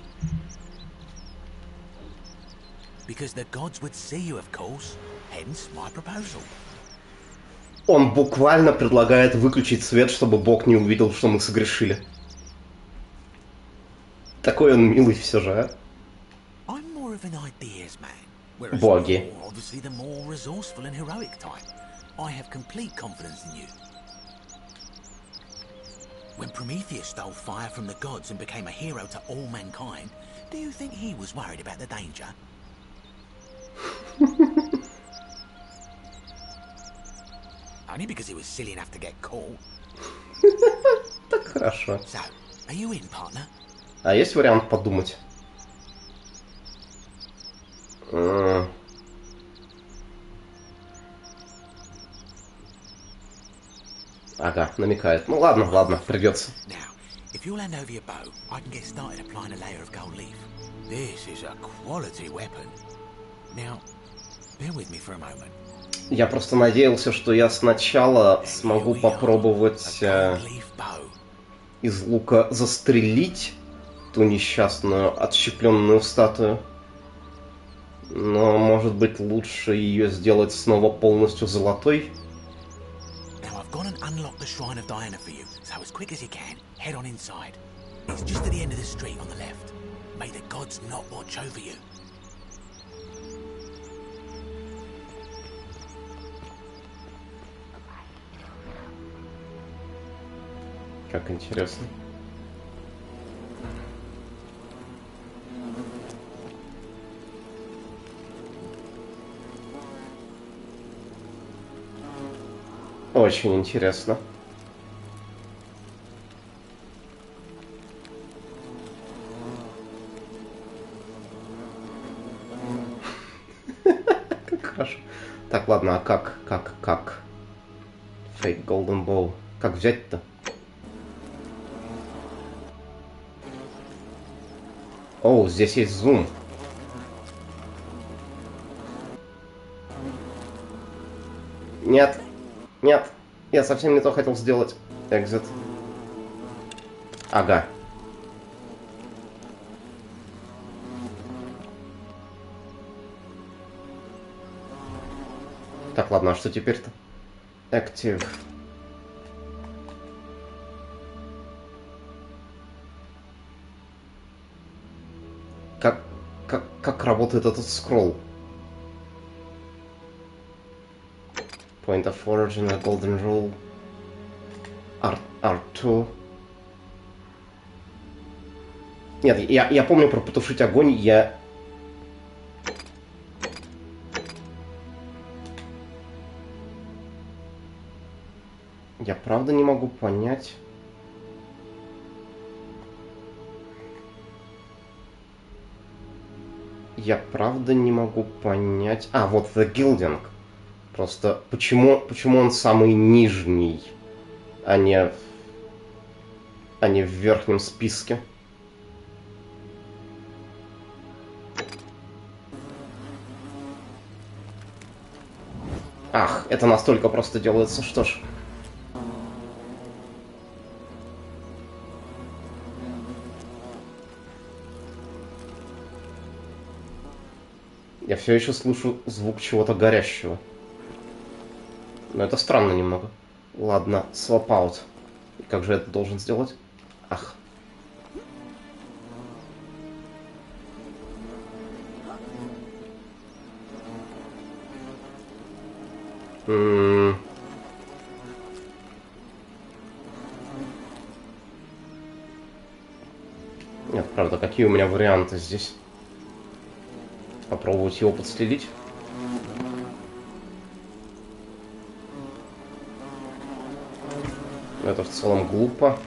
Because the gods would see you, of course. Hence my proposal. Он буквально предлагает выключить свет, чтобы Бог не увидел, что мы согрешили. Такой он милый все же, а? I'm more of an ideas man, whereas Боги. you're obviously the more resourceful and heroic type. I have complete confidence in you. When Prometheus stole fire from the gods and became a hero to all mankind, do you think he was worried about the danger? Only because he was silly enough to get caught. Так хорошо. So, are you in, partner? А есть вариант подумать? Ага, намекает. Ну ладно, ладно, придется. If you'll hand over your bow, I can get started applying a layer of gold leaf. This is a quality weapon. Now, bear with me for a moment. Я просто надеялся, что я сначала смогу попробовать из лука застрелить ту несчастную отщепленную статую. Но, может быть, лучше ее сделать снова полностью золотой? Now I've gone and unlocked the shrine of Diana for you, so as quick as you can, head on inside. It's just at the end of the street on the left. May the gods not watch over you. Как интересно. Очень интересно. Как хорошо. Так, ладно, а как? Fake Golden Bow. Как взять-то? О, здесь есть зум. Нет. Нет. Я совсем не то хотел сделать. Exit. Ага. Так, ладно, а что теперь-то? Active. Как работает этот скролл? Point of origin, a golden rule. R2. Нет, я помню про потушить огонь, я правда не могу понять. Я правда не могу понять. А, вот The Gilding. Просто почему он самый нижний, а не в верхнем списке? Ах, это настолько просто делается, что ж. Я все еще слышу звук чего-то горящего. Но это странно немного. Ладно, swap out. И как же я это должен сделать? Ах. Нет, правда, какие у меня варианты здесь? Попробовать его подстрелить? Это в целом глупо.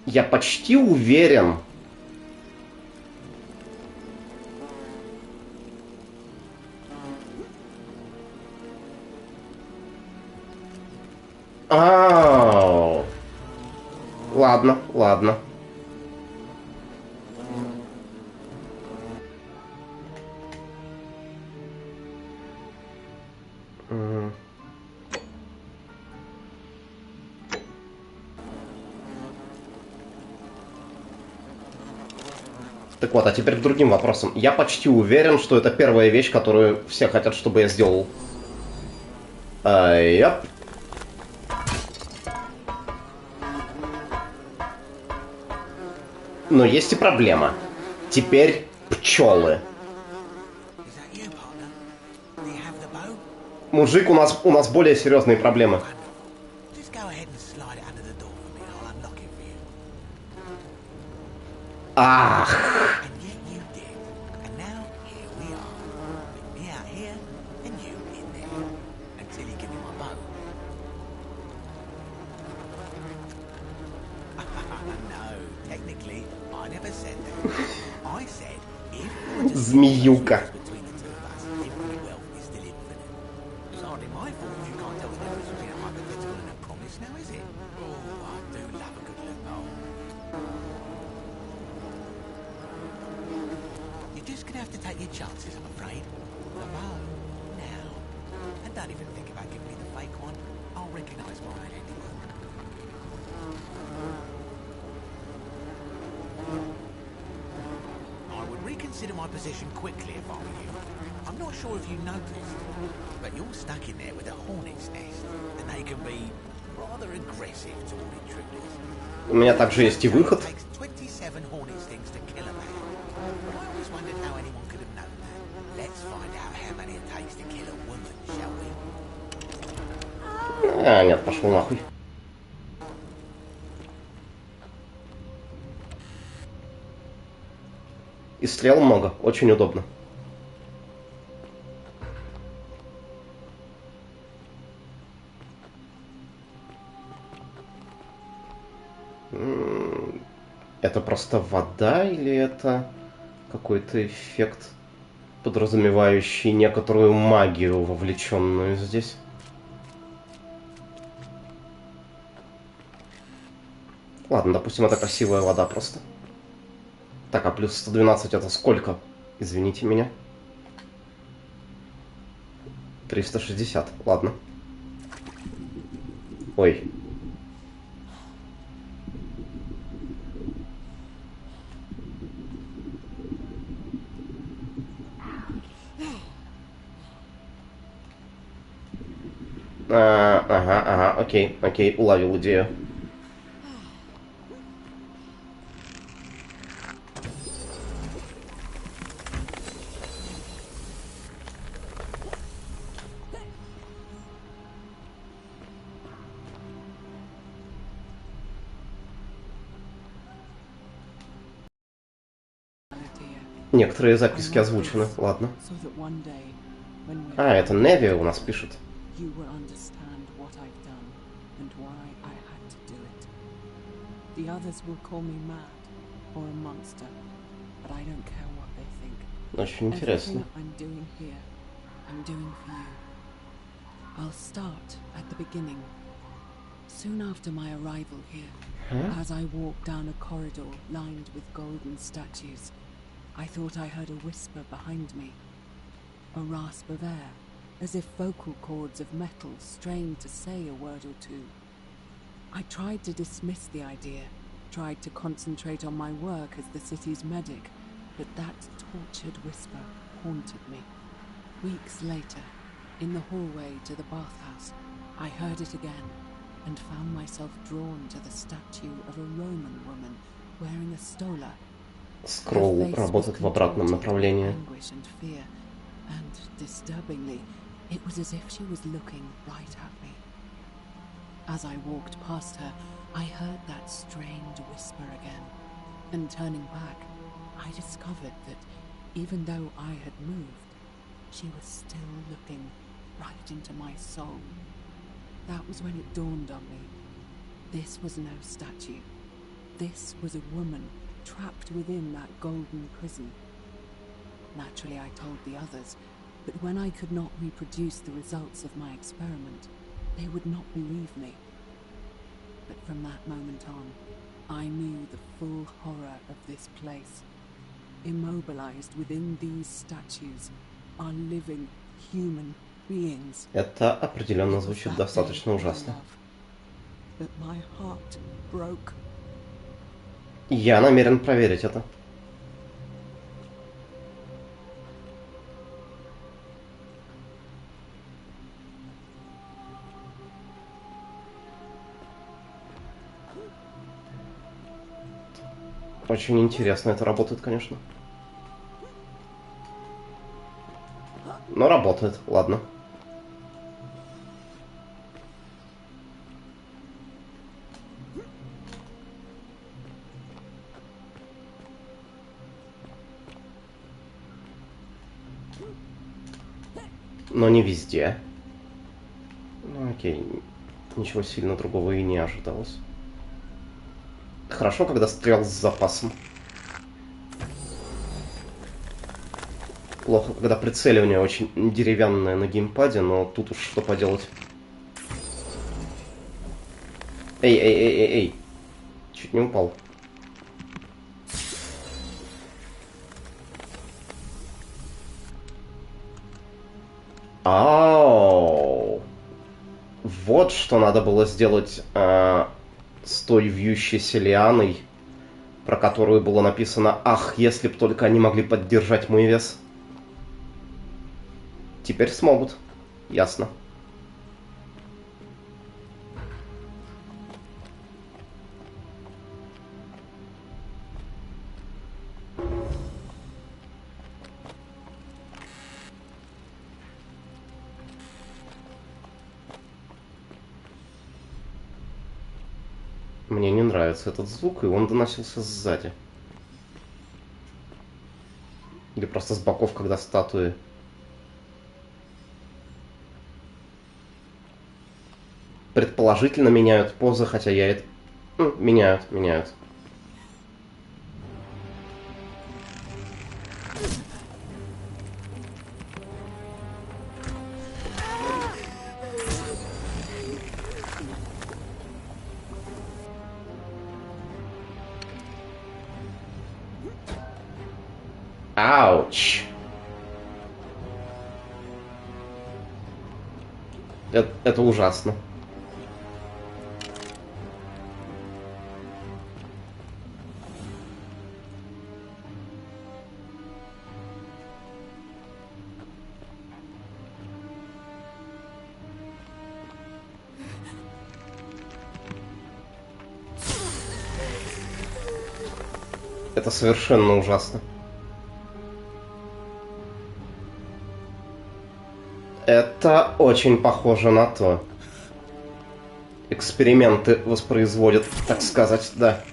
Я почти уверен. Ладно, ладно. Так вот, а теперь к другим вопросам. Я почти уверен, что это первая вещь, которую все хотят, чтобы я сделал. Яп. Но есть и проблема. Теперь пчелы. Мужик, у нас более серьезные проблемы. Ах! Змеюка. My position quickly if I were you. I'm not sure if you noticed, but you're stuck in there with a hornet's nest, and they can be rather aggressive toward intruders. У меня также есть и выход. 27 hornet stings to kill a man. But I always wondered how anyone could have known that. Let's find out how many it takes to kill a woman, shall we? Нет, пошел нахуй. И стрел много, очень удобно. Это просто вода или это какой-то эффект, подразумевающий некоторую магию, вовлеченную здесь? Ладно, допустим, это красивая вода просто. Так, а плюс 112 это сколько? Извините меня. 360, ладно. Ой. Ага, окей, уловил идею. Некоторые записки озвучены, ладно. А, это Неви у нас пишет. Очень интересно. I'll start at the beginning. Soon after my arrival here, as I walked down a corridor lined with golden statues, I thought I heard a whisper behind me, a rasp of air, as if vocal cords of metal strained to say a word or two. I tried to dismiss the idea, tried to concentrate on my work as the city's medic, but that tortured whisper haunted me. Weeks later, in the hallway to the bathhouse, I heard it again and found myself drawn to the statue of a Roman woman wearing a stola, Скролл работает в обратном направлении. Disturbingly, it was as if she was looking right at me. As I walked past her, I heard that strained whisper again. And turning back, I discovered that even though I had moved, she was still looking right into my soul. That was when it dawned on me. This was no statue. This was a woman trapped within that golden prison. Naturally, I told the others, but when I could not reproduce the results of my experiment, they would not believe me. But from that moment on, I knew the full horror of this place. Immobilized within these statues are living human beings. Это определенно звучит достаточно ужасно. But my heart broke. Я намерен проверить это. Очень интересно это работает, конечно. Но работает, ладно. Но не везде. Ну окей, ничего сильно другого и не ожидалось. Хорошо, когда стрел с запасом. Плохо, когда прицеливание очень деревянное на геймпаде, но тут уж что поделать. Эй. Чуть не упал. Ау! Вот что надо было сделать с той вьющейся лианой, про которую было написано: «Ах, если б только они могли поддержать мой вес». Теперь смогут. Ясно. Мне не нравится этот звук, и он доносился сзади. Или просто с боков, когда статуи. Предположительно меняют позы, хотя я это... меняют. Ауч. Это ужасно. Это совершенно ужасно. Это очень похоже на то. Эксперименты воспроизводят, так сказать, да.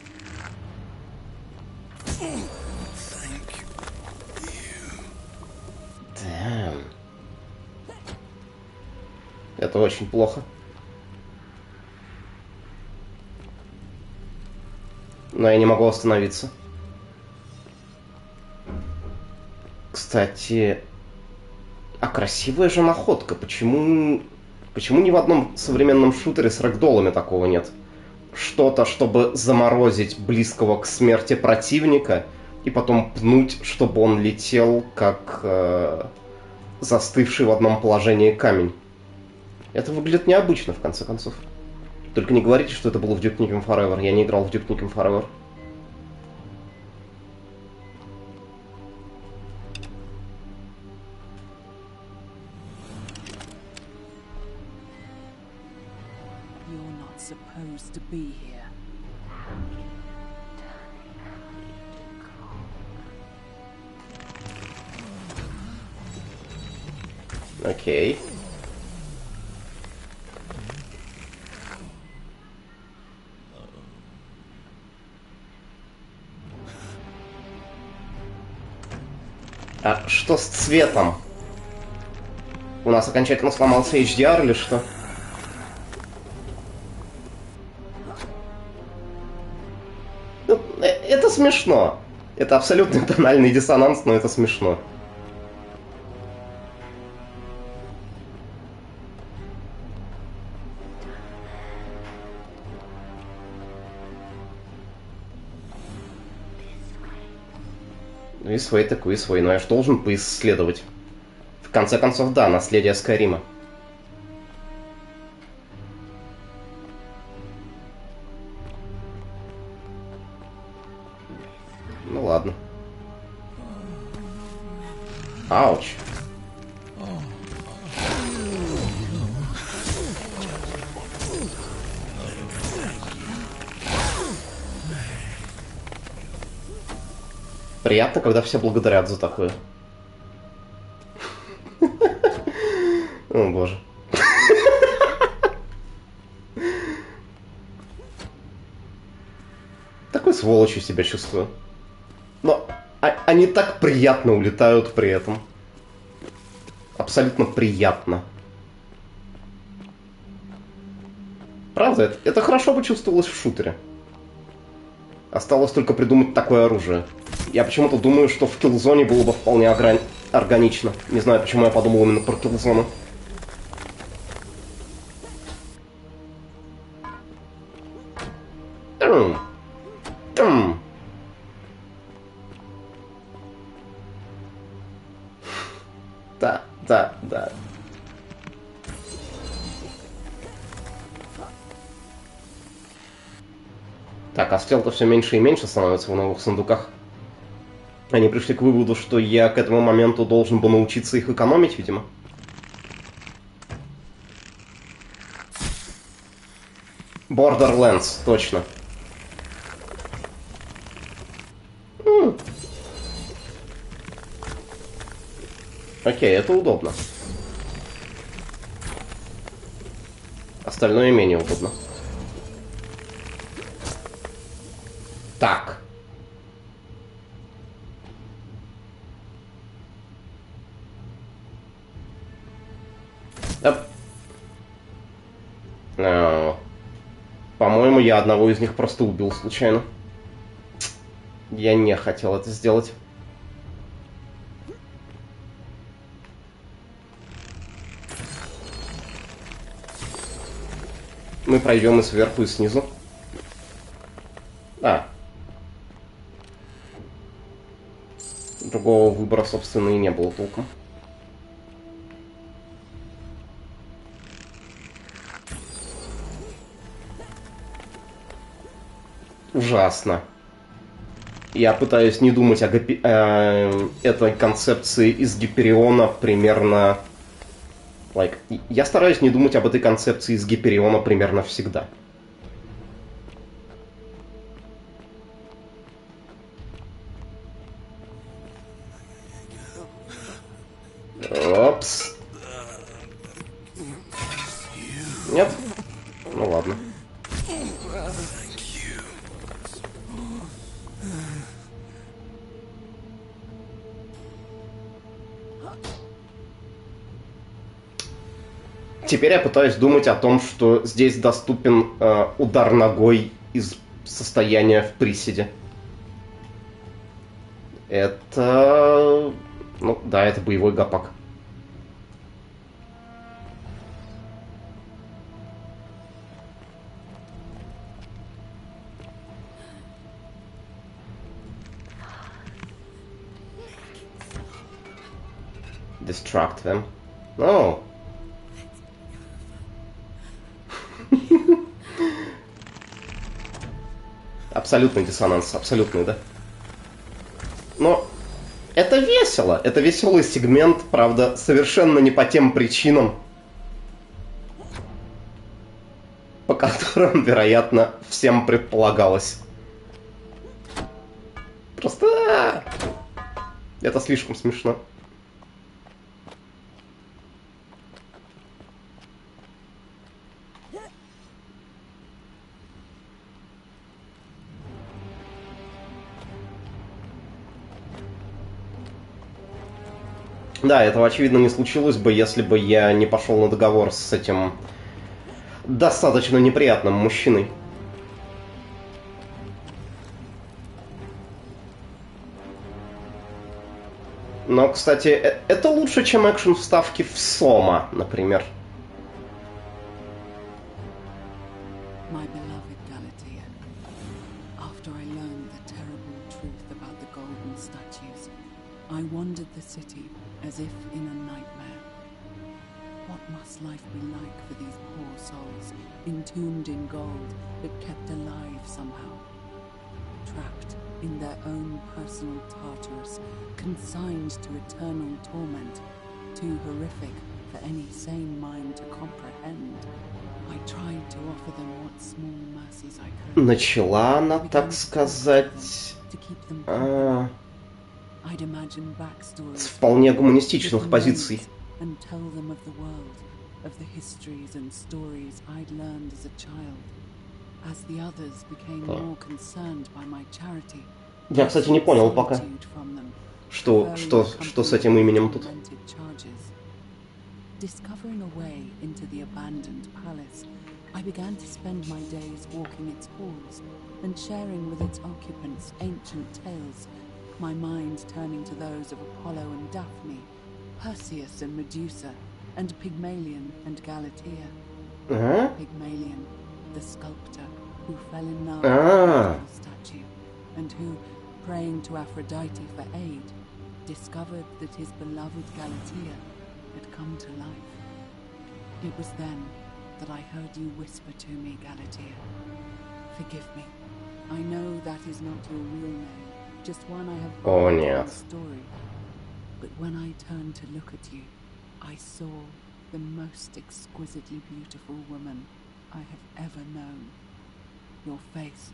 Damn. Это очень плохо. Но я не могу остановиться. Кстати, а красивая же находка. Почему ни в одном современном шутере с рэгдоллами такого нет? Что-то, чтобы заморозить близкого к смерти противника и потом пнуть, чтобы он летел, как застывший в одном положении камень. Это выглядит необычно, в конце концов. Только не говорите, что это было в Duke Nukem Forever. Я не играл в Duke Nukem Forever. Supposed to be here. Окей. А что с цветом? У нас окончательно сломался HDR или что? Это смешно. Это абсолютно тональный диссонанс, но это смешно. Квиз-свей-то квиз-свей, но я ж должен поисследовать. В конце концов, да, наследие Скайрима. Ну ладно. Ауч. Приятно, когда все благодарят за такое. О боже. Такой сволочью себя чувствую. Но они так приятно улетают при этом. Абсолютно приятно. Правда, это хорошо бы чувствовалось в шутере. Осталось только придумать такое оружие. Я почему-то думаю, что в киллзоне было бы вполне органично. Не знаю, почему я подумал именно про киллзону. Да. Так, а стрел-то все меньше и меньше становится в новых сундуках. Они пришли к выводу, что я к этому моменту должен был научиться их экономить, видимо. Borderlands, точно. Окей, это удобно. Остальное менее удобно. Так. По-моему, я одного из них просто убил случайно. Я не хотел это сделать. Мы пройдем и сверху, и снизу. Другого выбора, собственно, и не было толком. Ужасно. Я пытаюсь не думать о этой концепции из Гипериона примерно... Я стараюсь не думать об этой концепции из Гипериона примерно всегда. Опс. Нет? Ну ладно. Теперь я пытаюсь думать о том, что здесь доступен удар ногой из состояния в приседе. Это... Ну да, это боевой гопак. Distract them. No. Абсолютный диссонанс, абсолютный, да? Но это весело. Это веселый сегмент, правда, совершенно не по тем причинам, по которым, вероятно, всем предполагалось. Просто... Это слишком смешно. Да, этого, очевидно, не случилось бы, если бы я не пошел на договор с этим достаточно неприятным мужчиной. Но, кстати, это лучше, чем экшн-вставки в Сома, например. My beloved Galatea, after I learned the terrible truth about the golden statues, I wandered the city as if in a nightmare. What must life be like for these poor souls, entombed in gold, but kept alive somehow? Trapped in their own personal Tartarus, consigned to eternal torment, too horrific for any sane mind to comprehend. I tried to offer them what small mercies I could. Начала она, так сказать, I'd imagine backstories с вполне гуманистичных позиций. and tell them of the world, of the histories and stories I'd learned as a child. As the others became more concerned by my charity, Я, кстати, не понял пока, что с этим именем тут. Discovering a way into the abandoned palace, I began to spend my days walking its halls and sharing with its occupants ancient tales, my mind turning to those of Apollo and Daphne, Perseus and Medusa, and Pygmalion and Galatea. Pygmalion, the sculptor who fell in love with a beautiful statue, and who, praying to Aphrodite for aid, discovered that his beloved Galatea had come to life. It was then that I heard you whisper to me, Galatea. Forgive me. I know that is not your real name, just one I have borrowed from the story. But when I turned to look at you, I saw the most exquisitely beautiful woman I have ever known. Your face,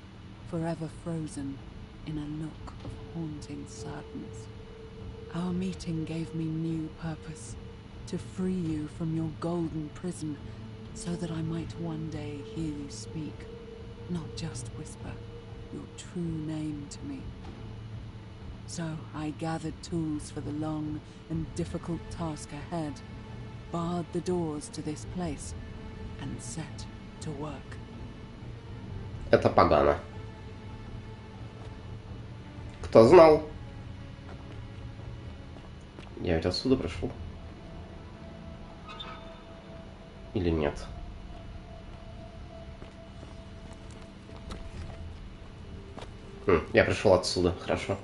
forever frozen in a look of haunting sadness. Our meeting gave me new purpose, to free you from your golden prison, so that I might one day hear you speak, not just whisper, your true name to me. So I gathered tools for the long and difficult task ahead, barred the doors to this place, and set to work. Это погано. Кто знал? Я ведь отсюда пришел. Или нет? Я пришел отсюда, хорошо.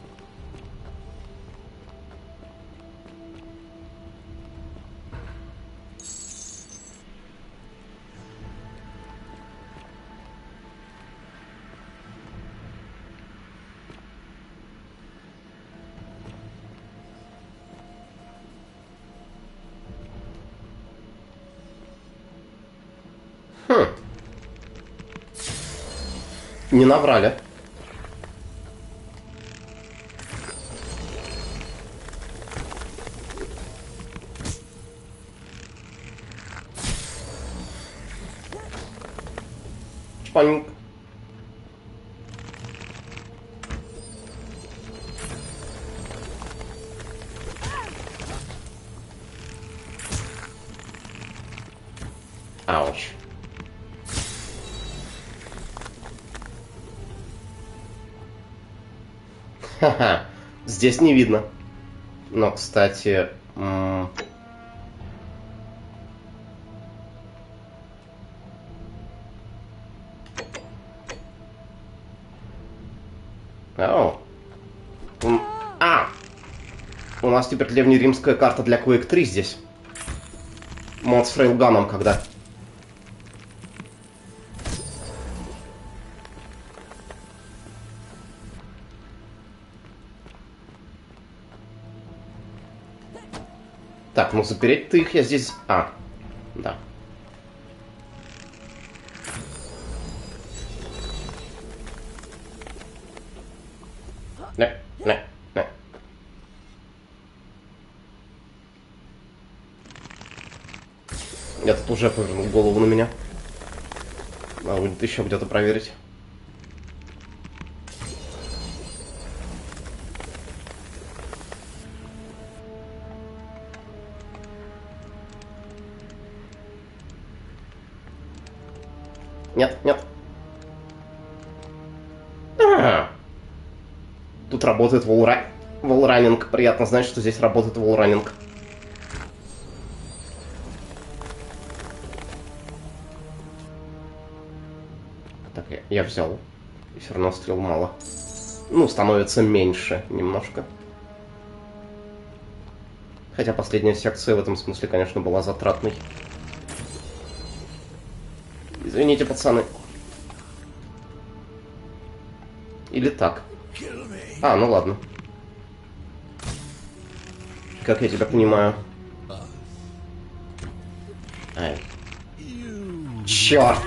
Не наврали. Чпаньк. Ауч. Ха-ха, здесь не видно. Но, кстати... У нас теперь древнеримская карта для Quake 3 здесь. Мод с рейлганом, когда... Так, ну запереть-то их я здесь... Да. Не. Этот уже повернул голову на меня. Надо будет еще где-то проверить. Нет, нет. Тут работает волранинг. Приятно знать, что здесь работает волранинг. Так, я взял. И все равно стрел мало. Ну, становится меньше немножко. Хотя последняя секция в этом смысле, конечно, была затратной. Извините, пацаны. Или так. А, ну ладно. Как я тебя понимаю. Ай. Черт!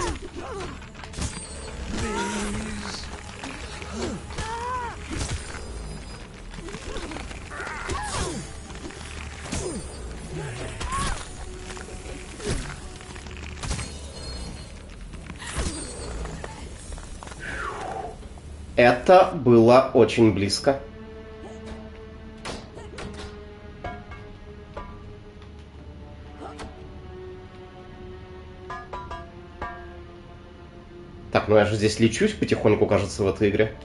Это было очень близко. Так, ну я же здесь лечусь потихоньку, кажется, в этой игре.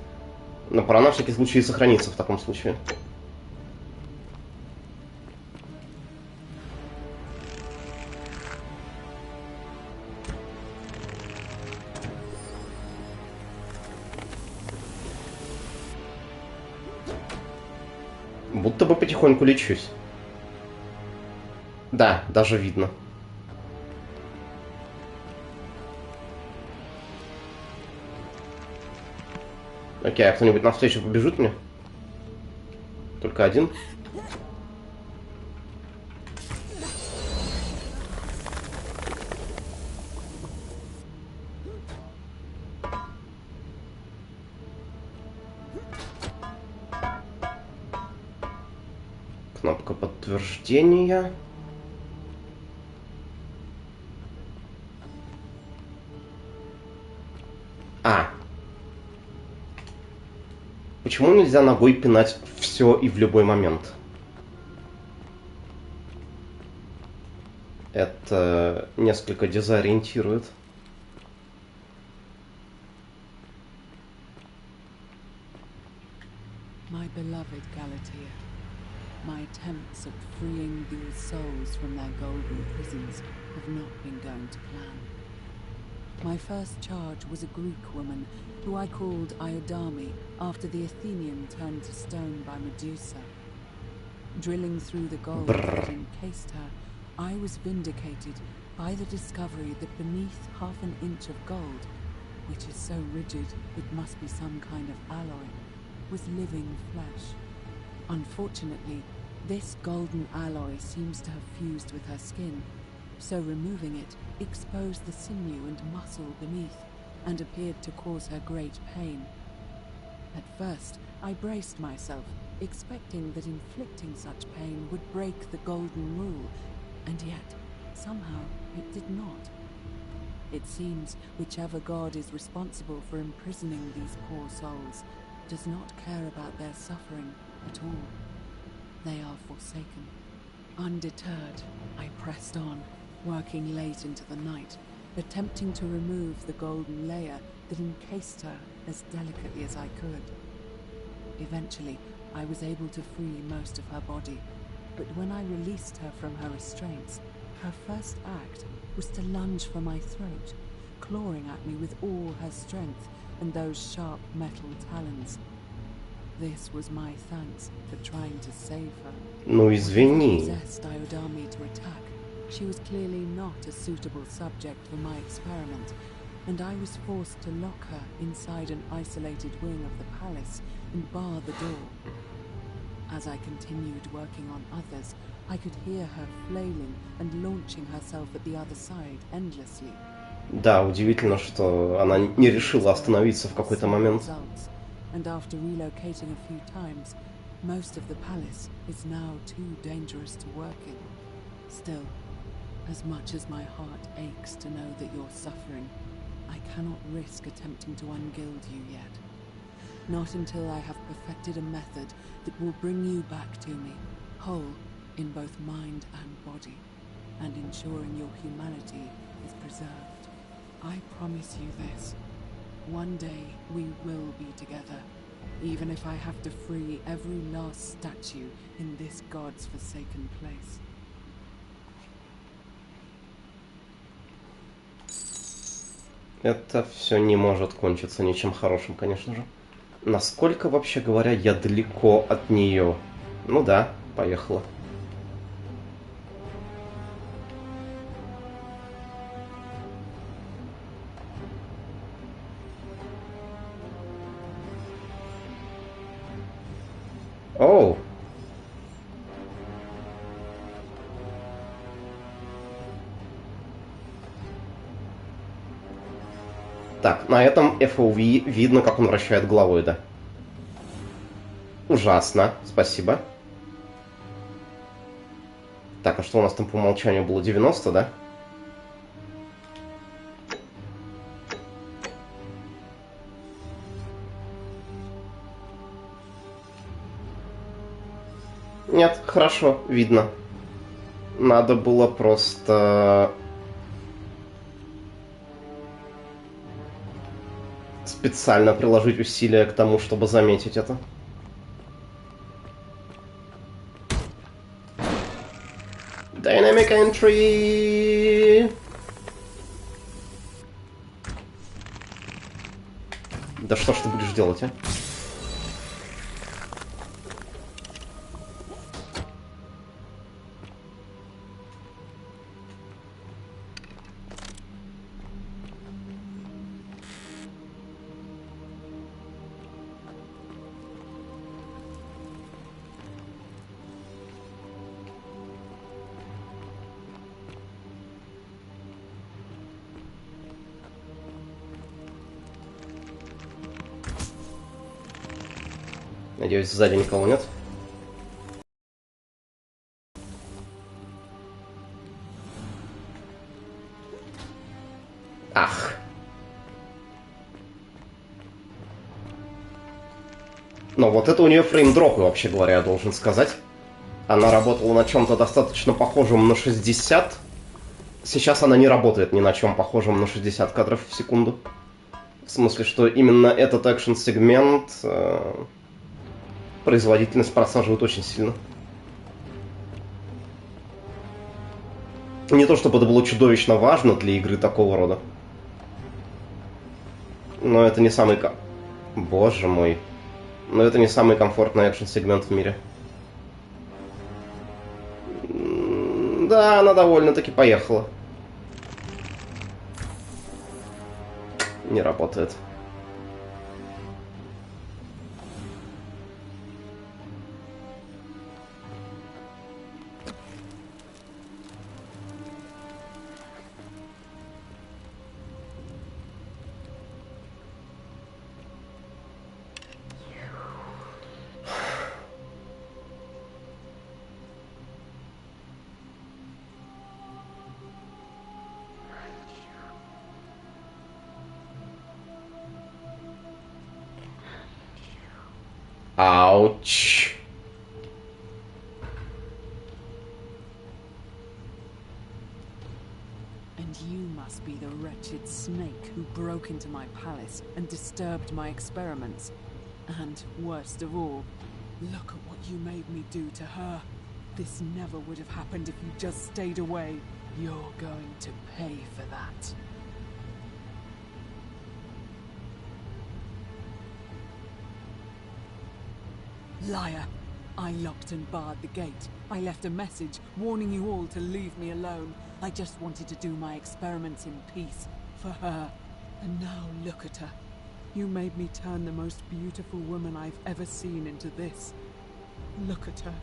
Но пора на всякий случай сохраниться в таком случае. Будто бы потихоньку лечусь. Да, даже видно. Окей, а кто-нибудь навстречу побежит мне? Только один? Кнопка подтверждения. Почему нельзя ногой пинать все и в любой момент? Это несколько дезориентирует. My beloved Galatea, my attempts at freeing these souls from their golden prisons have not been going to plan. My first charge was a Greek woman who I called Iodame after the Athenian turned to stone by Medusa. Drilling through the gold that encased her, I was vindicated by the discovery that beneath half an inch of gold, which is so rigid it must be some kind of alloy, was living flesh. Unfortunately, this golden alloy seems to have fused with her skin, so removing it exposed the sinew and muscle beneath, and appeared to cause her great pain. At first, I braced myself, expecting that inflicting such pain would break the golden rule, and yet, somehow, it did not. It seems whichever god is responsible for imprisoning these poor souls does not care about their suffering at all. They are forsaken. Undeterred, I pressed on, working late into the night, attempting to remove the golden layer that encased her as delicately as I could. Eventually, I was able to free most of her body, but when I released her from her restraints, her first act was to lunge for my throat, clawing at me with all her strength and those sharp metal talons. This was my thanks for trying to save her. Ну извини. Possessed Iodame to attack. She was clearly not a suitable subject for my experiment, and I was forced to lock her inside an isolated wing of the palace and bar the door. As I continued working on others, I could hear her flailing and launching herself at the other side endlessly. Да, удивительно, что она не решила остановиться в какой-то момент. And after relocating a few times, most of the palace is now too dangerous to work in. Still, as much as my heart aches to know that you're suffering, I cannot risk attempting to ungild you yet. Not until I have perfected a method that will bring you back to me, whole in both mind and body, and ensuring your humanity is preserved. I promise you this. One day we will be together, even if I have to free every last statue in this god's forsaken place. Это все не может кончиться ничем хорошим, конечно же. Насколько, вообще говоря, я далеко от нее? Ну да, поехала. Оу. Так, на этом FOV видно, как он вращает головой, да. Ужасно, спасибо. Так, а что у нас там по умолчанию было? 90, да? Нет, хорошо, видно. Надо было просто... специально приложить усилия к тому, чтобы заметить это. Dynamic entry! Да что ж ты будешь делать, а? Надеюсь, сзади никого нет. Ах. Но вот это у нее фреймдропы, вообще говоря, я должен сказать. Она работала на чем-то достаточно похожем на 60. Сейчас она не работает ни на чем похожем на 60 кадров в секунду. В смысле, что именно этот экшн-сегмент производительность просаживает очень сильно. Не то чтобы это было чудовищно важно для игры такого рода. Но это не самый... Боже мой. Но это не самый комфортный экшн-сегмент в мире. Да, она довольно-таки поехала. Не работает. Ouch. And you must be the wretched snake who broke into my palace and disturbed my experiments. And worst of all, look at what you made me do to her. This never would have happened if you just stayed away. You're going to pay for that. Liar! I locked and barred the gate. I left a message warning you all to leave me alone. I just wanted to do my experiments in peace. For her. And now look at her. You made me turn the most beautiful woman I've ever seen into this. Look at her.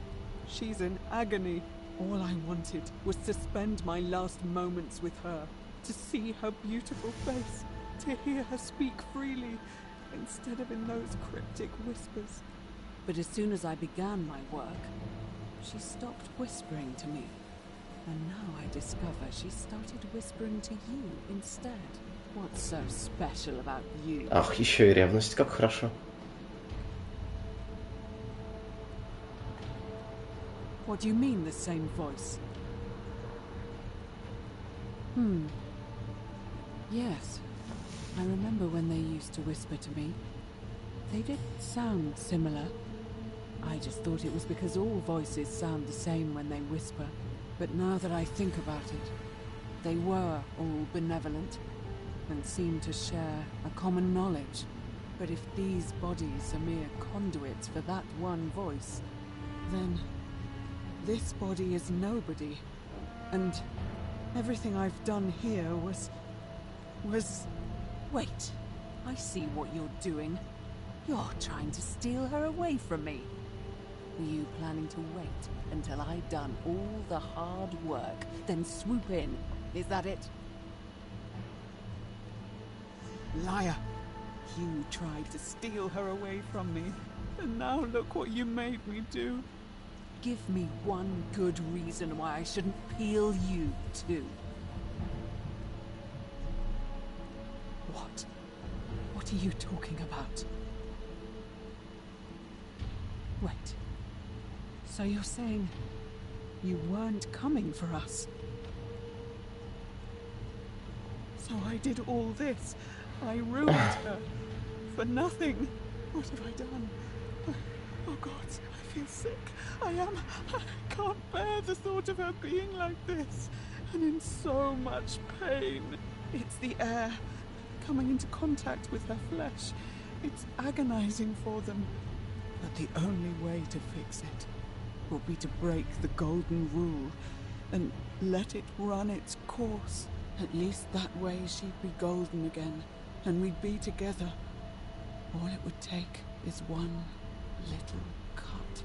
She's in agony. All I wanted was to spend my last moments with her. To see her beautiful face. To hear her speak freely. Instead of in those cryptic whispers. But as soon as I began my work, she stopped whispering to me. And now I discover she started whispering to you instead. What's so special about you? Ах, еще и ревность, как хорошо. What do you mean, the same voice? Yes. I remember when they used to whisper to me. They did sound similar. I just thought it was because all voices sound the same when they whisper. But now that I think about it, they were all benevolent and seemed to share a common knowledge. But if these bodies are mere conduits for that one voice, then this body is nobody. And everything I've done here was... Wait, I see what you're doing. You're trying to steal her away from me. Were you planning to wait until I'd done all the hard work, then swoop in? Is that it? Liar! You tried to steal her away from me, and now look what you made me do. Give me one good reason why I shouldn't peel you too. What? What are you talking about? Wait. So you're saying you weren't coming for us? So I did all this. I ruined her. For nothing. What have I done? Oh God, I feel sick. I can't bear the thought of her being like this. And in so much pain. It's the air. Coming into contact with her flesh. It's agonizing for them. But the only way to fix it will be to break the golden rule and let it run its course. At least that way she'd be golden again, and we'd be together. All it would take is one little cut.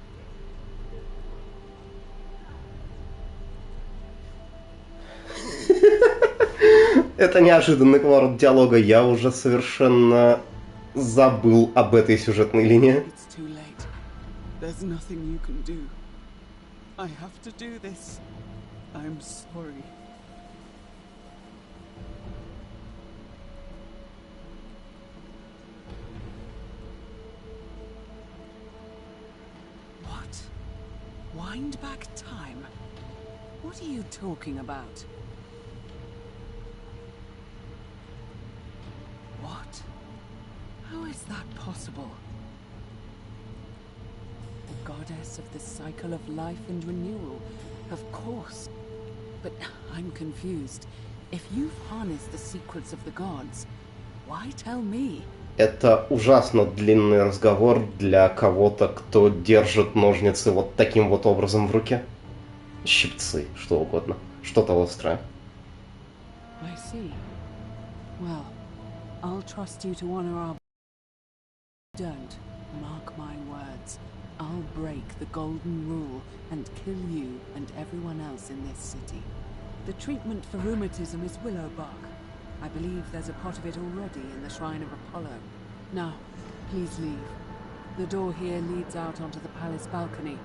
Это неожиданный поворот диалога. Я уже совершенно забыл об этой сюжетной линии. It's too late. There's nothing you can do. I have to do this. I'm sorry. What? Wind back time? What are you talking about? What? How is that possible? The goddess of the cycle of life and renewal, of course. But I'm confused. If you've harnessed the secrets of the gods, why tell me? Это ужасно длинный разговор для кого-то, кто держит ножницы вот таким вот образом в руке. Щипцы, что угодно. Что-то острое. I see. Well, I'll trust you to honor our... Don't. Mark my words. I'll break the golden rule and kill you and everyone else in this city. The treatment for rheumatism is willow bark. I believe there's a pot of it already in the shrine of Apollo. Now, please leave. The door here leads out onto the palace balcony.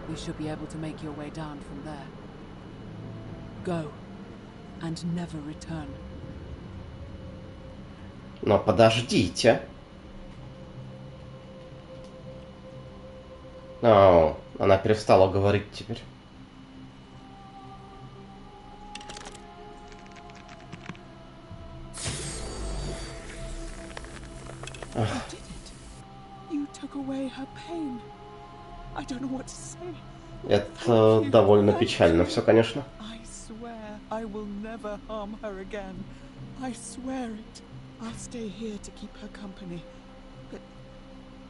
You should be able to make your way down from there. Go, and never return. Но подождите. О, она перестала говорить теперь. You did it. You took away her pain. I don't know what to say. Это довольно печально все, конечно. I swear I will never harm her again. I swear it. I'll stay here to keep her company. But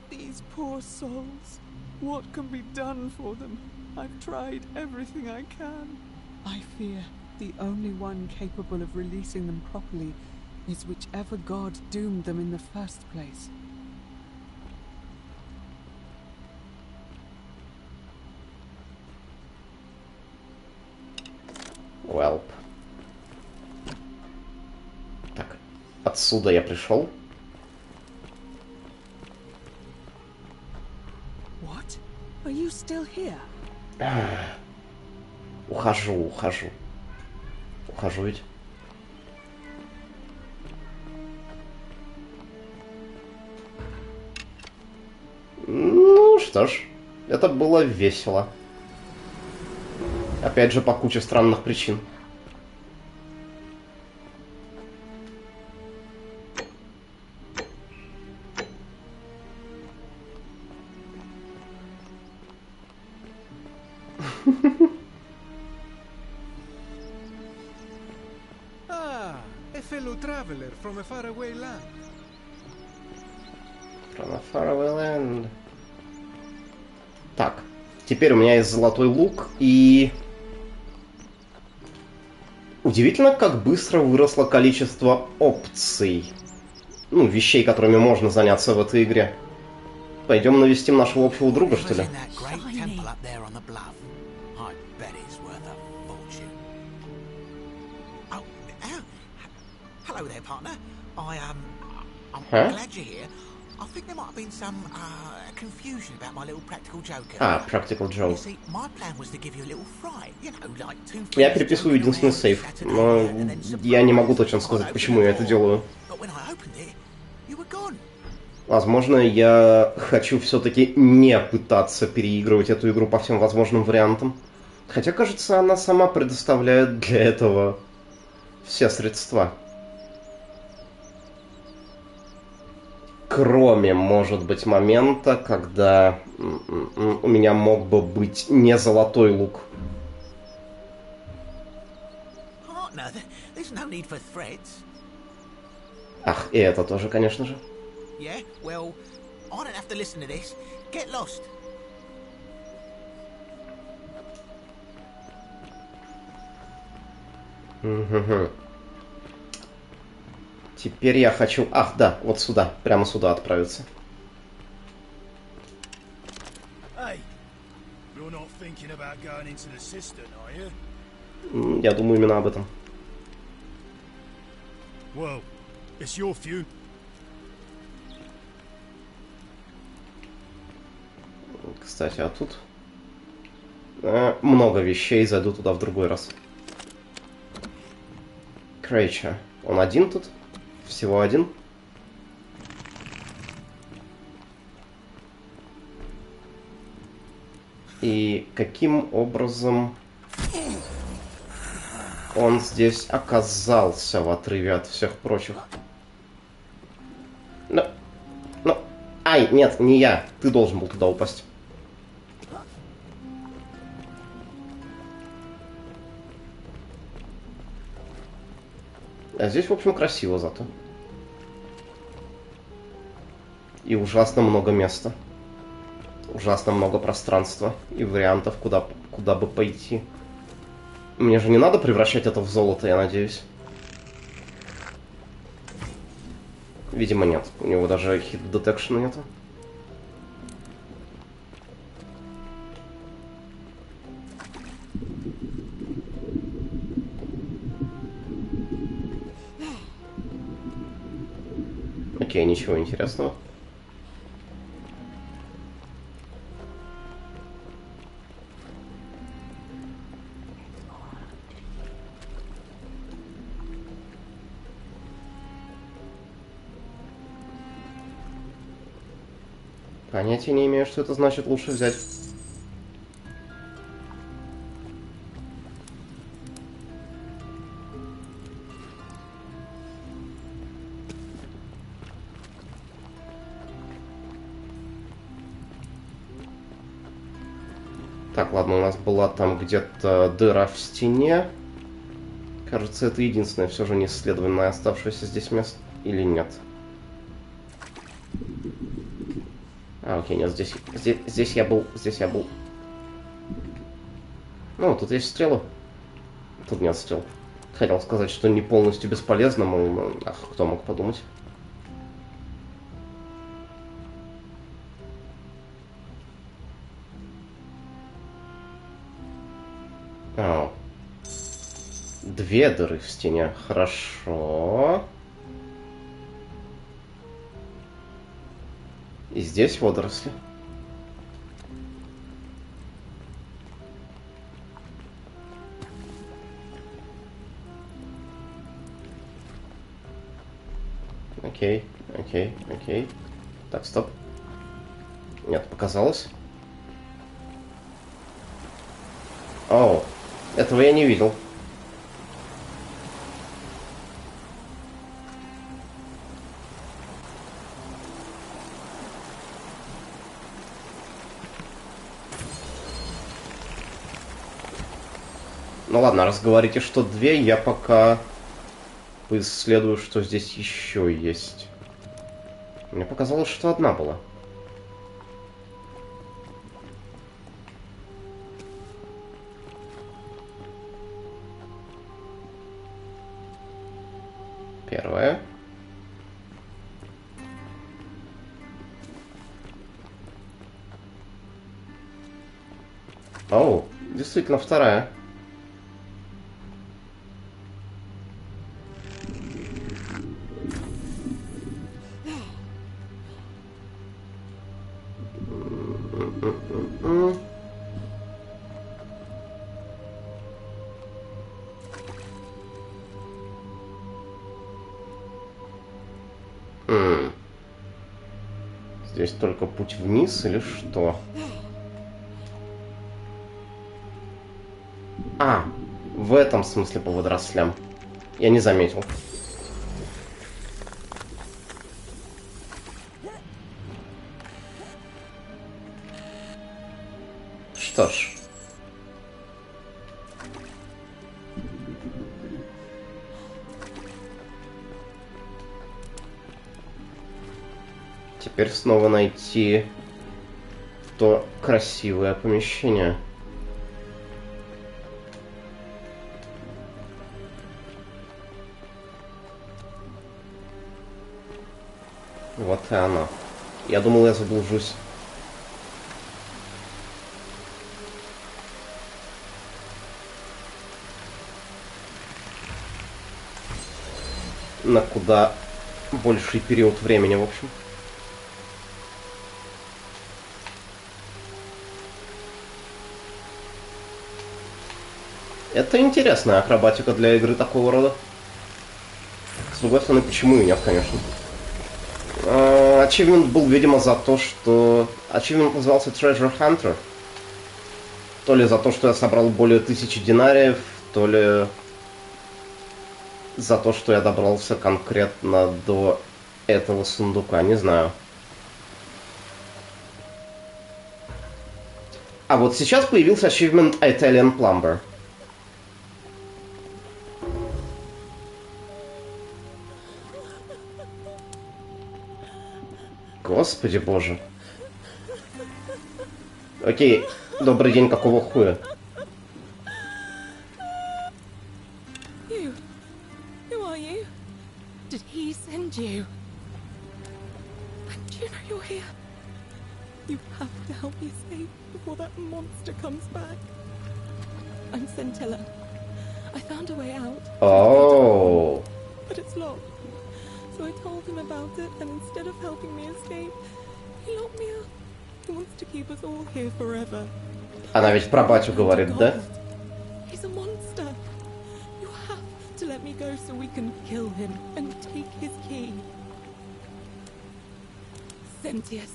these poor souls, what can be done for them? I've tried everything I can. I fear the only one capable of releasing them properly is whichever god doomed them in the first place. Welp. Так, отсюда я пришел. What? Are you still here? Ухожу ведь. Ну что ж, это было весело. Опять же, по куче странных причин. Ah, a fellow traveler from a faraway land. From a faraway land. Так, теперь у меня есть золотой лук, и... Удивительно, как быстро выросло количество опций. Ну, вещей, которыми можно заняться в этой игре. Пойдем навестим нашего общего друга, что ли? Hello there, partner. I'm glad you're here. I think there might have been some confusion about my little practical joker. Practical joke. You see, my plan was to give you a little fright, you know, like two. Я переписываю единственный сейф, но я не могу точно сказать, почему я это делаю. Возможно, я хочу все-таки не пытаться переигрывать эту игру по всем возможным вариантам. Хотя, кажется, она сама предоставляет для этого все средства. Кроме, может быть, момента, когда у меня мог бы быть не золотой лук. Ах, и это тоже, конечно же. Теперь я хочу... Ах, да, вот сюда, прямо сюда отправиться. Я думаю именно об этом. Кстати, а тут много вещей, зайду туда в другой раз. Крейча. Он один тут? Всего один? И каким образом он здесь оказался в отрыве от всех прочих? Ну, ай, нет, не я. Ты должен был туда упасть. А здесь, в общем, красиво зато. И ужасно много места. Ужасно много пространства и вариантов, куда бы пойти. Мне же не надо превращать это в золото, я надеюсь. Видимо, нет. У него даже hit detection нету. Окей, ничего интересного. Понятия не имею, что это значит, лучше взять. Так, ладно, у нас была там где-то дыра в стене. Кажется, это единственное все же неисследованное оставшееся здесь место. Или нет? А, окей, нет, здесь я был. Ну, тут есть стрелы. Тут нет стрел. Хотел сказать, что не полностью бесполезно, но... Ах, кто мог подумать. А, две дыры в стене. Хорошо. И здесь водоросли. Окей. Так, стоп. Нет, показалось. О, этого я не видел. Ну ладно, раз говорите, что 2, я пока поисследую, что здесь еще есть. Мне показалось, что 1 была. Первая. Оу, действительно, 2. Здесь только путь вниз или что? А, в этом смысле по водорослям. Я не заметил. Что ж. Теперь снова найти то красивое помещение. Вот и оно. Я думал, я заблужусь. На куда больший период времени, в общем. Это интересная акробатика для игры такого рода. С другой стороны, почему и нет, конечно. Ачивмент был, видимо, за то, что... Ачивмент назывался Treasure Hunter. То ли за то, что я собрал более 1000 динариев, то ли за то, что я добрался конкретно до этого сундука, не знаю. А вот сейчас появился Achievement Italian Plumber. Господи боже. Окей, добрый день, какого хуя? Who are you? Did he send you? Do you know you're here? You have to help me escape before that monster comes back. I'm Centilla. I found a way out. Oh. But it's locked. So I told him about it, and instead of helping me escape, he locked me up. He wants to keep us all here forever. Она ведь про батю говорит, да? He's a monster. You have to let me go so we can kill him and take his key. Sentius,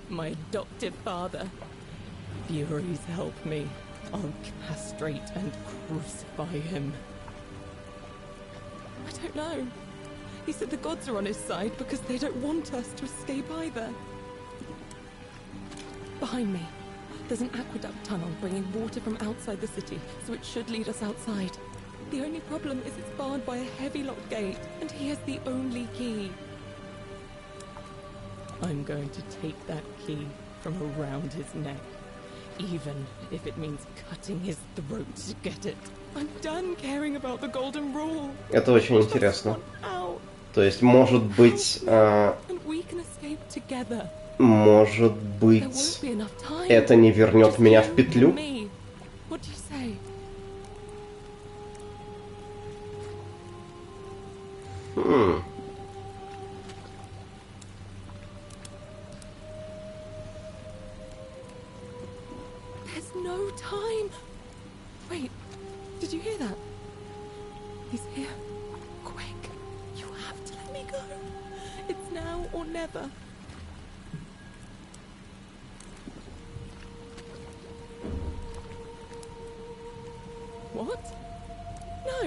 my adoptive father. Furies help me. I'll castrate and crucify him. I don't know. He said the gods are on his side because they don't want us to escape either. Behind me, there's an aqueduct tunnel bringing water from outside the city, so it should lead us outside. The only problem is it's barred by a heavy locked gate, and he has the only key. I'm going to take that key from around his neck, even if it means cutting his throat to get it. I'm done caring about the golden rule. Это очень интересно. То есть, может быть, может быть, это не вернет меня в петлю? There's no time. Wait, did you hear that? He's here. Quick, you have to let me go. It's now or never. What? No,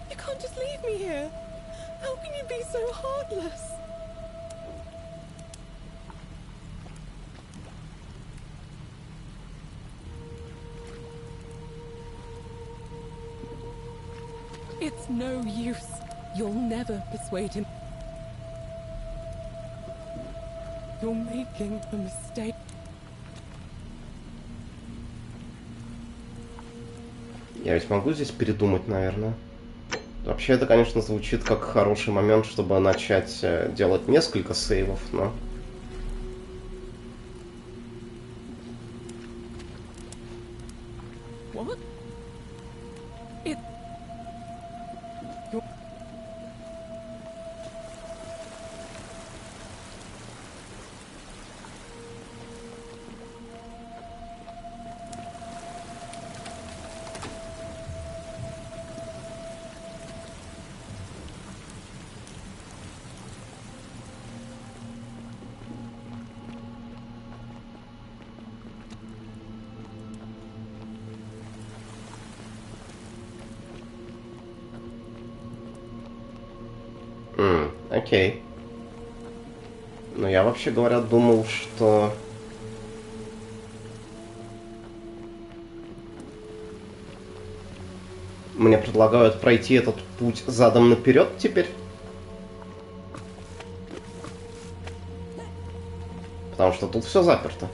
you can't just leave me here. How can you be so heartless? It's no use. You'll never persuade him. You're making a mistake. Я ведь могу здесь передумать, наверное. Вообще, это, конечно, звучит как хороший момент, чтобы начать делать несколько сейвов, но... What? Окей. Но я, вообще говоря, думал, что... Мне предлагают пройти этот путь задом наперед теперь. Потому что тут все заперто.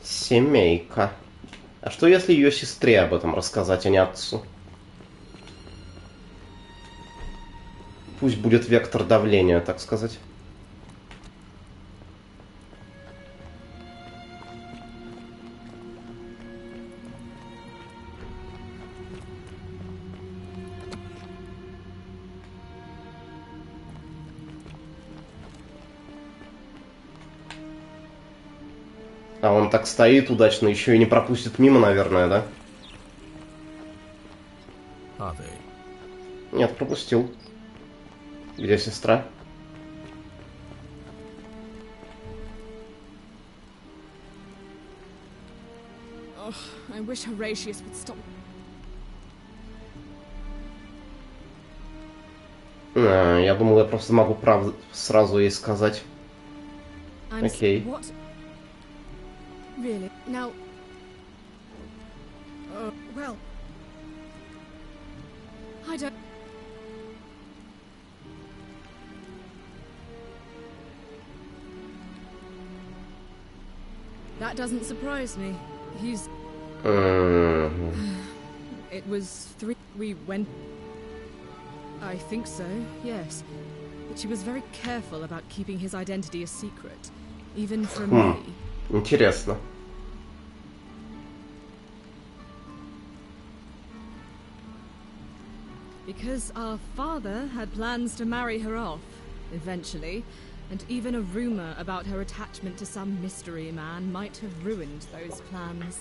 Семейка. А что если ее сестре об этом рассказать, а не отцу? Пусть будет вектор давления, так сказать. А он так стоит удачно, еще и не пропустит мимо, наверное, да? Нет, пропустил. Где сестра? I wish Horatius would stop. Я думал, я просто могу правду сразу ей сказать. Окей. What? Really? Now... well... I don't... That doesn't surprise me. He's... It was 3... We went... I think so, yes. But she was very careful about keeping his identity a secret. Even from me. Интересно. Because our father had plans to marry her off, eventually, and even a rumor about her attachment to some mystery man might have ruined those plans.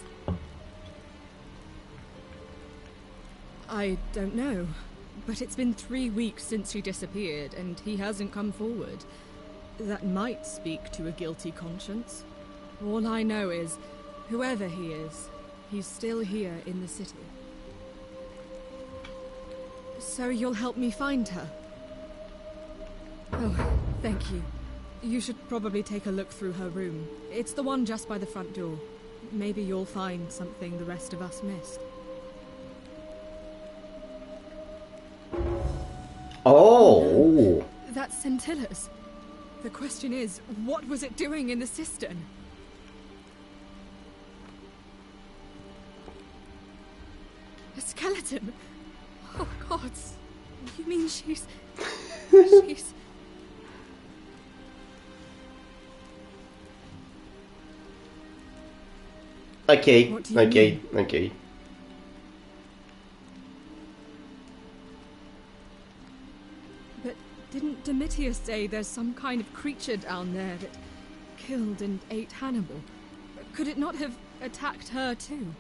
I don't know, but it's been 3 weeks since she disappeared, and he hasn't come forward. That might speak to a guilty conscience. All I know is, whoever he is, he's still here in the city. So you'll help me find her? Oh, thank you. You should probably take a look through her room. It's the one just by the front door. Maybe you'll find something the rest of us missed. Oh! That's Scintilla's. The question is, what was it doing in the cistern? A skeleton? Oh, gods. You mean she's... she's... Окей, окей, окей. But didn't Domitius say there's some kind of creature down there that killed and ate Hannibal? Could it not have attacked her too?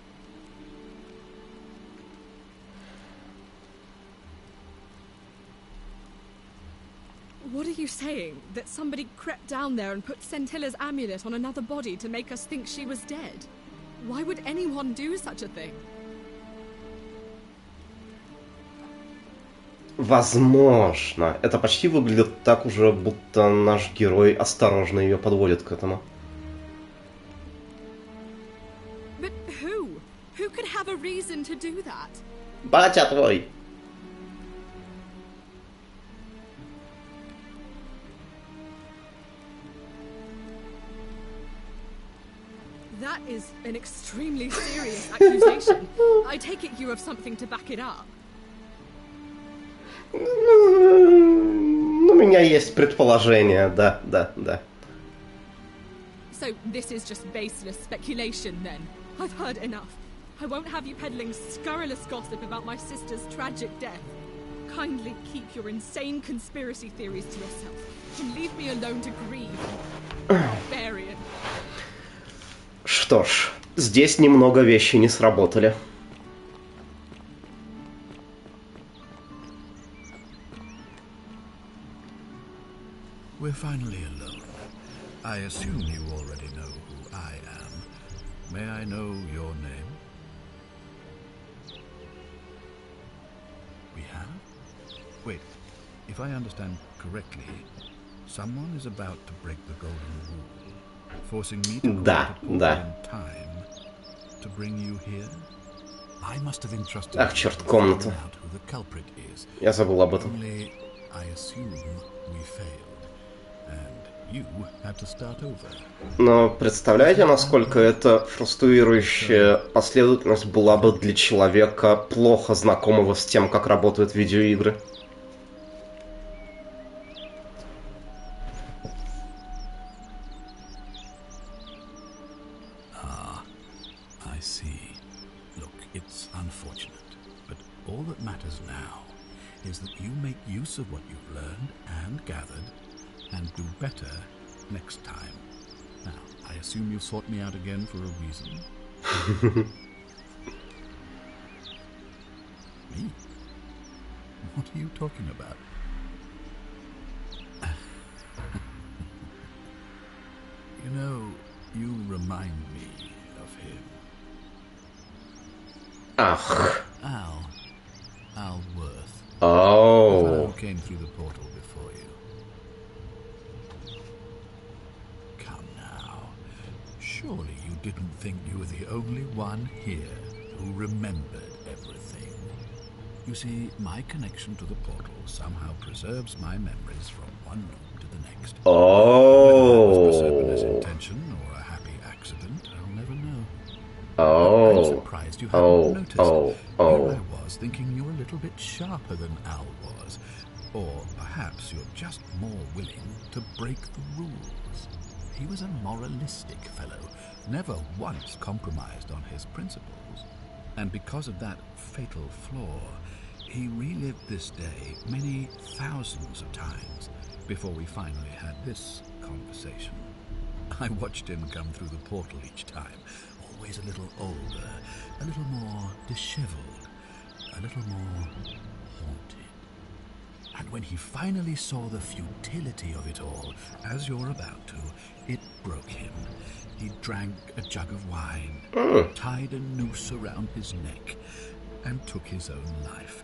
What are you saying? That somebody crept down there and put Centilla's amulet on another body to make us think she was dead? Why would anyone do such a thing? Возможно. Это почти выглядит так уже, будто наш герой осторожно ее подводит к этому. But who? Who could have a reason to do that? Батя твой! That is an extremely serious accusation. I take it you have something to back it up. У меня есть предположение, да. So this is just baseless speculation then? I've heard enough. I won't have you peddling scurrilous gossip about my sister's tragic death. Kindly keep your insane conspiracy theories to yourself and leave me alone to grieve. Barbarian. Что ж, здесь немного вещи не сработали. We're finally alone. I assume you already know who I am. May I know your name? We have? Wait, if I understand correctly, someone is about to break the golden rule, forcing me to create a portal in time to bring you here. I must have entrusted Ах, черт, комната. who the culprit is. Я забыл об этом. Only I assume we failed, and you had to start over. Но представляете, насколько это фрустрирующая последовательность была бы для человека, плохо знакомого с тем, как работают видеоигры? I see. Look, it's unfortunate, but all that matters now is that you make use of what you've learned and gathered, and do better next time. Now, I assume you sought me out again for a reason. Me? What are you talking about? You know, you remind me of him. Ach. Al Worth. Oh. The fellow who came through the portal before you. Come now. Surely you didn't think you were the only one here who remembered everything. You see, my connection to the portal somehow preserves my memories from one room to the next. Oh. Whether that was Persepolis' intention or a happy accident, I'll never know. Oh. I'm surprised you hadn't noticed. Here I was, thinking you were a little bit sharper than Al was. Or perhaps you're just more willing to break the rules. He was a moralistic fellow, never once compromised on his principles. And because of that fatal flaw, he relived this day many thousands of times before we finally had this conversation. I watched him come through the portal each time, always a little older, a little more disheveled, a little more haunted. And when he finally saw the futility of it all, as you're about to, it broke him. He drank a jug of wine, tied a noose around his neck, and took his own life,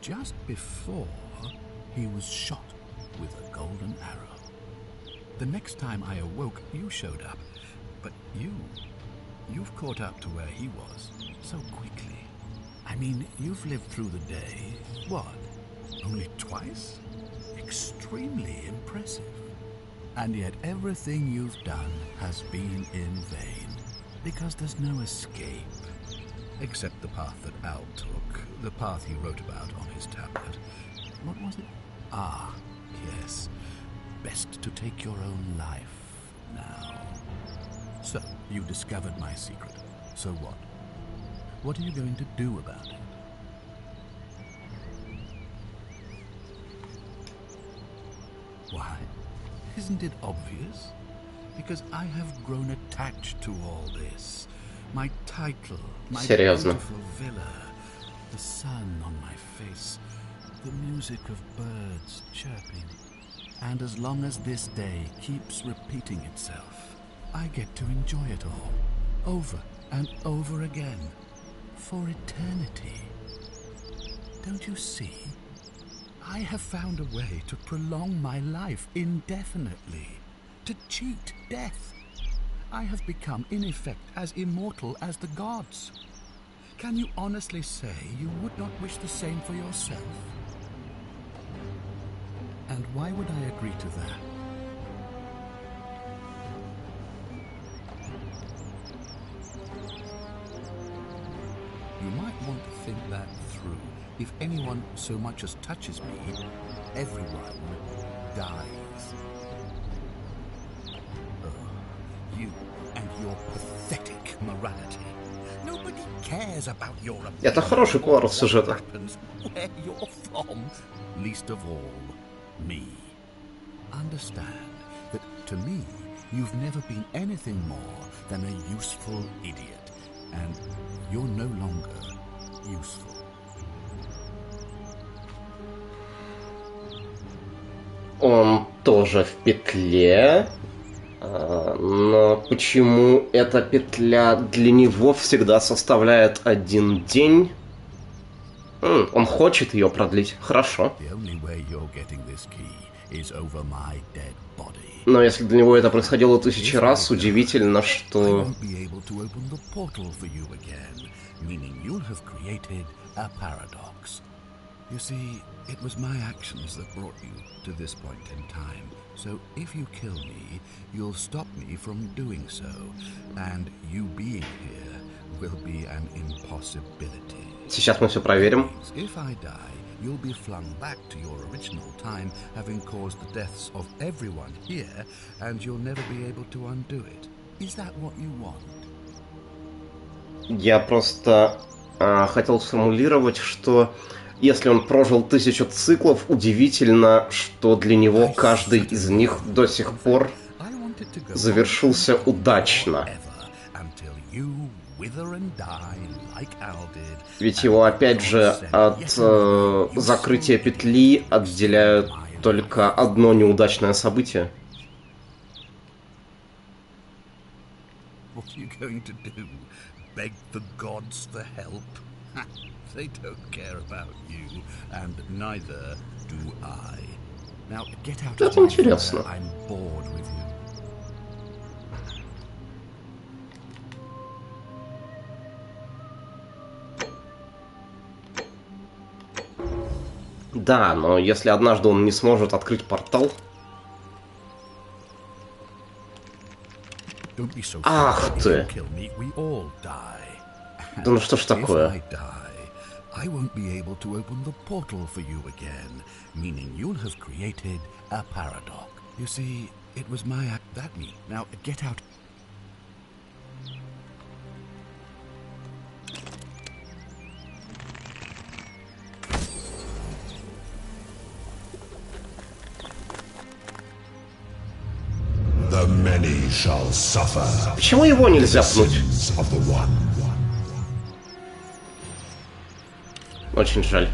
just before he was shot with a golden arrow. The next time I awoke, you showed up, but you've caught up to where he was so quickly. I mean, you've lived through the day, what, only twice? Extremely impressive. And yet everything you've done has been in vain, because there's no escape. Except the path that Al took, the path he wrote about on his tablet. What was it? Ah, yes. Best to take your own life now. So, you discovered my secret. So what? What are you going to do about it? Why? Isn't it obvious? Because I have grown attached to all this. My title, my beautiful villa, the sun on my face, the music of birds chirping. And as long as this day keeps repeating itself, I get to enjoy it all, over and over again, for eternity. Don't you see? I have found a way to prolong my life indefinitely, to cheat death. I have become, in effect, as immortal as the gods. Can you honestly say you would not wish the same for yourself? And why would I agree to that? You might want to think that through. If anyone so much as touches me, everyone dies. Oh, you and your pathetic morality. Nobody cares about your opinion. Это хороший поворот сюжета. Where you're from, least of all, me. Understand that to me, you've never been anything more than a useful idiot, and you're no longer useful. Он тоже в петле, но почему эта петля для него всегда составляет 1 день? Он хочет ее продлить, хорошо. Но если для него это происходило 1000 раз, удивительно, что... You see, it was my actions that brought you to this point in time. So if you kill me, you'll stop me from doing so. And you being here will be an impossibility. Сейчас мы все проверим. If I die, you'll be flung back to your original time, having caused the deaths of everyone here, and you'll never be able to undo it. Is that what you want? Я просто хотел сформулировать, что если он прожил 1000 циклов, удивительно, что для него каждый из них до сих пор завершился удачно. Ведь его, опять же, от закрытия петли отделяют только одно неудачное событие. Beg the gods for help? They don't care about you, and neither do I. Now get out of my way. I'm bored with you. Да, но если однажды он не сможет открыть портал... Ах ты! Да ну что ж такое? I won't be able to open the portal for you again, meaning you'll have created a paradox. You see, it was my act that me. Now get out. The many shall suffer. Почему его нельзя пнуть? Очень жаль.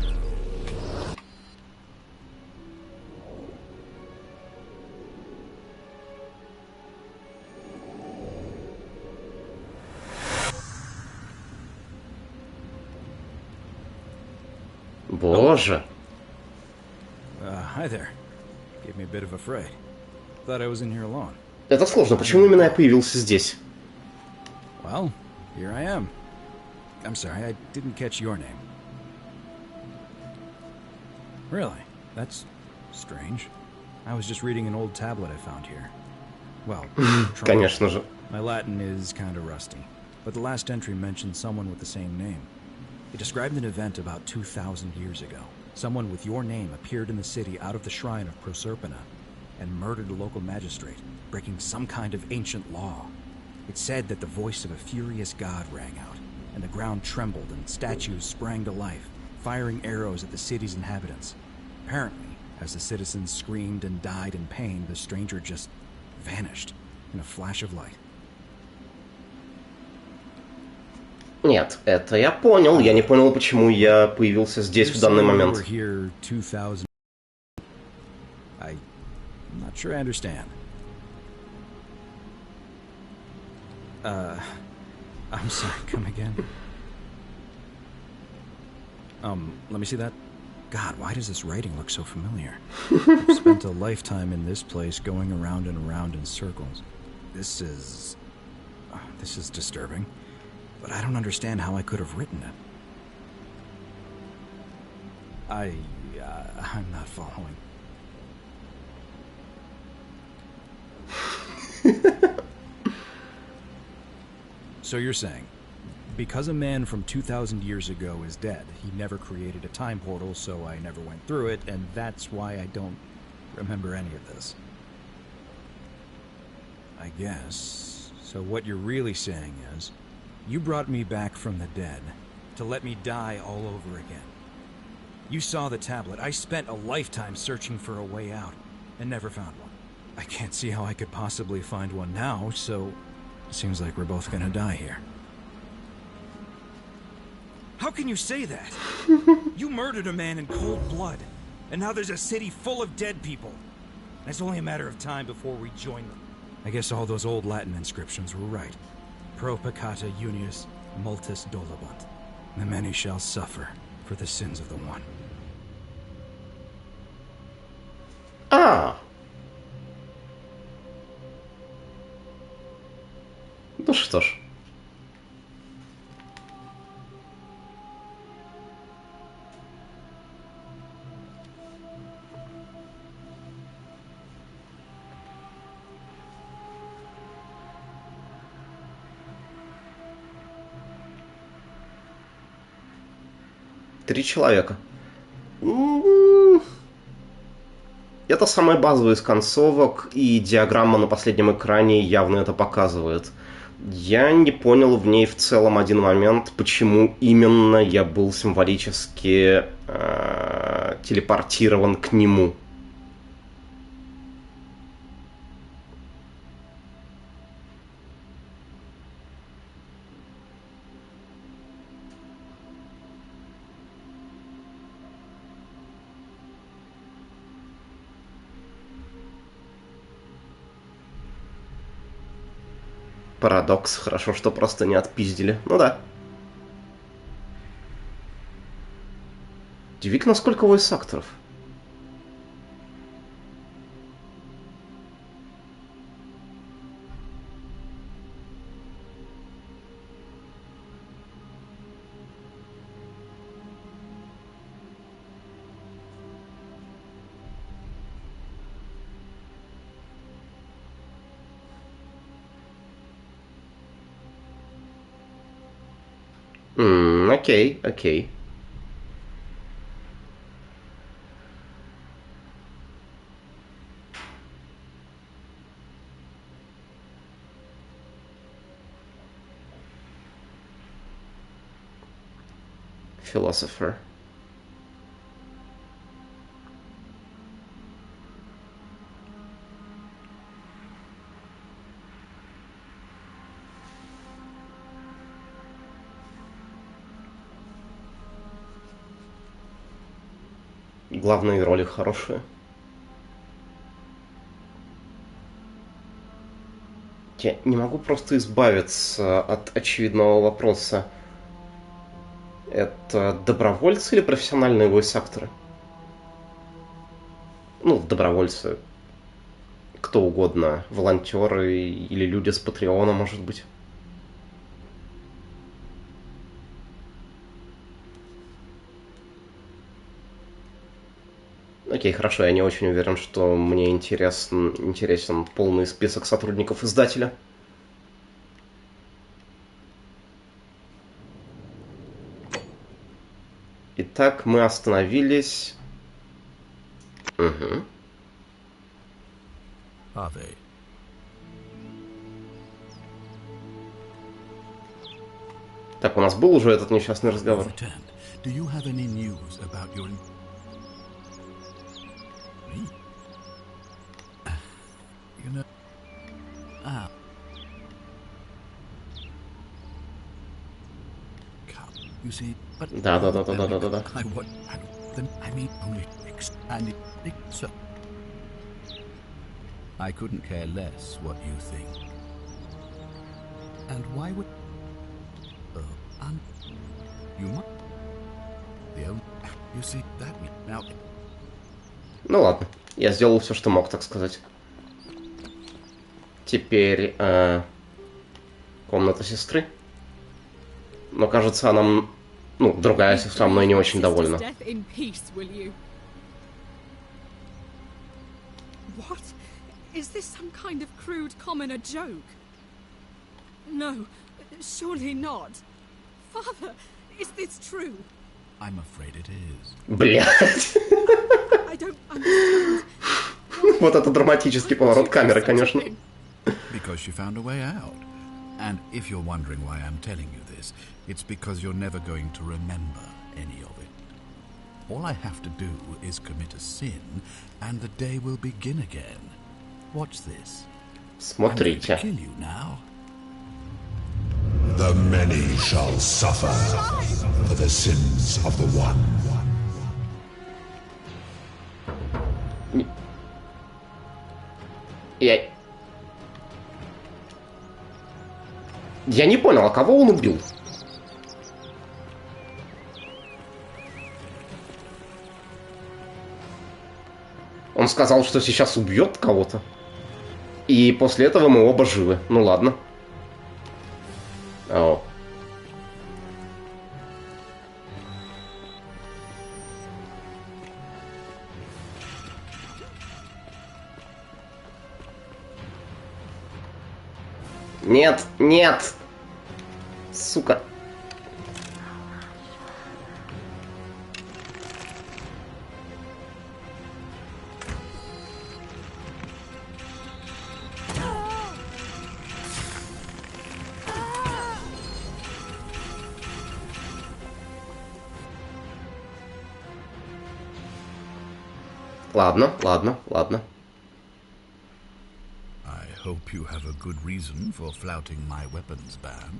Боже. Hi there. Gave me a bit of a fright. Thought I was in here alone. Это сложно. Почему именно я появился здесь? Well, here I am. I'm sorry, I didn't catch your name. Really? That's strange. I was just reading an old tablet I found here. Well, Конечно же. My Latin is kind of rusty, but the last entry mentioned someone with the same name. It described an event about 2,000 years ago. Someone with your name appeared in the city out of the shrine of Proserpina and murdered a local magistrate, breaking some kind of ancient law. It said that the voice of a furious god rang out, and the ground trembled and statues sprang to life, firing arrows at the city's inhabitants. Apparently, as the citizens screamed and died in pain, the stranger just vanished in a flash of light. Нет, это я понял. Я не понял, почему я появился здесь в данный момент. Sure, I understand. I'm sorry, come again? Let me see that. God, why does this writing look so familiar? I've spent a lifetime in this place going around and around in circles. This is disturbing, but I don't understand how I could have written it. I'm not following. So you're saying, because a man from 2,000 years ago is dead, he never created a time portal, so I never went through it, and that's why I don't remember any of this. I guess. So what you're really saying is, you brought me back from the dead to let me die all over again. You saw the tablet. I spent a lifetime searching for a way out, and never found one. I can't see how I could possibly find one now, so it seems like we're both gonna die here. How can you say that? You murdered a man in cold blood, and now there's a city full of dead people. And it's only a matter of time before we join them. I guess all those old Latin inscriptions were right. Pro peccata unius multis dolabunt. The many shall suffer for the sins of the one. А. Ну что ж. Три человека. Это самая базовая из концовок, и диаграмма на последнем экране явно это показывает. Я не понял в ней в целом один момент, почему именно я был символически телепортирован к нему. Парадокс. Хорошо, что просто не отпиздили. Ну да. Удивительно, сколько войс-акторов. Окей, окей. Philosopher. Главные роли хорошие. Я не могу просто избавиться от очевидного вопроса. Это добровольцы или профессиональные войс-акторы? Ну, добровольцы. Кто угодно. Волонтеры или люди с Патреона, может быть. Окей, хорошо, я не очень уверен, что мне интересен полный список сотрудников издателя. Итак, мы остановились. Угу. Так, у нас был уже этот несчастный разговор. Да. I couldn't care less what you think. And why would... you might... You see, that... Now... Ну ладно, я сделал все, что мог, так сказать. Теперь комната сестры. Но кажется, она... Ну, другая сестра мной не очень довольна. What? Is this some kind of crude commoner joke? No, surely not. Father, is this true? I'm afraid it is. Блядь. I don't understand. Вот это драматический поворот камеры, конечно. Because she found a way out. And if you're wondering why I'm telling you this, it's because you're never going to remember any of it. All I have to do is commit a sin, and the day will begin again. Watch this. Смотрите. Kill you now. The many shall suffer for the sins of the one. Я не понял, а кого он убил? Он сказал, что сейчас убьет кого-то. И после этого мы оба живы. Ну ладно. О. Нет, нет. Сука. Ладно, ладно, ладно. I hope you have a good reason for flouting my weapons ban.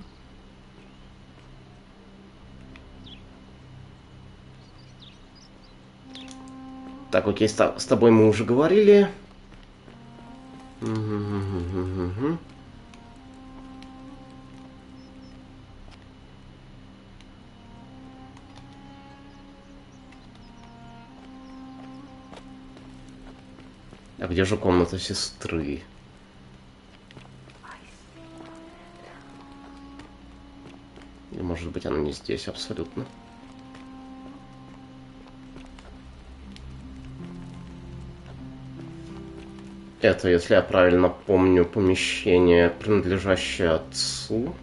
Так, окей, с тобой мы уже говорили. А где же комната сестры? Или, может быть, она не здесь абсолютно. Это, если я правильно помню, помещение, принадлежащее отцу.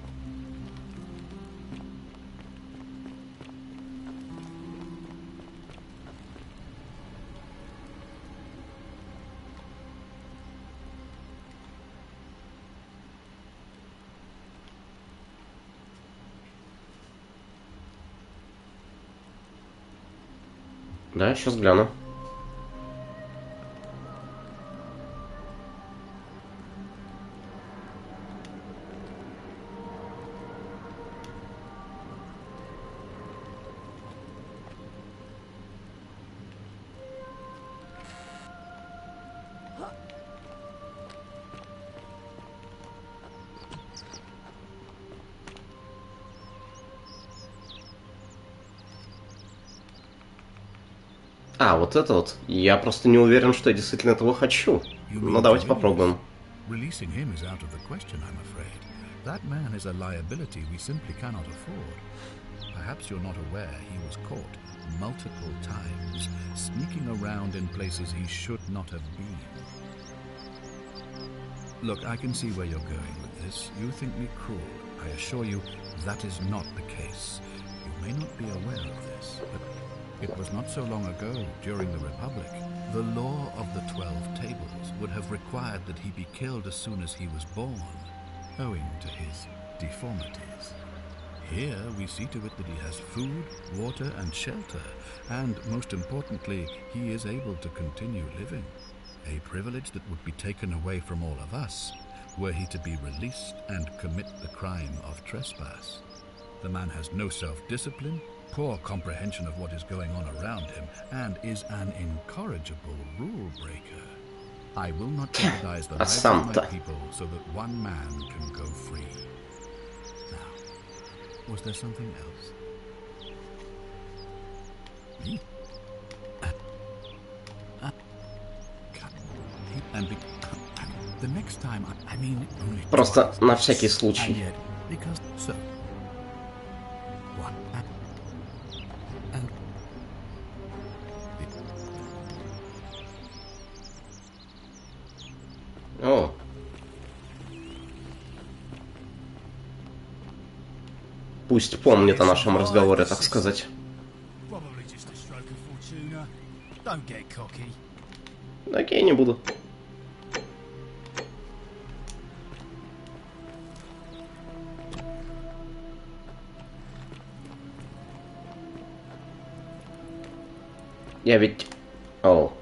Да, сейчас гляну. А, вот это вот. Я просто не уверен, что я действительно этого хочу. Но давайте попробуем. Releasing him is out of the question, I'm afraid. That man is a liability we simply cannot afford. Perhaps you're not aware he was caught multiple times, sneaking around in places he should not have been. Look, I can see where you're going with this. You think me cruel. I assure you, that is not the case. You may not be aware of this, but it was not so long ago, during the Republic, the law of the 12 Tables would have required that he be killed as soon as he was born, owing to his deformities. Here we see to it that he has food, water and shelter, and most importantly, he is able to continue living. A privilege that would be taken away from all of us were he to be released and commit the crime of trespass. The man has no self-discipline, poor comprehension of what is going on around him, and is an incorrigible rule breaker. I will not jeopardize the А lives of сам-то? my people so that one man can go free. Now, was there something else? Me? And the next time, I mean only Просто на всякий случай. and yet, because so. What? And О. Пусть помнит о нашем разговоре, так сказать. Probably just a stroke of fortuna. Don't get cocky. Окей, не буду. Я ведь... О.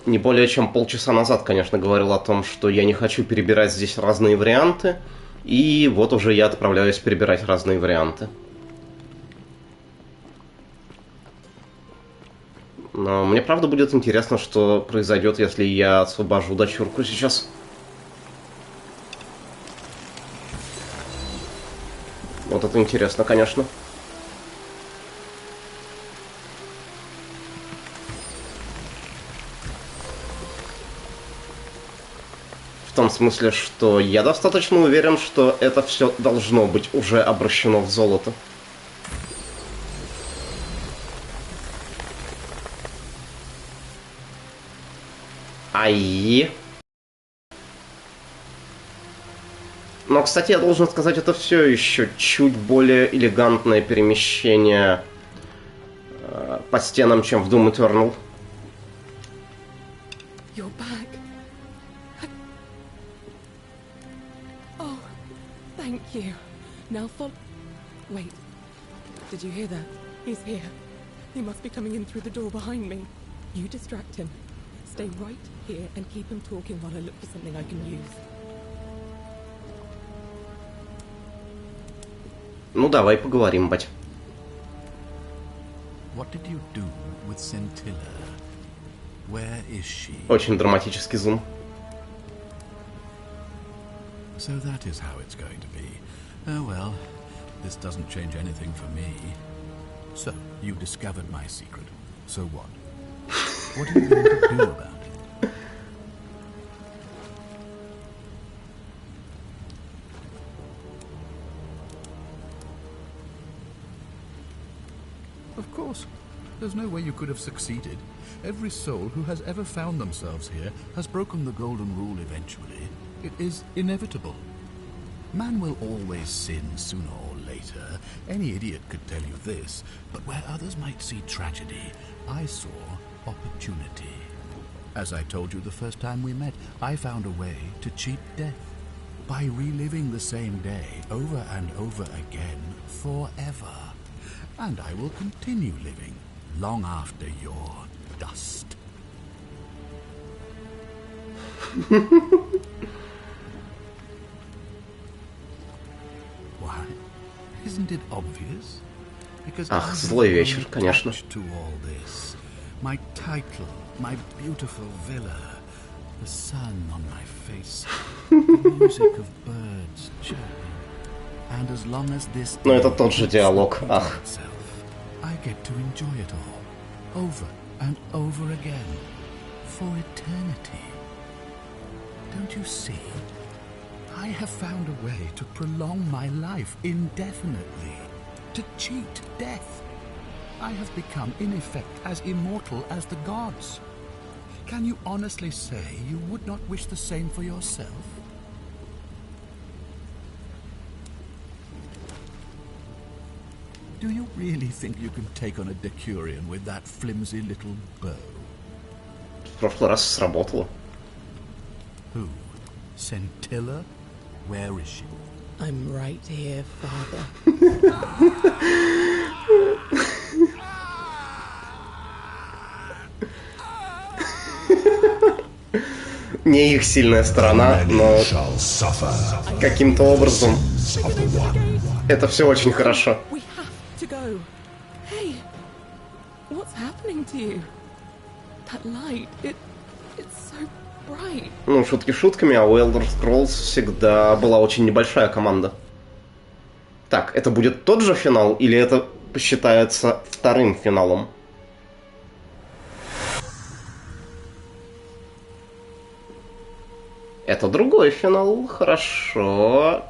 Не более чем полчаса назад, конечно, говорил о том, что я не хочу перебирать здесь разные варианты. И вот уже я отправляюсь перебирать разные варианты. Но мне правда будет интересно, что произойдет, если я освобожу дочурку сейчас. Вот это интересно, конечно. В том смысле, что я достаточно уверен, что это все должно быть уже обращено в золото. Ай. Но, кстати, я должен сказать, это все еще чуть более элегантное перемещение по стенам, чем в Doom Eternal. You're back. Oh, thank you. Now follow. Wait. Did you hear that? He's here. He must be coming in through the door behind me. You distract him. Stay right here and keep him talking while I look for something I can use. Ну, давай поговорим, бать. what did you do with Scintilla? Where is she? Очень драматический зум. So that is how it's going to be. Oh well, this doesn't change anything for me. So, you discovered my secret. So what? What are you going to do about it? Of course. There's no way you could have succeeded. Every soul who has ever found themselves here has broken the golden rule eventually. It is inevitable. Man will always sin sooner or later. Any idiot could tell you this. But where others might see tragedy, I saw opportunity. As I told you the first time we met, I found a way to cheat death. By reliving the same day over and over again forever. And I will continue living long after your dust. Why? Isn't it obvious? Because Ах, злой вечер, конечно. to all this. My title, my beautiful villa, the sun on my face, the music of birds chirping. And as long as this Но это тот же диалог. Ах. I get to enjoy it all, over and over again, for eternity. Don't you see? I have found a way to prolong my life indefinitely, to cheat death. I have become, in effect, as immortal as the gods. Can you honestly say you would not wish the same for yourself? Do you really think you can take on a Decurion with that flimsy little bow? В прошлый раз сработало. Who? Scintilla? Where is she? I'm right here, Father. Не их сильная сторона, но каким-то образом это все очень хорошо. We have to go. Hey, what's happening to you? That light, it's so bright. Ну, шутки шутками, а у Elder Scrolls всегда была очень небольшая команда. Так, это будет тот же финал, или это считается вторым финалом? Это другой финал, хорошо.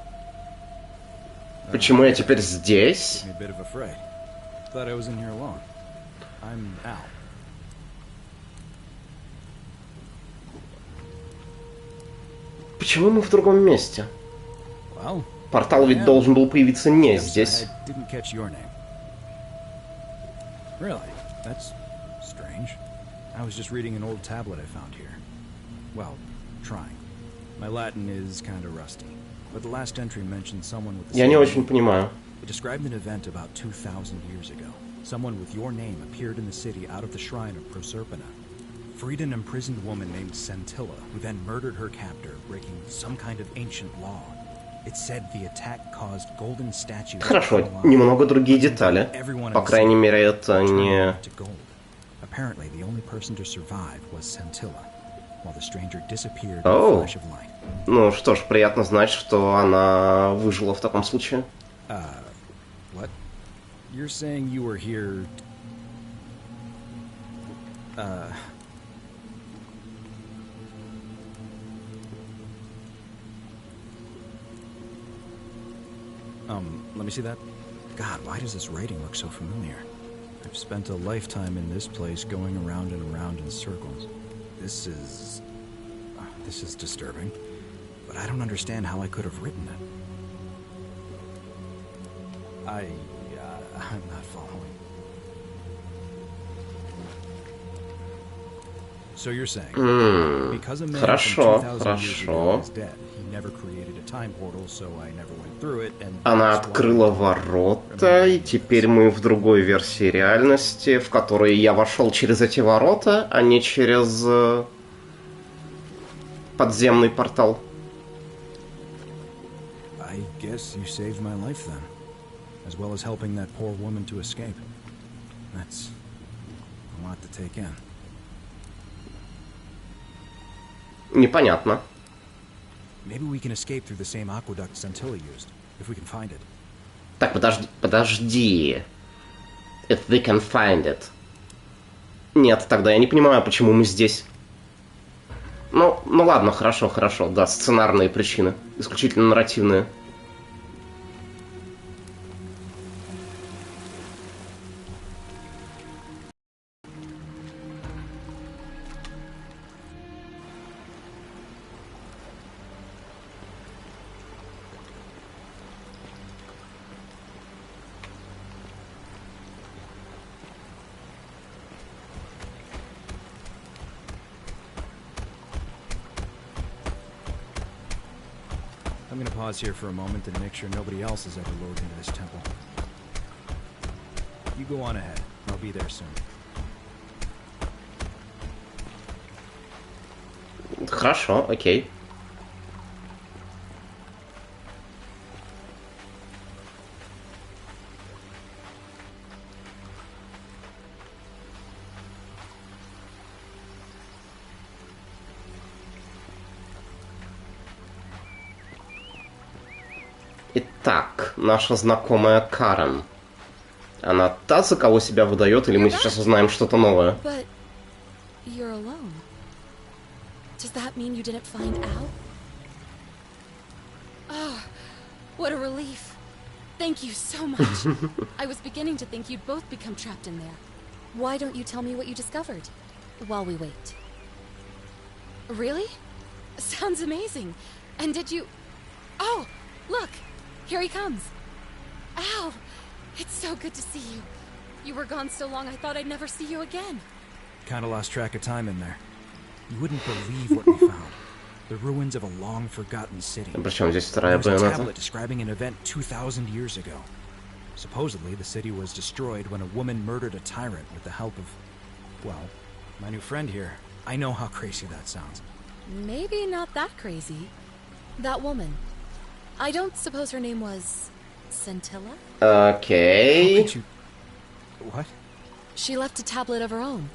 Почему я теперь здесь? Почему мы в другом месте? Портал ведь должен был появиться не здесь. Я не очень понимаю. It described an event about 2,000 years ago. Someone with your name appeared in the city out of the shrine of Proserpina. Freed an imprisoned woman named Scintilla, who then murdered her captor, breaking some kind of ancient law. It said the attack caused golden statues. Хорошо, немного другие детали. По крайней мере, это не... Apparently, the only person to survive was Scintilla, while the stranger disappeared in a flash of light. Ну что ж, приятно знать, что она выжила в таком случае. What? You're saying you were here... Let me see that. God, why does this writing look so familiar? I've spent a lifetime in this place going around and around in circles. This is disturbing, but I don't understand how I could have written it. I'm not following. So you're saying, because a man from 2,000 years ago is dead, he never created a time portal, so I never went through it, and... Она открыла ворота, и теперь мы в другой версии реальности, в которой я вошел через эти ворота, а не через подземный портал. I guess you saved my life then, as well as helping that poor woman to escape. That's a lot to take in. Непонятно. Maybe we can escape through the same aqueduct Scintilla used, if we can find it. Так, подожди. If we can find it. Нет, тогда я не понимаю, почему мы здесь. Ну ладно, хорошо, да, сценарные причины, исключительно нарративные. I'm gonna pause here for a moment and make sure nobody else has ever lured into this temple. You go on ahead. I'll be there soon. Хорошо, окей. Итак, наша знакомая Карен. Она та, за кого себя выдает, или мы сейчас узнаем что-то новое? But you're alone. Does that mean you didn't find Al? Oh, what a relief. Thank you so much. I was beginning to think you'd both become trapped in there. Why don't you tell me what you discovered while we wait? Really? Sounds amazing. And did you... Oh, look! Here he comes. Al! It's so good to see you. You were gone so long I thought I'd never see you again. Kinda lost track of time in there. You wouldn't believe what we found. The ruins of a long-forgotten city. Причем здесь вторая There's a Байонета? tablet describing an event 2,000 years ago. Supposedly, the city was destroyed when a woman murdered a tyrant with the help of, well, my new friend here. I know how crazy that sounds. Maybe not that crazy. That woman. I don't suppose her name was... Scintilla? Okay. What? She left a tablet of her own.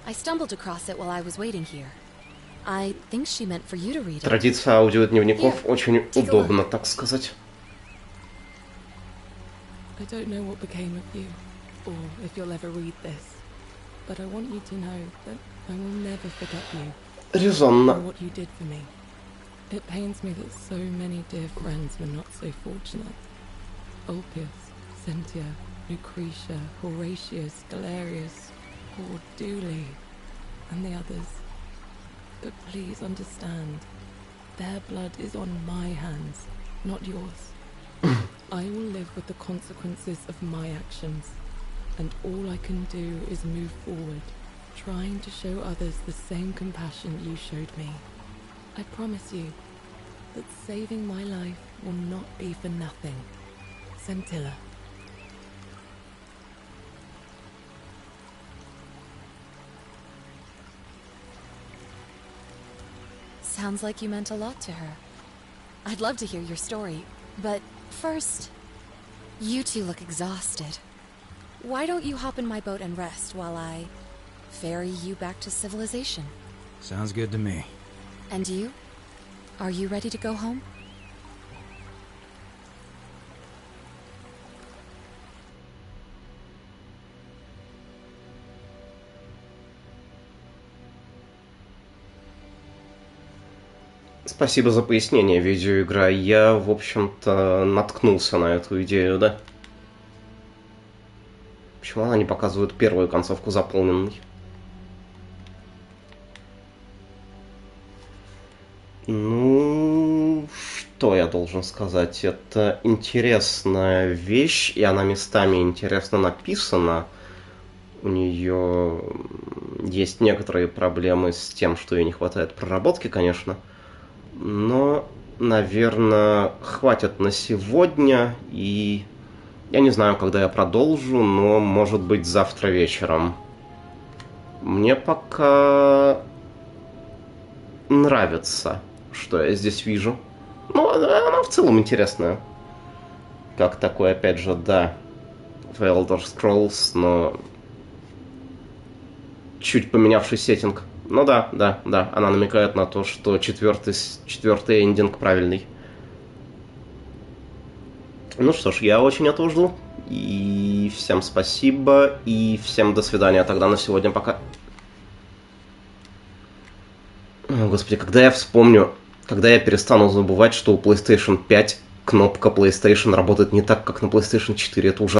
I stumbled across it while I was waiting here. I think she meant for you to read it. Традиция аудиодневников очень удобна, так сказать. I don't know what became of you, or if you'll ever read this, but I want you to know that I will never forget you. Резонно. For what you did for me. It pains me that so many dear friends were not so fortunate. Ulpius, Cynthia, Lucretia, Horatius, Galerius, poor Dooley, and the others. But please understand, their blood is on my hands, not yours. I will live with the consequences of my actions, and all I can do is move forward, trying to show others the same compassion you showed me. I promise you that saving my life will not be for nothing. Scintilla. Sounds like you meant a lot to her. I'd love to hear your story, but first, you two look exhausted. Why don't you hop in my boat and rest while I ferry you back to civilization? Sounds good to me. And you? Are you ready to go home? Спасибо за пояснение, видеоигра. Я, в общем-то, наткнулся на эту идею, да? Почему она не показывает первую концовку заполненной? Ну, что я должен сказать? Это интересная вещь, и она местами интересно написана. У нее есть некоторые проблемы с тем, что ей не хватает проработки, конечно. Но, наверное, хватит на сегодня, и я не знаю, когда я продолжу, но, может быть, завтра вечером. Мне пока нравится, что я здесь вижу. Ну, она в целом интересная. Как такой, опять же, да, в Elder Scrolls, но чуть поменявший сеттинг. Ну да, она намекает на то, что четвертый эндинг правильный. Ну что ж, я очень этого жду. И всем спасибо, и всем до свидания тогда на сегодня, пока. О, господи, когда я вспомню, когда я перестану забывать, что у PlayStation 5 кнопка PlayStation работает не так, как на PlayStation 4, это ужасно.